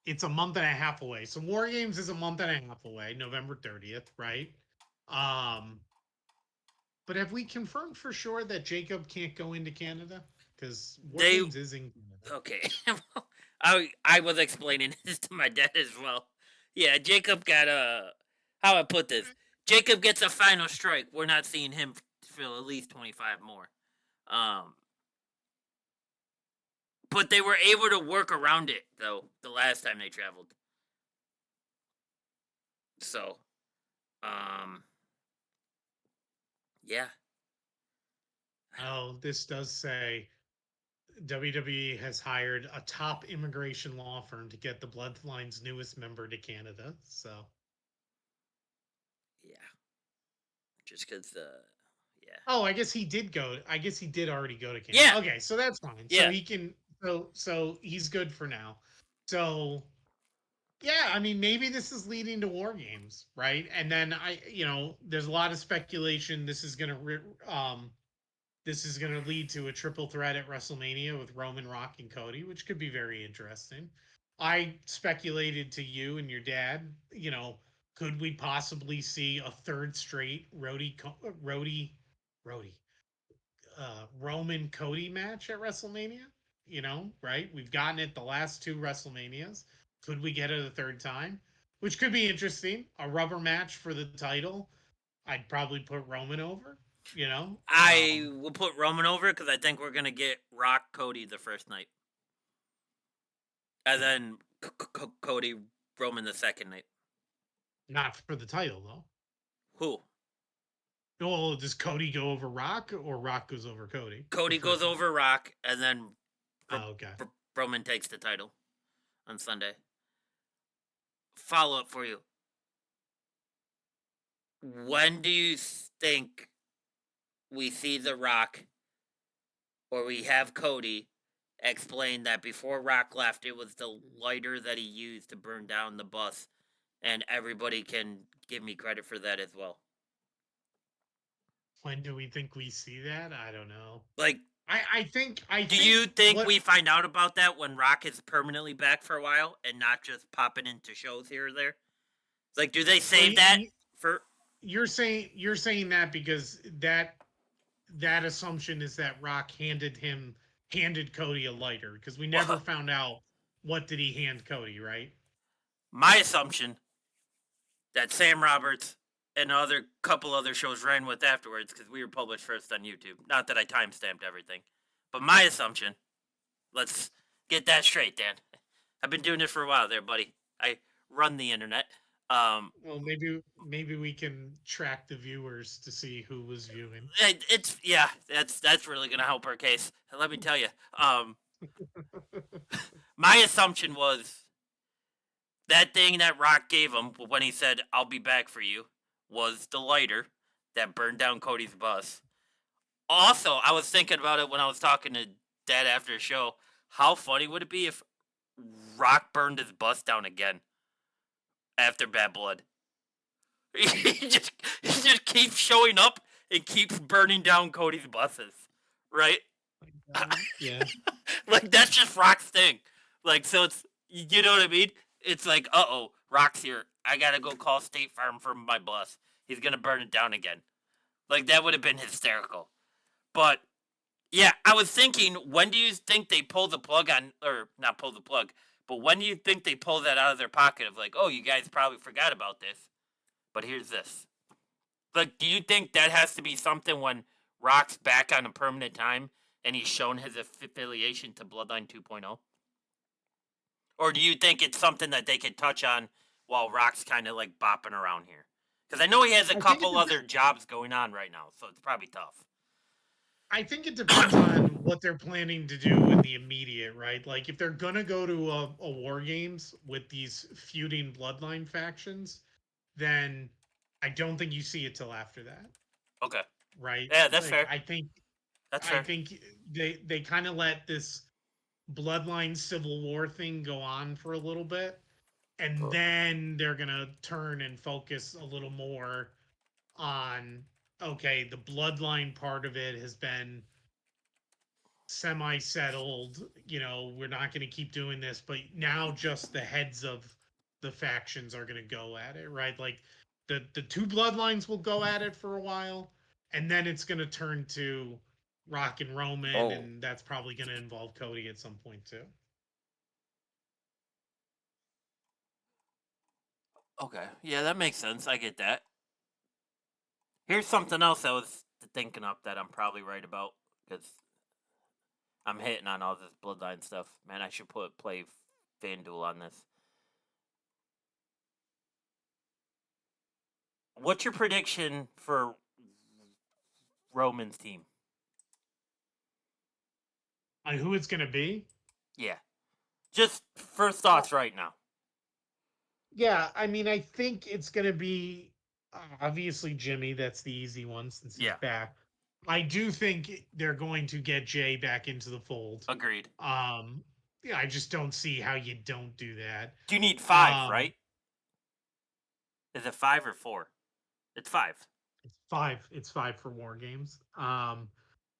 [SPEAKER 2] It's a month and a half away. So War Games is a month and a half away, November 30th, right? Um, but have we confirmed for sure that Jacob can't go into Canada? Because War
[SPEAKER 1] They
[SPEAKER 2] Games is in Canada.
[SPEAKER 1] okay. I was explaining this to my dad as well. Yeah, Jacob got how I put this. Jacob gets a final strike. We're not seeing him for at least 25 more. But they were able to work around it though the last time they traveled. So, yeah.
[SPEAKER 2] Oh, this does say WWE has hired a top immigration law firm to get the Bloodline's newest member to Canada. So,
[SPEAKER 1] Yeah. Just because yeah.
[SPEAKER 2] oh, I guess he did go. I guess he did already go to Canada.
[SPEAKER 1] Yeah.
[SPEAKER 2] Okay, so that's fine. So
[SPEAKER 1] Yeah.
[SPEAKER 2] he can. So he's good for now. So yeah, I mean, maybe this is leading to War Games, right? And then there's a lot of speculation. This is gonna lead to a triple threat at WrestleMania with Roman, Rock, and Cody, which could be very interesting. I speculated to you and your dad, could we possibly see a third straight Roman Cody match at WrestleMania? Right? We've gotten it the last two WrestleManias. Could we get it a third time? Which could be interesting. A rubber match for the title. I'd probably put Roman over. You know,
[SPEAKER 1] I will put Roman over because I think we're gonna get Rock Cody the first night, and then Cody Roman the second night.
[SPEAKER 2] not for the title though.
[SPEAKER 1] Who?
[SPEAKER 2] Well, does Cody go over Rock or Rock goes over Cody?
[SPEAKER 1] Cody goes over Rock, and then
[SPEAKER 2] Okay.
[SPEAKER 1] Roman takes the title on Sunday. Follow up for you. When do you think we see The Rock or we have Cody explain that before Rock left, it was the lighter that he used to burn down the bus, and everybody can give me credit for that as well?
[SPEAKER 2] When do we think we see that? I don't know.
[SPEAKER 1] Like,
[SPEAKER 2] I think
[SPEAKER 1] do you think we find out about that when Rock is permanently back for a while and not just popping into shows here or there? Like, do they save that for?
[SPEAKER 2] You're saying that because that assumption is that Rock handed Cody a lighter, because we never found out what did he hand Cody, right?
[SPEAKER 1] My assumption that Sam Roberts and other couple other shows ran with afterwards, because we were published first on YouTube. Not that I timestamped everything, but my assumption. Let's get that straight, Dan. I've been doing this for a while, there, buddy. I run the internet.
[SPEAKER 2] Well, maybe we can track the viewers to see who was viewing.
[SPEAKER 1] It's that's really gonna help our case. Let me tell you. My assumption was that thing that Rock gave him when he said, "I'll be back for you," was the lighter that burned down Cody's bus. Also, I was thinking about it when I was talking to that after the show. How funny would it be if Rock burned his bus down again after Bad Blood? He just keeps showing up and keeps burning down Cody's buses, right?
[SPEAKER 2] Yeah.
[SPEAKER 1] Like that's just Rock's thing. Like so, it's you know what I mean. It's like, Rock's here. I gotta go call State Farm for my bus. He's gonna burn it down again. Like that would have been hysterical. But yeah, I was thinking, when do you think they pull the plug on, or not pull the plug, but when do you think they pull that out of their pocket of like, oh, you guys probably forgot about this, but here's this. Like, do you think that has to be something when Rock's back on a permanent time and he's shown his affiliation to Bloodline 2.0? Or do you think it's something that they could touch on while Rock's kind of like bopping around here? Because I know he has a
[SPEAKER 2] I think it
[SPEAKER 1] couple
[SPEAKER 2] depends.
[SPEAKER 1] other jobs going on right now, so it's probably tough.
[SPEAKER 2] I think it depends on what they're planning to do in the immediate, right? Like if they're gonna go to a war games with these feuding bloodline factions, then I don't think you see it till after that,
[SPEAKER 1] Okay.
[SPEAKER 2] right?
[SPEAKER 1] Yeah, that's
[SPEAKER 2] Like
[SPEAKER 1] fair. That's
[SPEAKER 2] I
[SPEAKER 1] fair.
[SPEAKER 2] think they kind of let this bloodline civil war thing go on for a little bit, and then they're gonna turn and focus a little more on, okay, the bloodline part of it has been semi settled. We're not going to keep doing this, but now just the heads of the factions are going to go at it, right? Like the two bloodlines will go at it for a while, and then it's going to turn to Rock and Roman,
[SPEAKER 1] Oh,
[SPEAKER 2] and that's probably going to involve Cody at some point too.
[SPEAKER 1] okay. Yeah, that makes sense. I get that. Here's something else I was thinking up that I'm probably right about because I'm hitting on all this bloodline stuff. Man, I should play FanDuel on this. What's your prediction for Roman's team?
[SPEAKER 2] On who it's going to be?
[SPEAKER 1] Yeah, just first
[SPEAKER 2] Uh,
[SPEAKER 1] thoughts right now.
[SPEAKER 2] yeah, I mean, I think it's going to be obviously Jimmy. That's the easy one since he's
[SPEAKER 1] Yeah,
[SPEAKER 2] back. I do think they're going to get Jay back into the fold.
[SPEAKER 1] agreed.
[SPEAKER 2] Um, yeah, I just don't see how you don't do that.
[SPEAKER 1] Do you need five?
[SPEAKER 2] Um,
[SPEAKER 1] Right? Is it 5 or 4? It's 5.
[SPEAKER 2] it's five. It's five for War Games.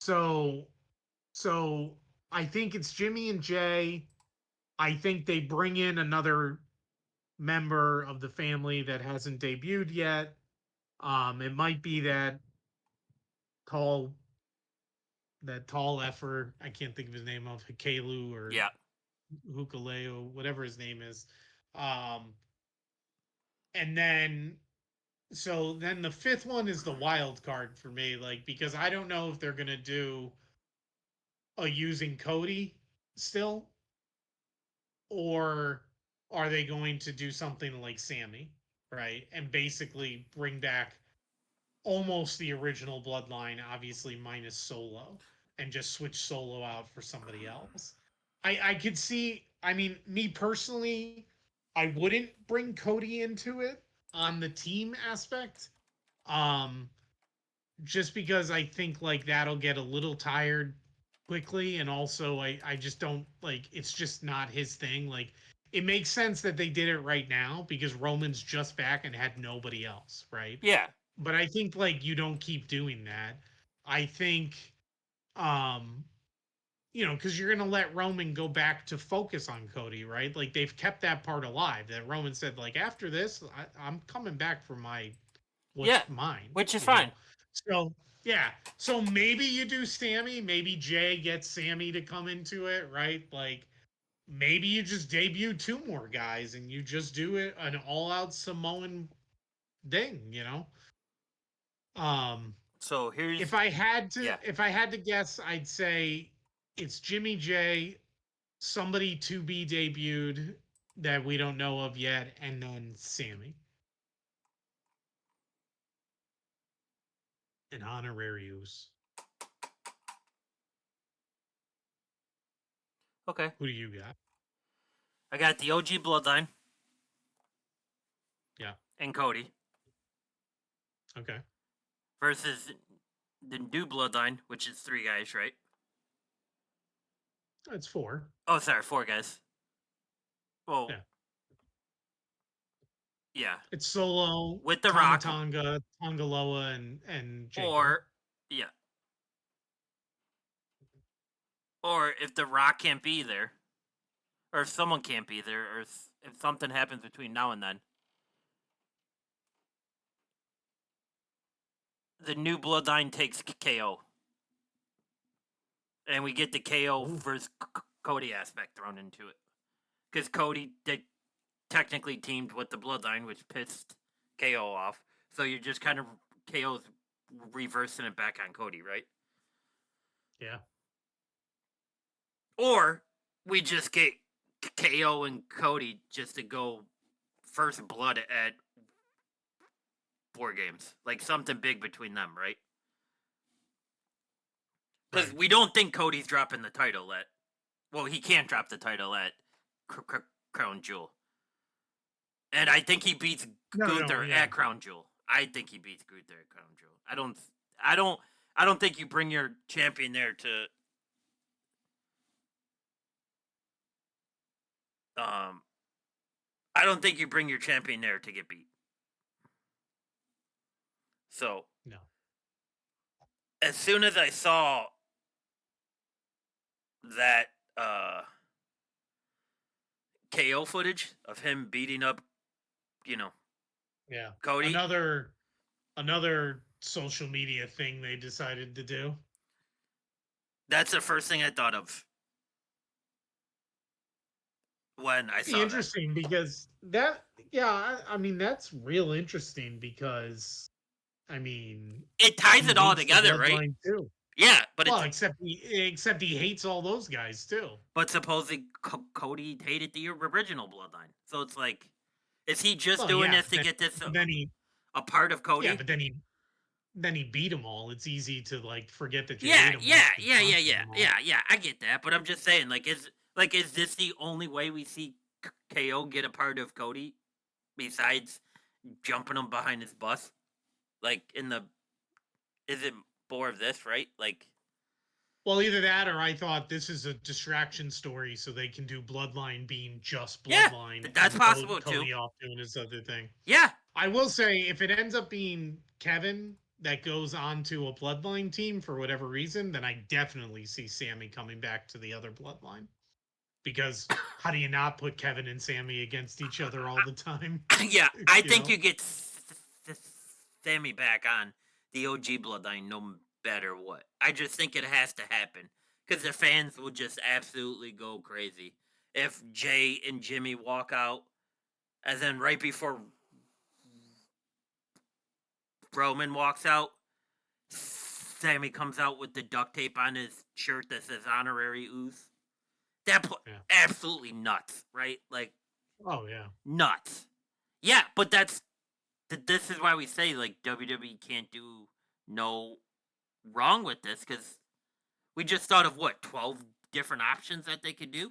[SPEAKER 2] So so I think it's Jimmy and Jay. I think they bring in another member of the family that hasn't debuted yet. It might be tall tall effer. I can't think of his name of Hikalu or
[SPEAKER 1] Yeah.
[SPEAKER 2] Hukaleo, whatever his name is. Um, and then then the fifth one is the wild card for me, like because I don't know if they're gonna do a using Cody still, or are they going to do something like Sammy, right? And basically bring back almost the original bloodline, obviously minus Solo, and just switch Solo out for somebody else. I could see. I mean, me personally, I wouldn't bring Cody into it on the team aspect. Um, just because I think like that'll get a little tired quickly, and also I just don't like, it's just not his thing. Like it makes sense that they did it right now because Roman's just back and had nobody else, right?
[SPEAKER 1] Yeah.
[SPEAKER 2] But I think like you don't keep doing that. I think um because you're gonna let Roman go back to focus on Cody, right? Like they've kept that part alive. That Roman said, like after this, I'm coming back for my what's
[SPEAKER 1] Yeah.
[SPEAKER 2] mine,
[SPEAKER 1] Which is
[SPEAKER 2] you know.
[SPEAKER 1] fine.
[SPEAKER 2] So yeah, so maybe you do Sammy, maybe Jay gets Sammy to come into it, right? Like maybe you just debut two more guys and you just do it an all-out Samoan thing, you know. Um,
[SPEAKER 1] So here's
[SPEAKER 2] if I had to,
[SPEAKER 1] yeah.
[SPEAKER 2] if I had to guess, I'd say it's Jimmy J, somebody to be debuted that we don't know of yet, and then Sammy, an honorarius.
[SPEAKER 1] Okay.
[SPEAKER 2] Who do you got?
[SPEAKER 1] I got the OG Bloodline
[SPEAKER 2] Yeah.
[SPEAKER 1] and Cody
[SPEAKER 2] Okay.
[SPEAKER 1] versus the new Bloodline, which is 3 guys, right?
[SPEAKER 2] It's 4.
[SPEAKER 1] Oh, sorry, 4 guys. Well,
[SPEAKER 2] Yeah.
[SPEAKER 1] yeah.
[SPEAKER 2] It's Solo,
[SPEAKER 1] With The
[SPEAKER 2] Tama
[SPEAKER 1] Rock,
[SPEAKER 2] Tonga, Tonga Loa, and Jake.
[SPEAKER 1] or yeah, or if The Rock can't be there, or if someone can't be there, or if something happens between now and then, the new Bloodline takes KO, and we get the KO
[SPEAKER 2] Ooh.
[SPEAKER 1] versus Cody aspect thrown into it, because Cody did technically teamed with the Bloodline, which pissed KO off. So you're just kind of KO's reversing it back on Cody, right?
[SPEAKER 2] Yeah.
[SPEAKER 1] Or we just get KO and Cody just to go first blood at War Games, like something big between them, right? Because
[SPEAKER 2] Right.
[SPEAKER 1] we don't think Cody's dropping the title at. Well, he can't drop the title at Crown Jewel, and I think he beats
[SPEAKER 2] No,
[SPEAKER 1] Gunther
[SPEAKER 2] yeah.
[SPEAKER 1] at Crown Jewel. I think he beats Gunther at Crown Jewel. I don't. I don't think you bring your champion there to. Um. I don't think you bring your champion there to get beat. So
[SPEAKER 2] No.
[SPEAKER 1] as soon as I saw that KO footage of him beating up,
[SPEAKER 2] Yeah.
[SPEAKER 1] Cody,
[SPEAKER 2] Another social media thing they decided to do.
[SPEAKER 1] that's the first thing I thought of when I saw that.
[SPEAKER 2] Interesting because I mean that's real interesting because I mean
[SPEAKER 1] It ties
[SPEAKER 2] he
[SPEAKER 1] it all
[SPEAKER 2] hates the
[SPEAKER 1] together, right?
[SPEAKER 2] bloodline too.
[SPEAKER 1] Yeah,
[SPEAKER 2] Well, except he hates all those guys too.
[SPEAKER 1] supposedly Cody hated the original Bloodline. So it's like, is he just
[SPEAKER 2] Well,
[SPEAKER 1] doing
[SPEAKER 2] yeah,
[SPEAKER 1] this to get this
[SPEAKER 2] but then he
[SPEAKER 1] a part of
[SPEAKER 2] yeah,
[SPEAKER 1] Cody?
[SPEAKER 2] but then he beat them all. It's easy to like forget that you
[SPEAKER 1] Yeah,
[SPEAKER 2] hate them
[SPEAKER 1] yeah,
[SPEAKER 2] once you
[SPEAKER 1] yeah, yeah,
[SPEAKER 2] conquer
[SPEAKER 1] yeah,
[SPEAKER 2] them all.
[SPEAKER 1] yeah, yeah. I get that, but I'm just saying, is this the only way we see KO get a part of Cody besides jumping him behind his bus? Like is it more of this, right? Like,
[SPEAKER 2] Well, either that or I thought this is a distraction story so they can do Bloodline being just
[SPEAKER 1] yeah,
[SPEAKER 2] Bloodline
[SPEAKER 1] that's
[SPEAKER 2] and
[SPEAKER 1] possible too.
[SPEAKER 2] Cody off doing his other thing.
[SPEAKER 1] Yeah,
[SPEAKER 2] I will say if it ends up being Kevin that goes on to a Bloodline team for whatever reason, then I definitely see Sammy coming back to the other Bloodline. Because how do you not put Kevin and Sammy against each other all the time?
[SPEAKER 1] yeah. I
[SPEAKER 2] you
[SPEAKER 1] think
[SPEAKER 2] know?
[SPEAKER 1] you get Sammy back on the OG Bloodline no matter what. I just think it has to happen because the fans will just absolutely go crazy if Jay and Jimmy walk out, and then right before Roman walks out, Sammy comes out with the duct tape on his shirt that says honorary ooze.
[SPEAKER 2] Yeah.
[SPEAKER 1] Absolutely nuts, right? Like,
[SPEAKER 2] Oh yeah.
[SPEAKER 1] nuts. Yeah, but this is why we say like WWE can't do no wrong with this because we just thought of what 12 different options that they could do.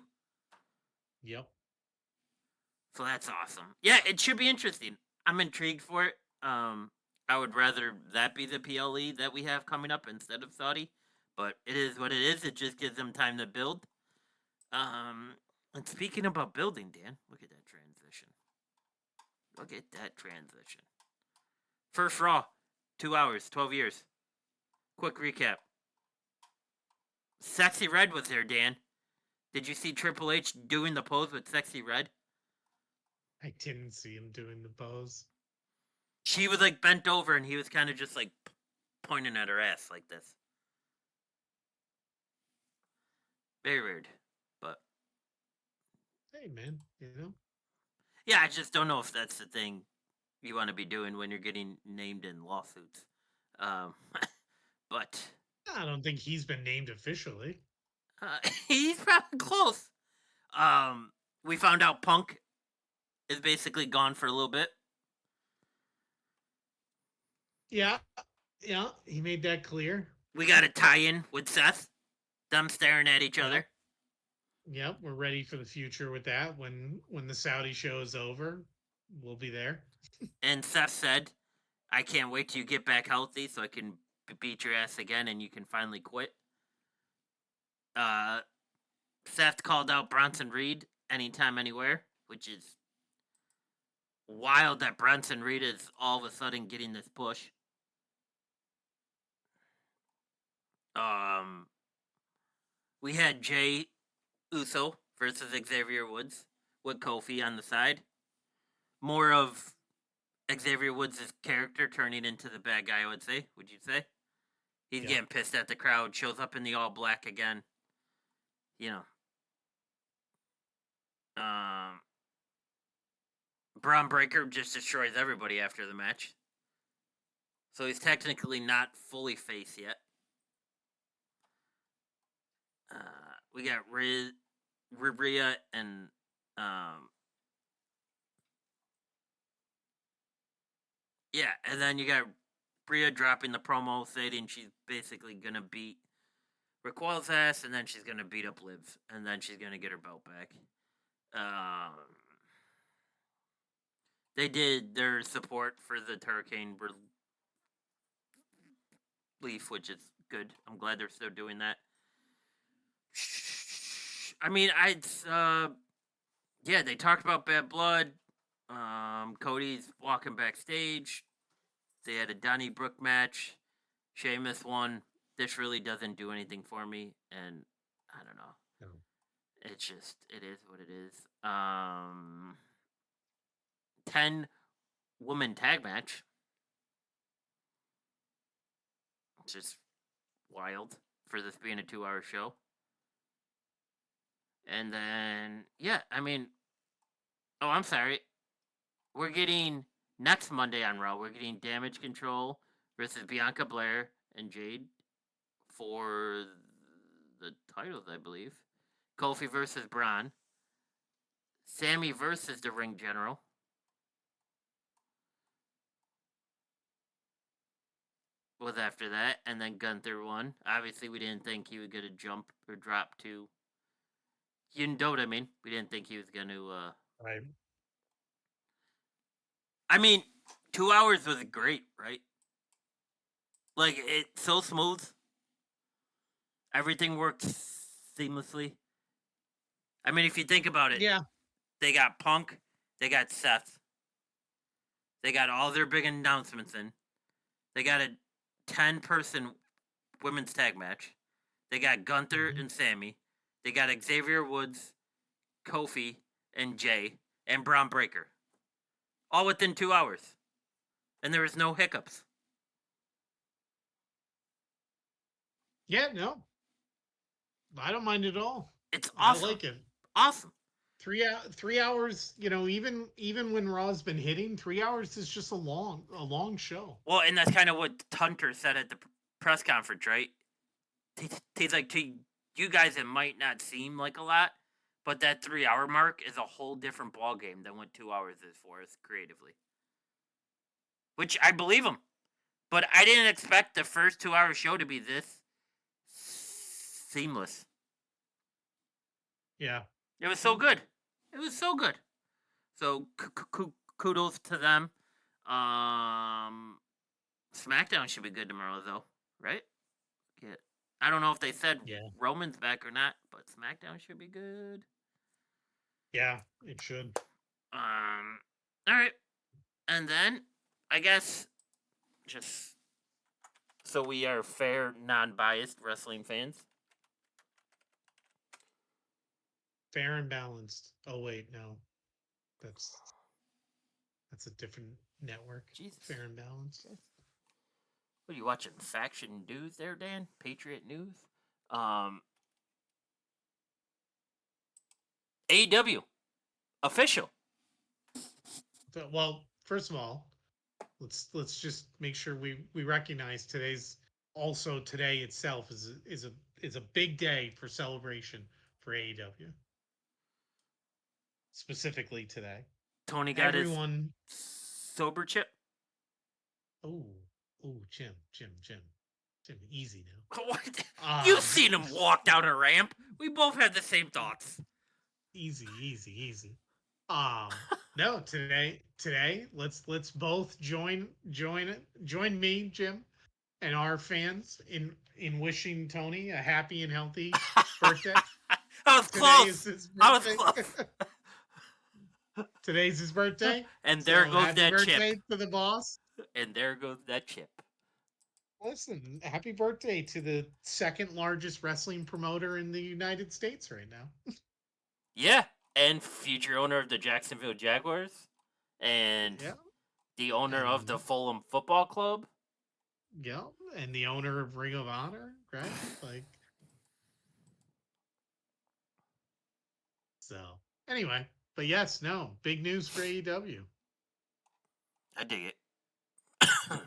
[SPEAKER 2] Yep.
[SPEAKER 1] So that's awesome. Yeah, it should be interesting. I'm intrigued for it. I would rather that be the PLE that we have coming up instead of Saudi, but it is what it is. It just gives them time to build. Um, and speaking about building, Dan, look at that transition. Look at that transition. First Raw, 2 hours, 12 years. Quick recap. Sexy Red was there, Dan. Did you see Triple H doing the pose with Sexy Red?
[SPEAKER 2] I didn't see him doing the pose.
[SPEAKER 1] She was like bent over and he was kind of just like pointing at her ass like this. Very weird. But
[SPEAKER 2] Hey man,
[SPEAKER 1] yeah, I just don't know if that's the thing you want to be doing when you're getting named in lawsuits. Um, but
[SPEAKER 2] I don't think he's been named officially.
[SPEAKER 1] he's probably close. We found out Punk is basically gone for a little bit.
[SPEAKER 2] Yeah, yeah, he made that clear.
[SPEAKER 1] We got a tie-in with Seth. Them staring at each
[SPEAKER 2] Yep.
[SPEAKER 1] other.
[SPEAKER 2] Yep, we're ready for the future with that. When the Saudi show is over, we'll be there.
[SPEAKER 1] And Seth said, I can't wait till you get back healthy so I can beat your ass again and you can finally quit. Seth called out Bronson Reed anytime, anywhere, which is wild that Bronson Reed is all of a sudden getting this push. We had Jay Uso versus Xavier Woods with Kofi on the side. More of Xavier Woods' character turning into the bad guy, I would say. Would you say? He's getting pissed at the crowd, shows up in the all black again. You know. Braun Breaker just destroys everybody after the match. So he's technically not fully face yet. We got Rhea and yeah, and then you got Rhea dropping the promo stating she's basically gonna beat Raquel's ass, and then she's gonna beat up Liv, and then she's gonna get her belt back. They did their support for the Hurricane relief, which is good. I'm glad they're still doing that. I mean, yeah, they talked about Bad Blood. Cody's walking backstage. They had a Donnybrook match. Sheamus won. This really doesn't do anything for me, and I don't know. No. It's just, it is what it is. 10 woman tag match. It's just wild for this being a 2-hour show. And then, yeah, I mean, oh, I'm sorry. We're getting next Monday on Raw. We're getting Damage Control versus Bianca Belair and Jade for the titles, I believe. Kofi versus Braun. Sammy versus the Ring General. Was after that, and then Gunther won. Obviously, we didn't think he would get a jump or drop to. You know what I mean? We didn't think he was going to.
[SPEAKER 2] Right.
[SPEAKER 1] I mean, 2 hours was great, right? Like, it's so smooth. Everything works seamlessly. I mean, if you think about it,
[SPEAKER 2] yeah,
[SPEAKER 1] they got Punk, they got Seth, they got all their big announcements in. They got a 10-person women's tag match. They got Gunther and Sammy. They got Xavier Woods, Kofi, and Jay, and Braun Breaker. All within 2 hours. And there was no hiccups.
[SPEAKER 2] Yeah, no. I don't mind at all.
[SPEAKER 1] It's awesome.
[SPEAKER 2] I like it.
[SPEAKER 1] Awesome.
[SPEAKER 2] 3 hours, you know, even when Raw's been hitting, 3 hours is just a long show.
[SPEAKER 1] Well, and that's kind of what Hunter said at the press conference, right? He's like, to you guys, it might not seem like a lot, but that 3-hour mark is a whole different ball game than what 2 hours is for us creatively. Which I believe him, but I didn't expect the first 2-hour show to be this seamless.
[SPEAKER 2] Yeah,
[SPEAKER 1] it was so good. It was so good. So kudos to them. SmackDown should be good tomorrow, though, right? Yeah. I don't know if they said Roman's back or not, but SmackDown should be good.
[SPEAKER 2] Yeah, it should.
[SPEAKER 1] All right. And then, I guess, just so we are fair, non-biased wrestling fans.
[SPEAKER 2] Fair and balanced. Oh, wait, no. That's a different network.
[SPEAKER 1] Jesus.
[SPEAKER 2] Fair and balanced.
[SPEAKER 1] What are you watching? Faction News there, Dan? Patriot News? AEW. Official.
[SPEAKER 2] Well, first of all, let's just make sure we recognize today itself is a big day for celebration for AEW. Specifically today.
[SPEAKER 1] Tony got his sober chip.
[SPEAKER 2] Oh, Jim, easy now.
[SPEAKER 1] What? You've seen him walk down a ramp. We both had the same thoughts.
[SPEAKER 2] Easy. No, today, let's both join me, Jim, and our fans in wishing Tony a happy and healthy birthday.
[SPEAKER 1] I was
[SPEAKER 2] Today is
[SPEAKER 1] close.
[SPEAKER 2] his
[SPEAKER 1] I was
[SPEAKER 2] birthday.
[SPEAKER 1] close.
[SPEAKER 2] Today's his birthday.
[SPEAKER 1] And there
[SPEAKER 2] So
[SPEAKER 1] goes
[SPEAKER 2] happy
[SPEAKER 1] that chip.
[SPEAKER 2] birthday to the boss.
[SPEAKER 1] And there goes that chip.
[SPEAKER 2] Listen, happy birthday to the second largest wrestling promoter in the United States right now.
[SPEAKER 1] Yeah. And future owner of the Jacksonville Jaguars. And
[SPEAKER 2] Yeah.
[SPEAKER 1] the owner of the
[SPEAKER 2] And
[SPEAKER 1] Fulham Football Club.
[SPEAKER 2] yeah, and the owner of Ring of Honor, right? Like, so anyway, but yes, no, big news for AEW.
[SPEAKER 1] I dig it.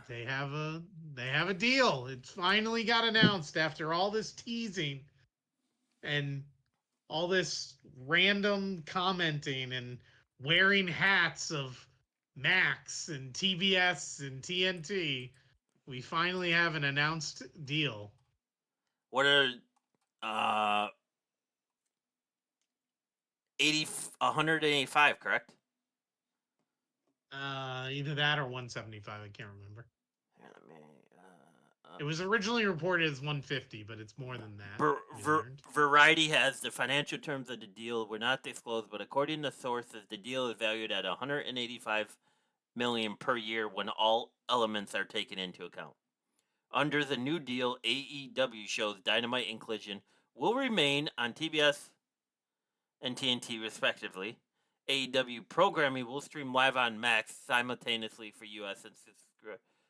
[SPEAKER 2] They have a deal. It finally got announced after all this teasing and all this random commenting and wearing hats of Max and TBS and TNT. We finally have an announced deal.
[SPEAKER 1] What are uh 80 185, correct?
[SPEAKER 2] Either that or 175. I can't remember.
[SPEAKER 1] Here, let me,
[SPEAKER 2] It was originally reported as 150, but it's more than that. We learned.
[SPEAKER 1] Variety has the financial terms of the deal were not disclosed, but according to sources, the deal is valued at 185 million per year when all elements are taken into account. Under the new deal, AEW shows Dynamite and Collision will remain on TBS and TNT respectively. AEW programming will stream live on Max simultaneously for US and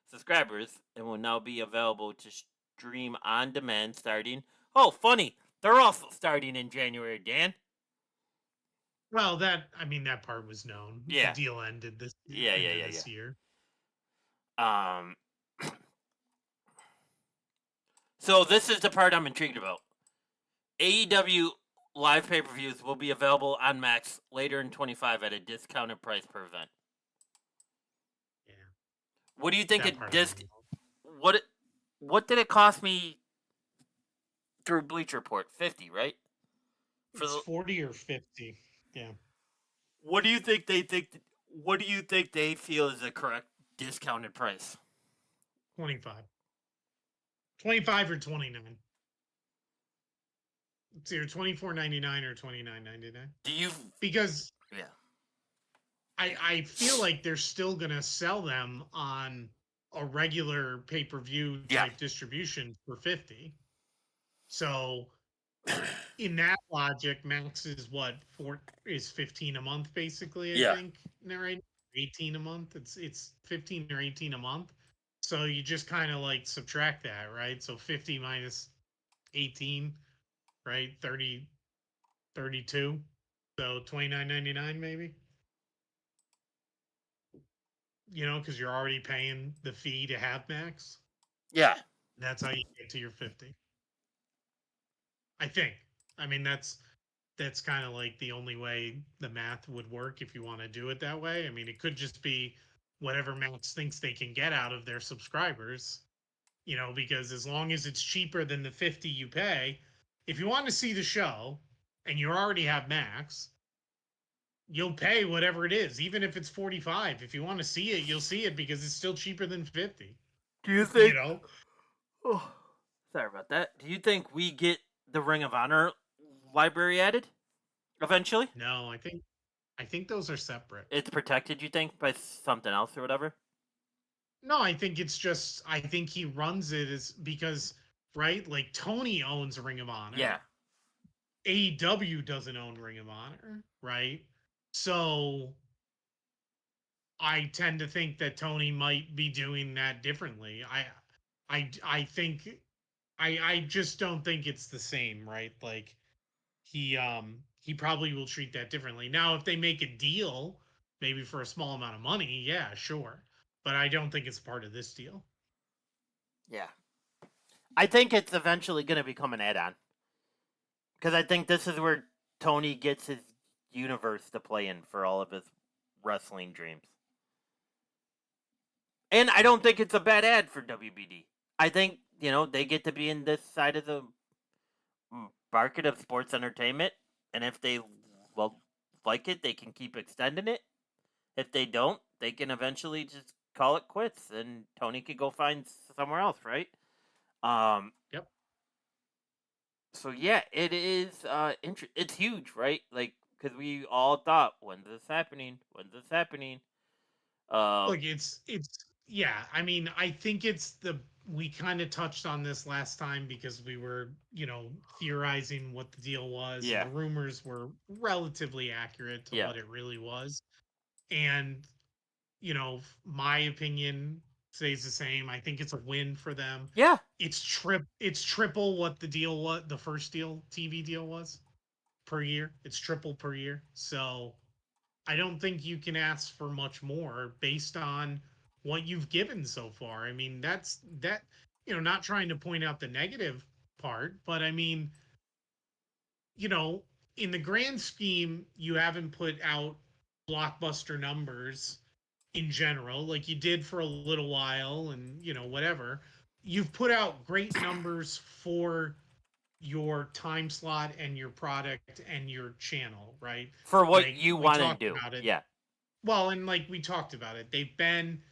[SPEAKER 1] subscribers and will now be available to stream on demand starting. Oh, funny. They're also starting in January, Dan.
[SPEAKER 2] Well, that part was known. The
[SPEAKER 1] Yeah.
[SPEAKER 2] deal ended this
[SPEAKER 1] Yeah.
[SPEAKER 2] year.
[SPEAKER 1] Um so this is the part I'm intrigued about. AEW live pay-per-views will be available on Max later in 25 at a discounted price per event.
[SPEAKER 2] Yeah.
[SPEAKER 1] What do you think
[SPEAKER 2] That
[SPEAKER 1] a
[SPEAKER 2] part
[SPEAKER 1] disc what did it cost me through Bleacher Report? 50, right?
[SPEAKER 2] It's 40 or 50. Yeah.
[SPEAKER 1] What do you think they feel is the correct discounted price?
[SPEAKER 2] 25. 25 or 29. It's either 24.99 or 29.99.
[SPEAKER 1] Do you
[SPEAKER 2] Because
[SPEAKER 1] Yeah.
[SPEAKER 2] I feel like they're still gonna sell them on a regular pay-per-view
[SPEAKER 1] Yeah.
[SPEAKER 2] type distribution for 50. So in that logic, Max is what is 15 a month basically, I
[SPEAKER 1] Yeah.
[SPEAKER 2] think. Right? 18 a month. It's 15 or 18 a month. So you just kind of like subtract that, right? So 50 minus 18, right? 30, 32. So 29.99 maybe. Because you're already paying the fee to have Max.
[SPEAKER 1] Yeah.
[SPEAKER 2] That's how you get to your 50. I think. I mean, that's kind of like the only way the math would work if you want to do it that way. I mean, it could just be whatever Max thinks they can get out of their subscribers, because as long as it's cheaper than the 50 you pay, if you want to see the show and you already have Max, you'll pay whatever it is, even if it's 45. If you want to see it, you'll see it because it's still cheaper than 50.
[SPEAKER 1] Do you
[SPEAKER 2] You
[SPEAKER 1] think
[SPEAKER 2] know?
[SPEAKER 1] Oh, sorry about that. Do you think we get the Ring of Honor library added eventually?
[SPEAKER 2] No, I think those are separate.
[SPEAKER 1] It's protected, you think, by something else or whatever?
[SPEAKER 2] No, I think he runs it as because right, like Tony owns Ring of Honor.
[SPEAKER 1] Yeah.
[SPEAKER 2] AEW doesn't own Ring of Honor, right? So I tend to think that Tony might be doing that differently. I think I just don't think it's the same, right? Like he probably will treat that differently. Now, if they make a deal, maybe for a small amount of money, yeah, sure. But I don't think it's part of this deal.
[SPEAKER 1] Yeah. I think it's eventually going to become an add on. Because I think this is where Tony gets his universe to play in for all of his wrestling dreams. And I don't think it's a bad ad for WBD. I think, they get to be in this side of the market of sports entertainment. And if they like it, they can keep extending it. If they don't, they can eventually just call it quits and Tony could go find somewhere else, right?
[SPEAKER 2] Yep.
[SPEAKER 1] So yeah, it is it's huge, right? Like cuz we all thought when's this happening? When's this happening?
[SPEAKER 2] Look, it's yeah. I mean, I think it's the we kind of touched on this last time because we were, theorizing what the deal was, and
[SPEAKER 1] Yeah.
[SPEAKER 2] the rumors were relatively accurate to
[SPEAKER 1] Yeah.
[SPEAKER 2] what it really was. And, my opinion stays the same. I think it's a win for them.
[SPEAKER 1] Yeah.
[SPEAKER 2] It's triple what the first TV deal was per year. It's triple per year. So I don't think you can ask for much more based on what you've given so far. I mean, not trying to point out the negative part, but I mean, you know, in the grand scheme, you haven't put out blockbuster numbers in general, like you did for a little while, and whatever. You've put out great numbers for your time slot and your product and your channel, right?
[SPEAKER 1] For what
[SPEAKER 2] Like
[SPEAKER 1] you
[SPEAKER 2] we
[SPEAKER 1] want to
[SPEAKER 2] talked
[SPEAKER 1] do.
[SPEAKER 2] about it.
[SPEAKER 1] Yeah.
[SPEAKER 2] Well, and like we talked about it, they've been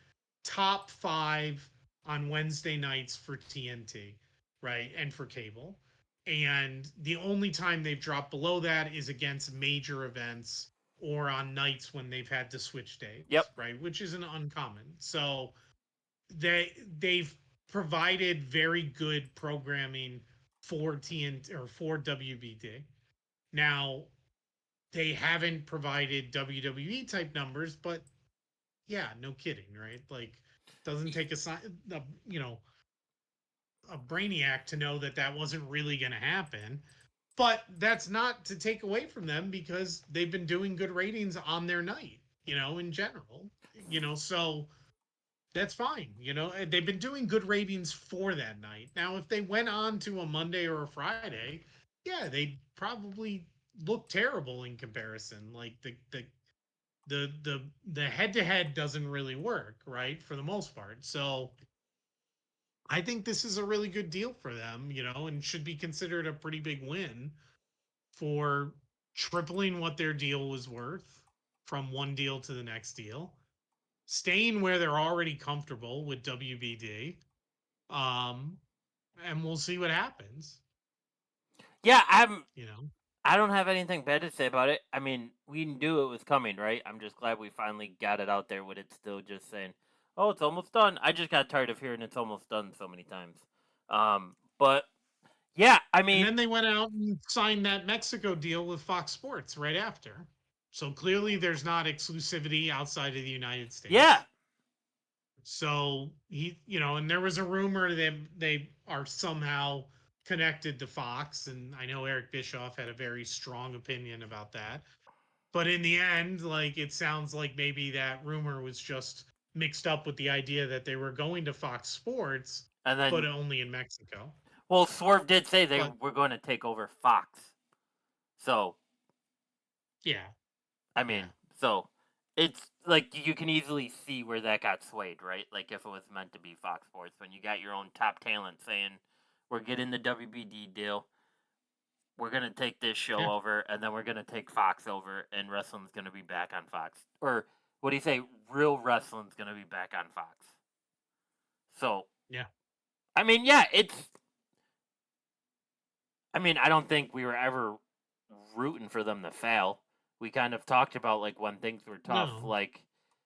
[SPEAKER 2] top 5 on Wednesday nights for TNT, right? And for cable. And the only time they've dropped below that is against major events or on nights when they've had to switch
[SPEAKER 1] Yep.
[SPEAKER 2] dates, right? Which isn't uncommon. So they've provided very good programming for TNT or for WBD. Now, they haven't provided WWE type numbers, but yeah, no kidding, right? Like, doesn't take a brainiac to know that that wasn't really going to happen. But that's not to take away from them because they've been doing good ratings on their night, in general. So that's fine. They've been doing good ratings for that night. Now, if they went on to a Monday or a Friday, yeah, they probably look terrible in comparison. Like the head to head doesn't really work, right? For the most part. So I think this is a really good deal for them, and should be considered a pretty big win for tripling what their deal was worth from one deal to the next deal, staying where they're already comfortable with WBD. Um, and we'll see what happens,
[SPEAKER 1] Yeah,
[SPEAKER 2] you know.
[SPEAKER 1] I don't have anything bad to say about it. I mean, we knew it was coming, right? I'm just glad we finally got it out there with it still just saying, "Oh, it's almost done." I just got tired of hearing it's almost done so many times. But yeah, I
[SPEAKER 2] And
[SPEAKER 1] mean,
[SPEAKER 2] then they went out and signed that Mexico deal with Fox Sports right after. So clearly there's not exclusivity outside of the United
[SPEAKER 1] yeah,
[SPEAKER 2] States. So and there was a rumor that they are somehow connected to Fox, and I know Eric Bischoff had a very strong opinion about that. But in the end, like it sounds like maybe that rumor was just mixed up with the idea that they were going to Fox Sports,
[SPEAKER 1] and
[SPEAKER 2] but
[SPEAKER 1] then
[SPEAKER 2] only in Mexico.
[SPEAKER 1] well, Swerve did say they
[SPEAKER 2] But
[SPEAKER 1] were going to take over Fox. So
[SPEAKER 2] yeah,
[SPEAKER 1] I
[SPEAKER 2] yeah,
[SPEAKER 1] mean, so it's like you can easily see where that got swayed, right? Like if it was meant to be Fox Sports, when you got your own top talent saying, "We're getting the WBD deal, we're gonna take this show
[SPEAKER 2] yeah,
[SPEAKER 1] over, and then we're gonna take Fox over, and wrestling's gonna be back on Fox." Or what do you say? Real wrestling's gonna be back on Fox. So
[SPEAKER 2] yeah.
[SPEAKER 1] I mean, yeah, it's. I mean, I don't think we were ever rooting for them to fail. We kind of talked about like when things were tough,
[SPEAKER 2] No,
[SPEAKER 1] like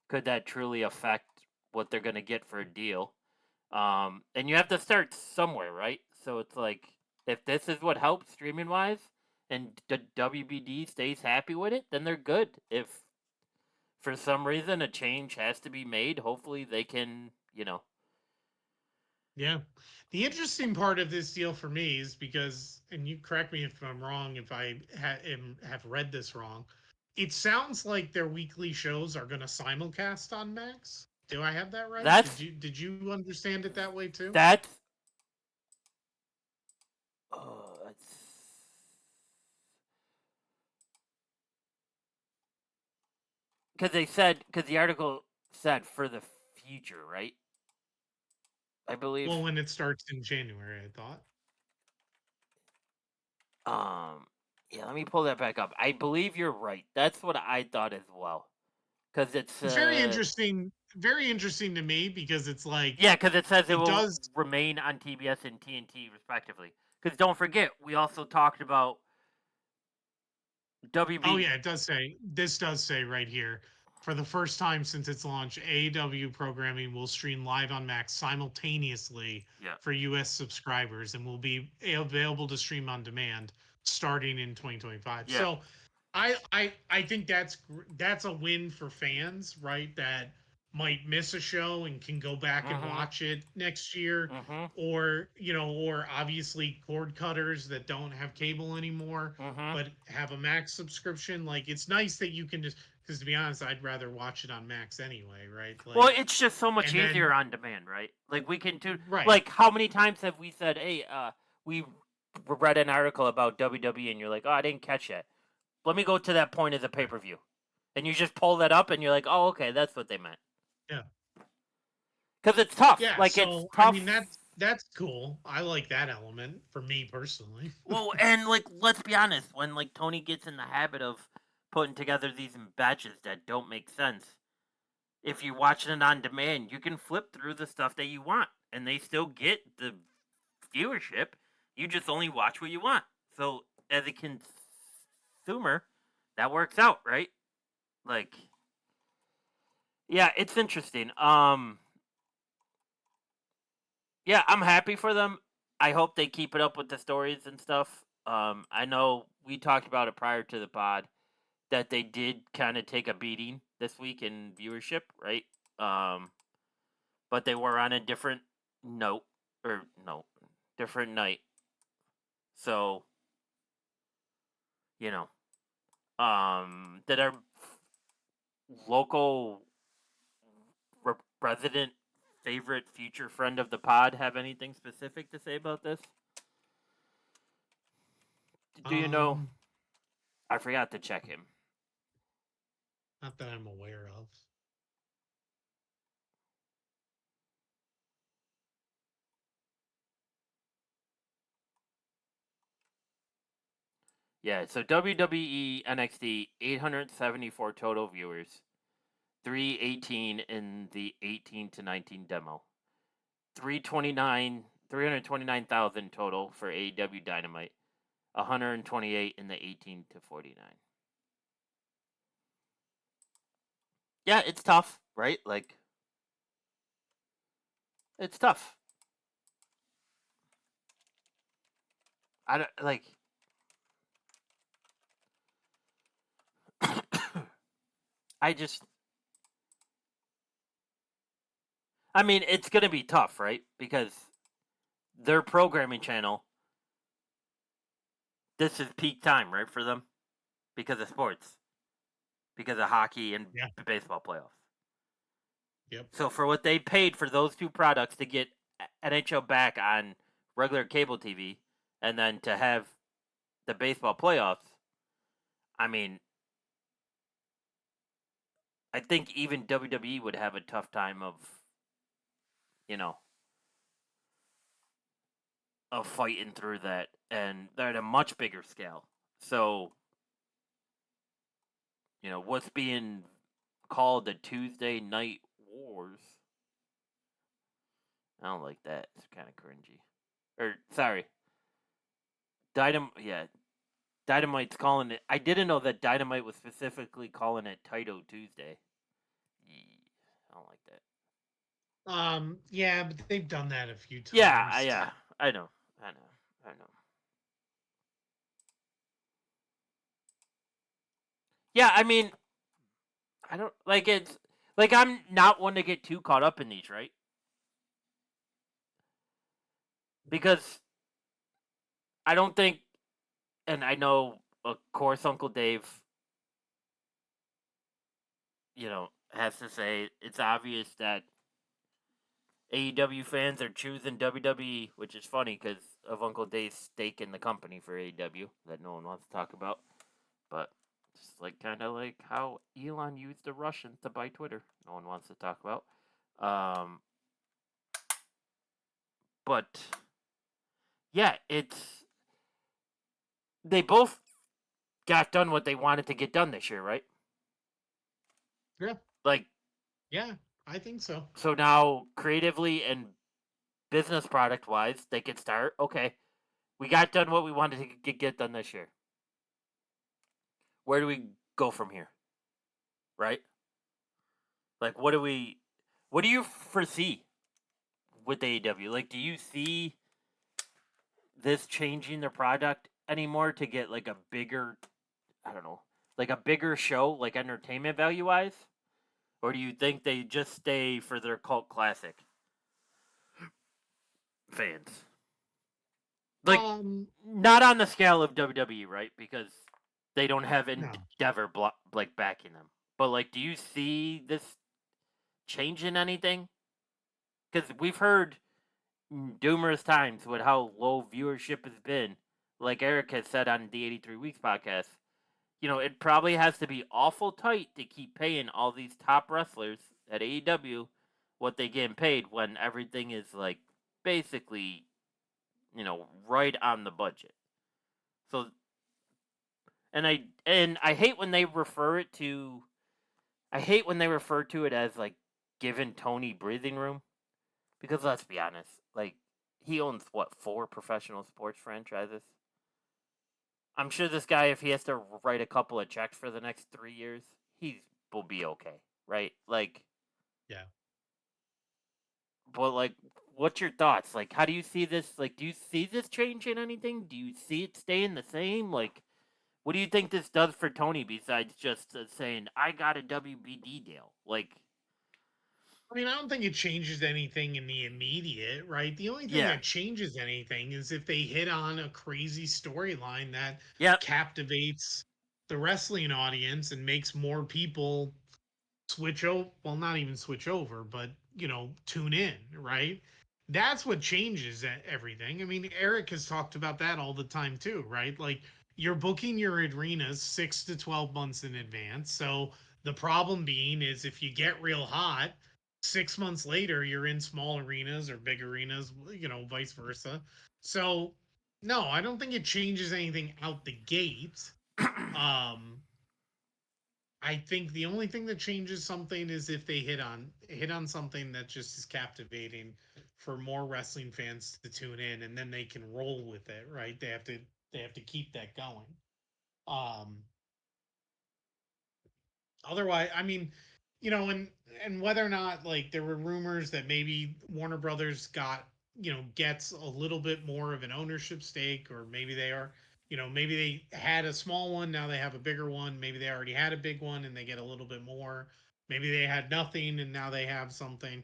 [SPEAKER 1] could that truly affect what they're gonna get for a deal? And you have to start somewhere, right? So it's like if this is what helps streaming wise, and the WBD stays happy with it, then they're good. If for some reason a change has to be made, hopefully they can,
[SPEAKER 2] yeah. The interesting part of this deal for me is because, and you correct me if I'm wrong, if I have read this wrong, it sounds like their weekly shows are going to simulcast on Max. Do I have that right? Did
[SPEAKER 1] that's
[SPEAKER 2] you did you understand it that way too?
[SPEAKER 1] that's that's because the article said for the future, right? I
[SPEAKER 2] Well,
[SPEAKER 1] believe.
[SPEAKER 2] when it starts in January, I thought.
[SPEAKER 1] Um, yeah, let me pull that back up. I believe you're right. That's what I thought as well. Because it's
[SPEAKER 2] It's very interesting to me because it's like
[SPEAKER 1] yeah, because it says it
[SPEAKER 2] it
[SPEAKER 1] will
[SPEAKER 2] does.
[SPEAKER 1] remain on TBS and TNT respectively. Because don't forget, we also talked about
[SPEAKER 2] Oh
[SPEAKER 1] WB.
[SPEAKER 2] yeah, this does say right here. For the first time since its launch, AEW programming will stream live on Max simultaneously
[SPEAKER 1] Yeah.
[SPEAKER 2] for US subscribers and will be available to stream on demand starting in 2025.
[SPEAKER 1] Yeah.
[SPEAKER 2] So I think that's a win for fans, right? That might miss a show and can go back and
[SPEAKER 1] Mm-hmm.
[SPEAKER 2] watch it next year,
[SPEAKER 1] Mm-hmm.
[SPEAKER 2] or obviously cord cutters that don't have cable anymore
[SPEAKER 1] Mm-hmm.
[SPEAKER 2] but have a Max subscription. Like it's nice that you can just, because to be honest, I'd rather watch it on Max anyway, right?
[SPEAKER 1] Well,
[SPEAKER 2] Like,
[SPEAKER 1] it's just so much
[SPEAKER 2] and
[SPEAKER 1] easier
[SPEAKER 2] then
[SPEAKER 1] on demand, right? Like we can do.
[SPEAKER 2] right,
[SPEAKER 1] Like how many times have we said, "Hey, we read an article about WWE," and you're like, "Oh, I didn't catch that. Let me go to that point of the pay
[SPEAKER 2] right,
[SPEAKER 1] per view," and you just pull that up, and you're like, "Oh, okay, that's what they meant."
[SPEAKER 2] yeah,
[SPEAKER 1] Because it's tough.
[SPEAKER 2] yeah.
[SPEAKER 1] Like it's
[SPEAKER 2] So I mean
[SPEAKER 1] tough.
[SPEAKER 2] that's cool. I like that element for me personally.
[SPEAKER 1] Well, and like let's be honest, when like Tony gets in the habit of putting together these batches that don't make sense, if you're watching it on demand, you can flip through the stuff that you want, and they still get the viewership. You just only watch what you want. So as a consumer, that works out, right? Like, yeah, it's interesting. Yeah, I'm happy for them. I hope they keep it up with the stories and stuff. I know we talked about it prior to the pod that they did kind of take a beating this week in viewership, right? Um, but they were on a different note or no, different night. So, you know, did our local resident favorite future friend of the pod have anything specific to say about this? Do you know?
[SPEAKER 2] um,
[SPEAKER 1] I forgot to check him.
[SPEAKER 2] Not that I'm aware of.
[SPEAKER 1] Yeah, so WWE NXT 874 total viewers, 318 in the 18 to 19 demo, 329,000 total for AEW Dynamite, 128 in the 18 to 49. Yeah, it's tough, right? Like it's tough. I don't like I just I mean, it's going to be tough, right? Because their programming channel, this is peak time, right, for them because of sports, because of hockey and
[SPEAKER 2] Yeah.
[SPEAKER 1] baseball playoffs.
[SPEAKER 2] Yep.
[SPEAKER 1] So for what they paid for those two products to get NHL back on regular cable TV and then to have the baseball playoffs, I mean, I think even WWE would have a tough time you know, of fighting through that, and they're at a much bigger scale. So, what's being called the Tuesday Night Wars. I don't like that. It's kind of cringy. Or sorry, Dynamite's calling it. I didn't know that Dynamite was specifically calling it Taito Tuesday. I don't like that.
[SPEAKER 2] Yeah, but they've done that a few
[SPEAKER 1] Yeah,
[SPEAKER 2] times.
[SPEAKER 1] yeah. I know. I know. I know. Yeah, I mean, I don't like it's like I'm not one to get too caught up in these, right? Because I don't think, and I know, of course, Uncle Dave, has to say it's obvious that AEW fans are choosing WWE, which is funny because of Uncle Dave's stake in the company for AEW that no one wants to talk about. But just like kind of like how Elon used the Russians to buy Twitter, no one wants to talk about. But yeah, they both got done what they wanted to get done this year, right?
[SPEAKER 2] Yeah.
[SPEAKER 1] Like,
[SPEAKER 2] Yeah, I think so.
[SPEAKER 1] so now creatively and business product wise, they could start. Okay, We got done what we wanted to get done this year. Where do we go from here? Right? Like, what do you foresee with AEW? Like, do you see this changing their product anymore to get like a bigger, I don't know, like a bigger show, like entertainment value wise? Or do you think they just stay for their cult classic fans? Like,
[SPEAKER 2] Um,
[SPEAKER 1] not on the scale of WWE, right? Because they don't have
[SPEAKER 2] no.
[SPEAKER 1] Endeavor like backing them. But like, do you see this changing anything? Because we've heard numerous times with how low viewership has been. Like Eric has said on the 83 Weeks podcast, it probably has to be awful tight to keep paying all these top wrestlers at AEW what they getting paid when everything is like basically, right on the budget. So, and I hate when they refer it to I hate when they refer to it as like giving Tony breathing room, because let's be honest, like he owns what, 4 professional sports franchises. I'm sure this guy, if he has to write a couple of checks for the next 3 years, he will be okay, right? Like,
[SPEAKER 2] Yeah.
[SPEAKER 1] but like, what's your thoughts? Like, how do you see this? Like, do you see this changing anything? Do you see it staying the same? Like, what do you think this does for Tony besides just saying I got a WBD deal? Like,
[SPEAKER 2] I mean, I don't think it changes anything in the immediate, right? The only thing
[SPEAKER 1] yeah,
[SPEAKER 2] that changes anything is if they hit on a crazy storyline that
[SPEAKER 1] yep,
[SPEAKER 2] captivates the wrestling audience and makes more people switch over, well, not even switch over, but tune in, right? That's what changes everything. I mean, Eric has talked about that all the time too, right? Like, you're booking your arenas 6 to 12 months in advance. So the problem being is if you get real hot, 6 months later you're in small arenas or big arenas, vice versa. So no, I don't think it changes anything out the gate. um I think the only thing that changes something is if they hit on something that just is captivating for more wrestling fans to tune in, and then they can roll with it, right? They have to keep that going. Um Otherwise, I mean, and whether or not, like, there were rumors that maybe Warner Brothers gets a little bit more of an ownership stake, or maybe maybe they had a small one, now they have a bigger one. Maybe they already had a big one and they get a little bit more. Maybe they had nothing and now they have something.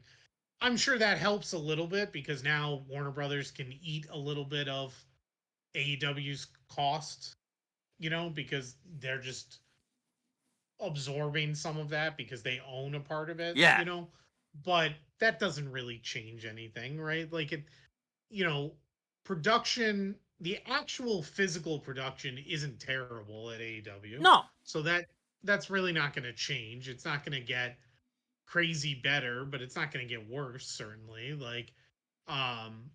[SPEAKER 2] I'm sure that helps a little bit because now Warner Brothers can eat a little bit of AEW's cost, because they're just absorbing some of that because they own a part of it,
[SPEAKER 1] yeah,
[SPEAKER 2] but that doesn't really change anything, right? Like, you know, the actual physical production isn't terrible at AEW.
[SPEAKER 1] no,
[SPEAKER 2] So that's really not going to change. It's not going to get crazy better, but it's not going to get worse, certainly. Like, um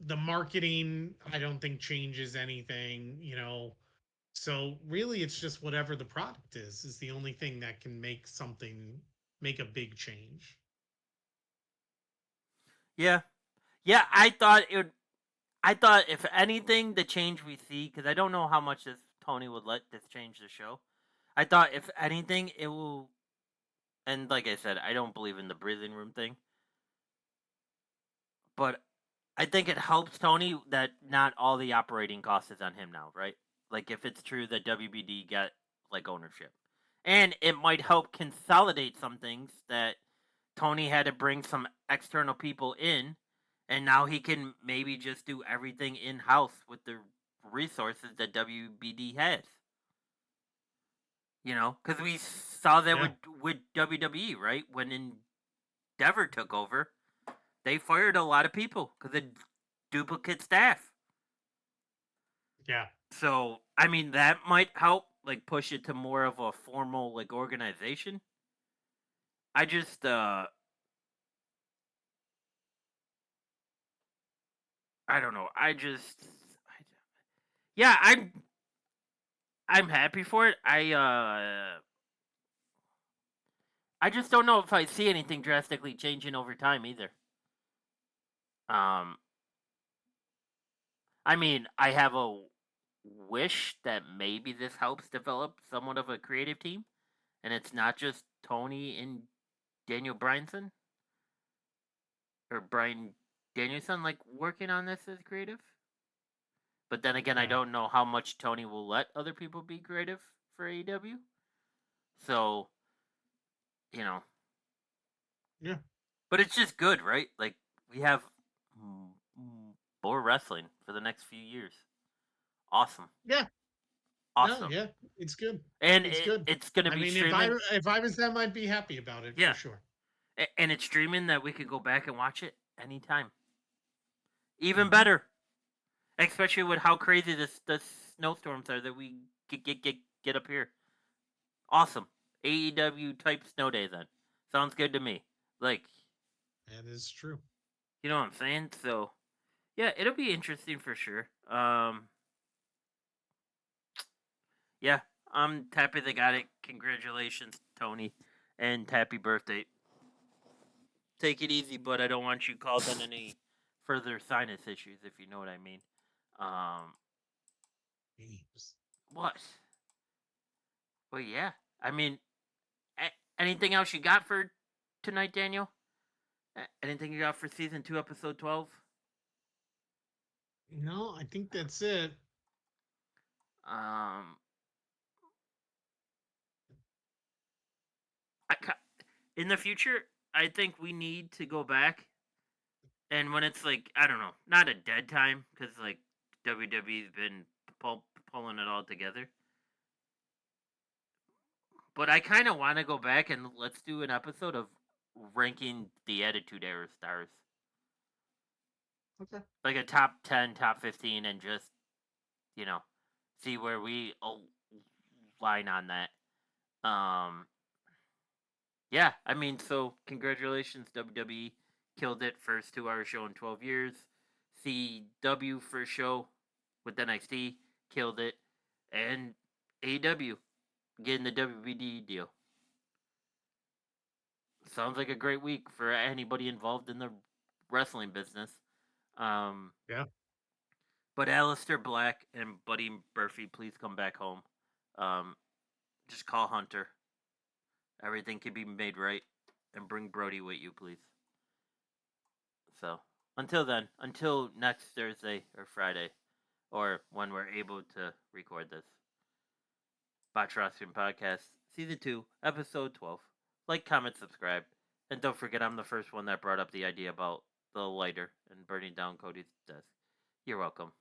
[SPEAKER 2] the marketing, I don't think changes anything. So really, it's just whatever the product is the only thing that can make a big change.
[SPEAKER 1] yeah, yeah. I thought if anything, the change we see, because I don't know how much this Tony would let this change the show. I thought if anything, it will. And like I said, I don't believe in the breathing room thing, but I think it helps Tony that not all the operating cost is on him now, right? Like if it's true that WBD got like ownership, and it might help consolidate some things that Tony had to bring some external people in, and now he can maybe just do everything in house with the resources that WBD has. Because we saw that
[SPEAKER 2] Yeah.
[SPEAKER 1] with WWE, right? When Endeavor took over, they fired a lot of people because of duplicate staff.
[SPEAKER 2] Yeah.
[SPEAKER 1] So I mean that might help like push it to more of a formal like organization. I just I don't know. Yeah, I'm happy for it. I just don't know if I see anything drastically changing over time either. Um I mean, I have a wish that maybe this helps develop somewhat of a creative team, and it's not just Tony and Daniel Bryanson or Brian Danielson like working on this as creative. But then again, I don't know how much Tony will let other people be creative for AEW. So,
[SPEAKER 2] Yeah.
[SPEAKER 1] But it's just good, right? Like, we have more wrestling for the next few years. Awesome.
[SPEAKER 2] Yeah.
[SPEAKER 1] Awesome.
[SPEAKER 2] No, yeah, it's good.
[SPEAKER 1] And
[SPEAKER 2] it's good.
[SPEAKER 1] It's going to be streaming.
[SPEAKER 2] If I was them, I'd be happy about it, for sure.
[SPEAKER 1] And it's streaming that we could go back and watch it anytime. Even better. Especially with how crazy the snowstorms are that we get up here. Awesome. AEW type snow day then. Sounds good to me. Like,
[SPEAKER 2] that is true.
[SPEAKER 1] You know what I'm saying? So, yeah, it'll be interesting for sure. Yeah, I'm happy they got it. Congratulations, Tony, and happy birthday. Take it easy, but I don't want you causing any further sinus issues, if you know what I mean. What? Well, yeah. I mean, anything else you got for tonight, Daniel? Anything you got for season 2, episode 12?
[SPEAKER 2] No, I think that's it.
[SPEAKER 1] In the future, I think we need to go back, and when it's like, I don't know, not a dead time, because like WWE's been pulling it all together. But I kind of want to go back and let's do an episode of ranking the Attitude Era stars.
[SPEAKER 2] Okay.
[SPEAKER 1] Like a top 10, top 15, and just, see where we line on that. Yeah, I mean, so congratulations, WWE. Killed it, first 2-hour show in 12 years. CW first show with NXT, killed it. And AEW getting the WBD deal. Sounds like a great week for anybody involved in the wrestling business.
[SPEAKER 2] Yeah.
[SPEAKER 1] But Aleister Black and Buddy Murphy, please come back home. Just call Hunter. Everything can be made right. And bring Brody with you, please. So, until then, until next Thursday or Friday, or when we're able to record this, Botch Wrestling Podcast, Season 2, Episode 12. Like, comment, subscribe. And don't forget, I'm the first one that brought up the idea about the lighter and burning down Cody's desk. You're welcome.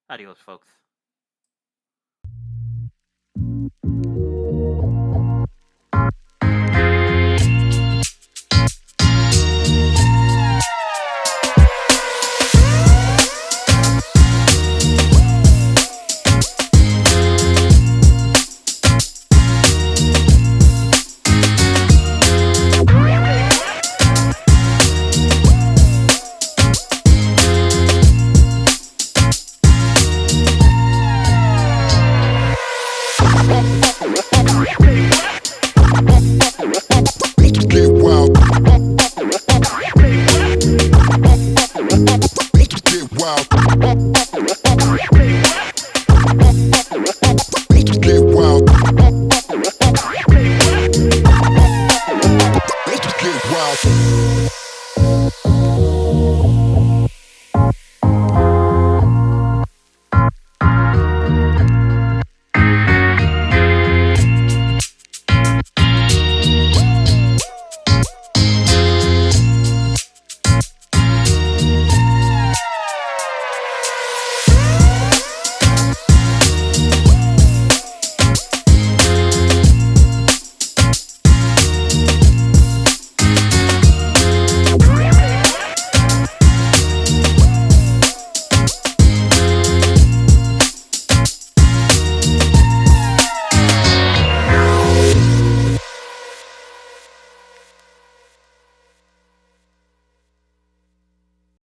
[SPEAKER 1] Adios, folks.
[SPEAKER 3] Get wild.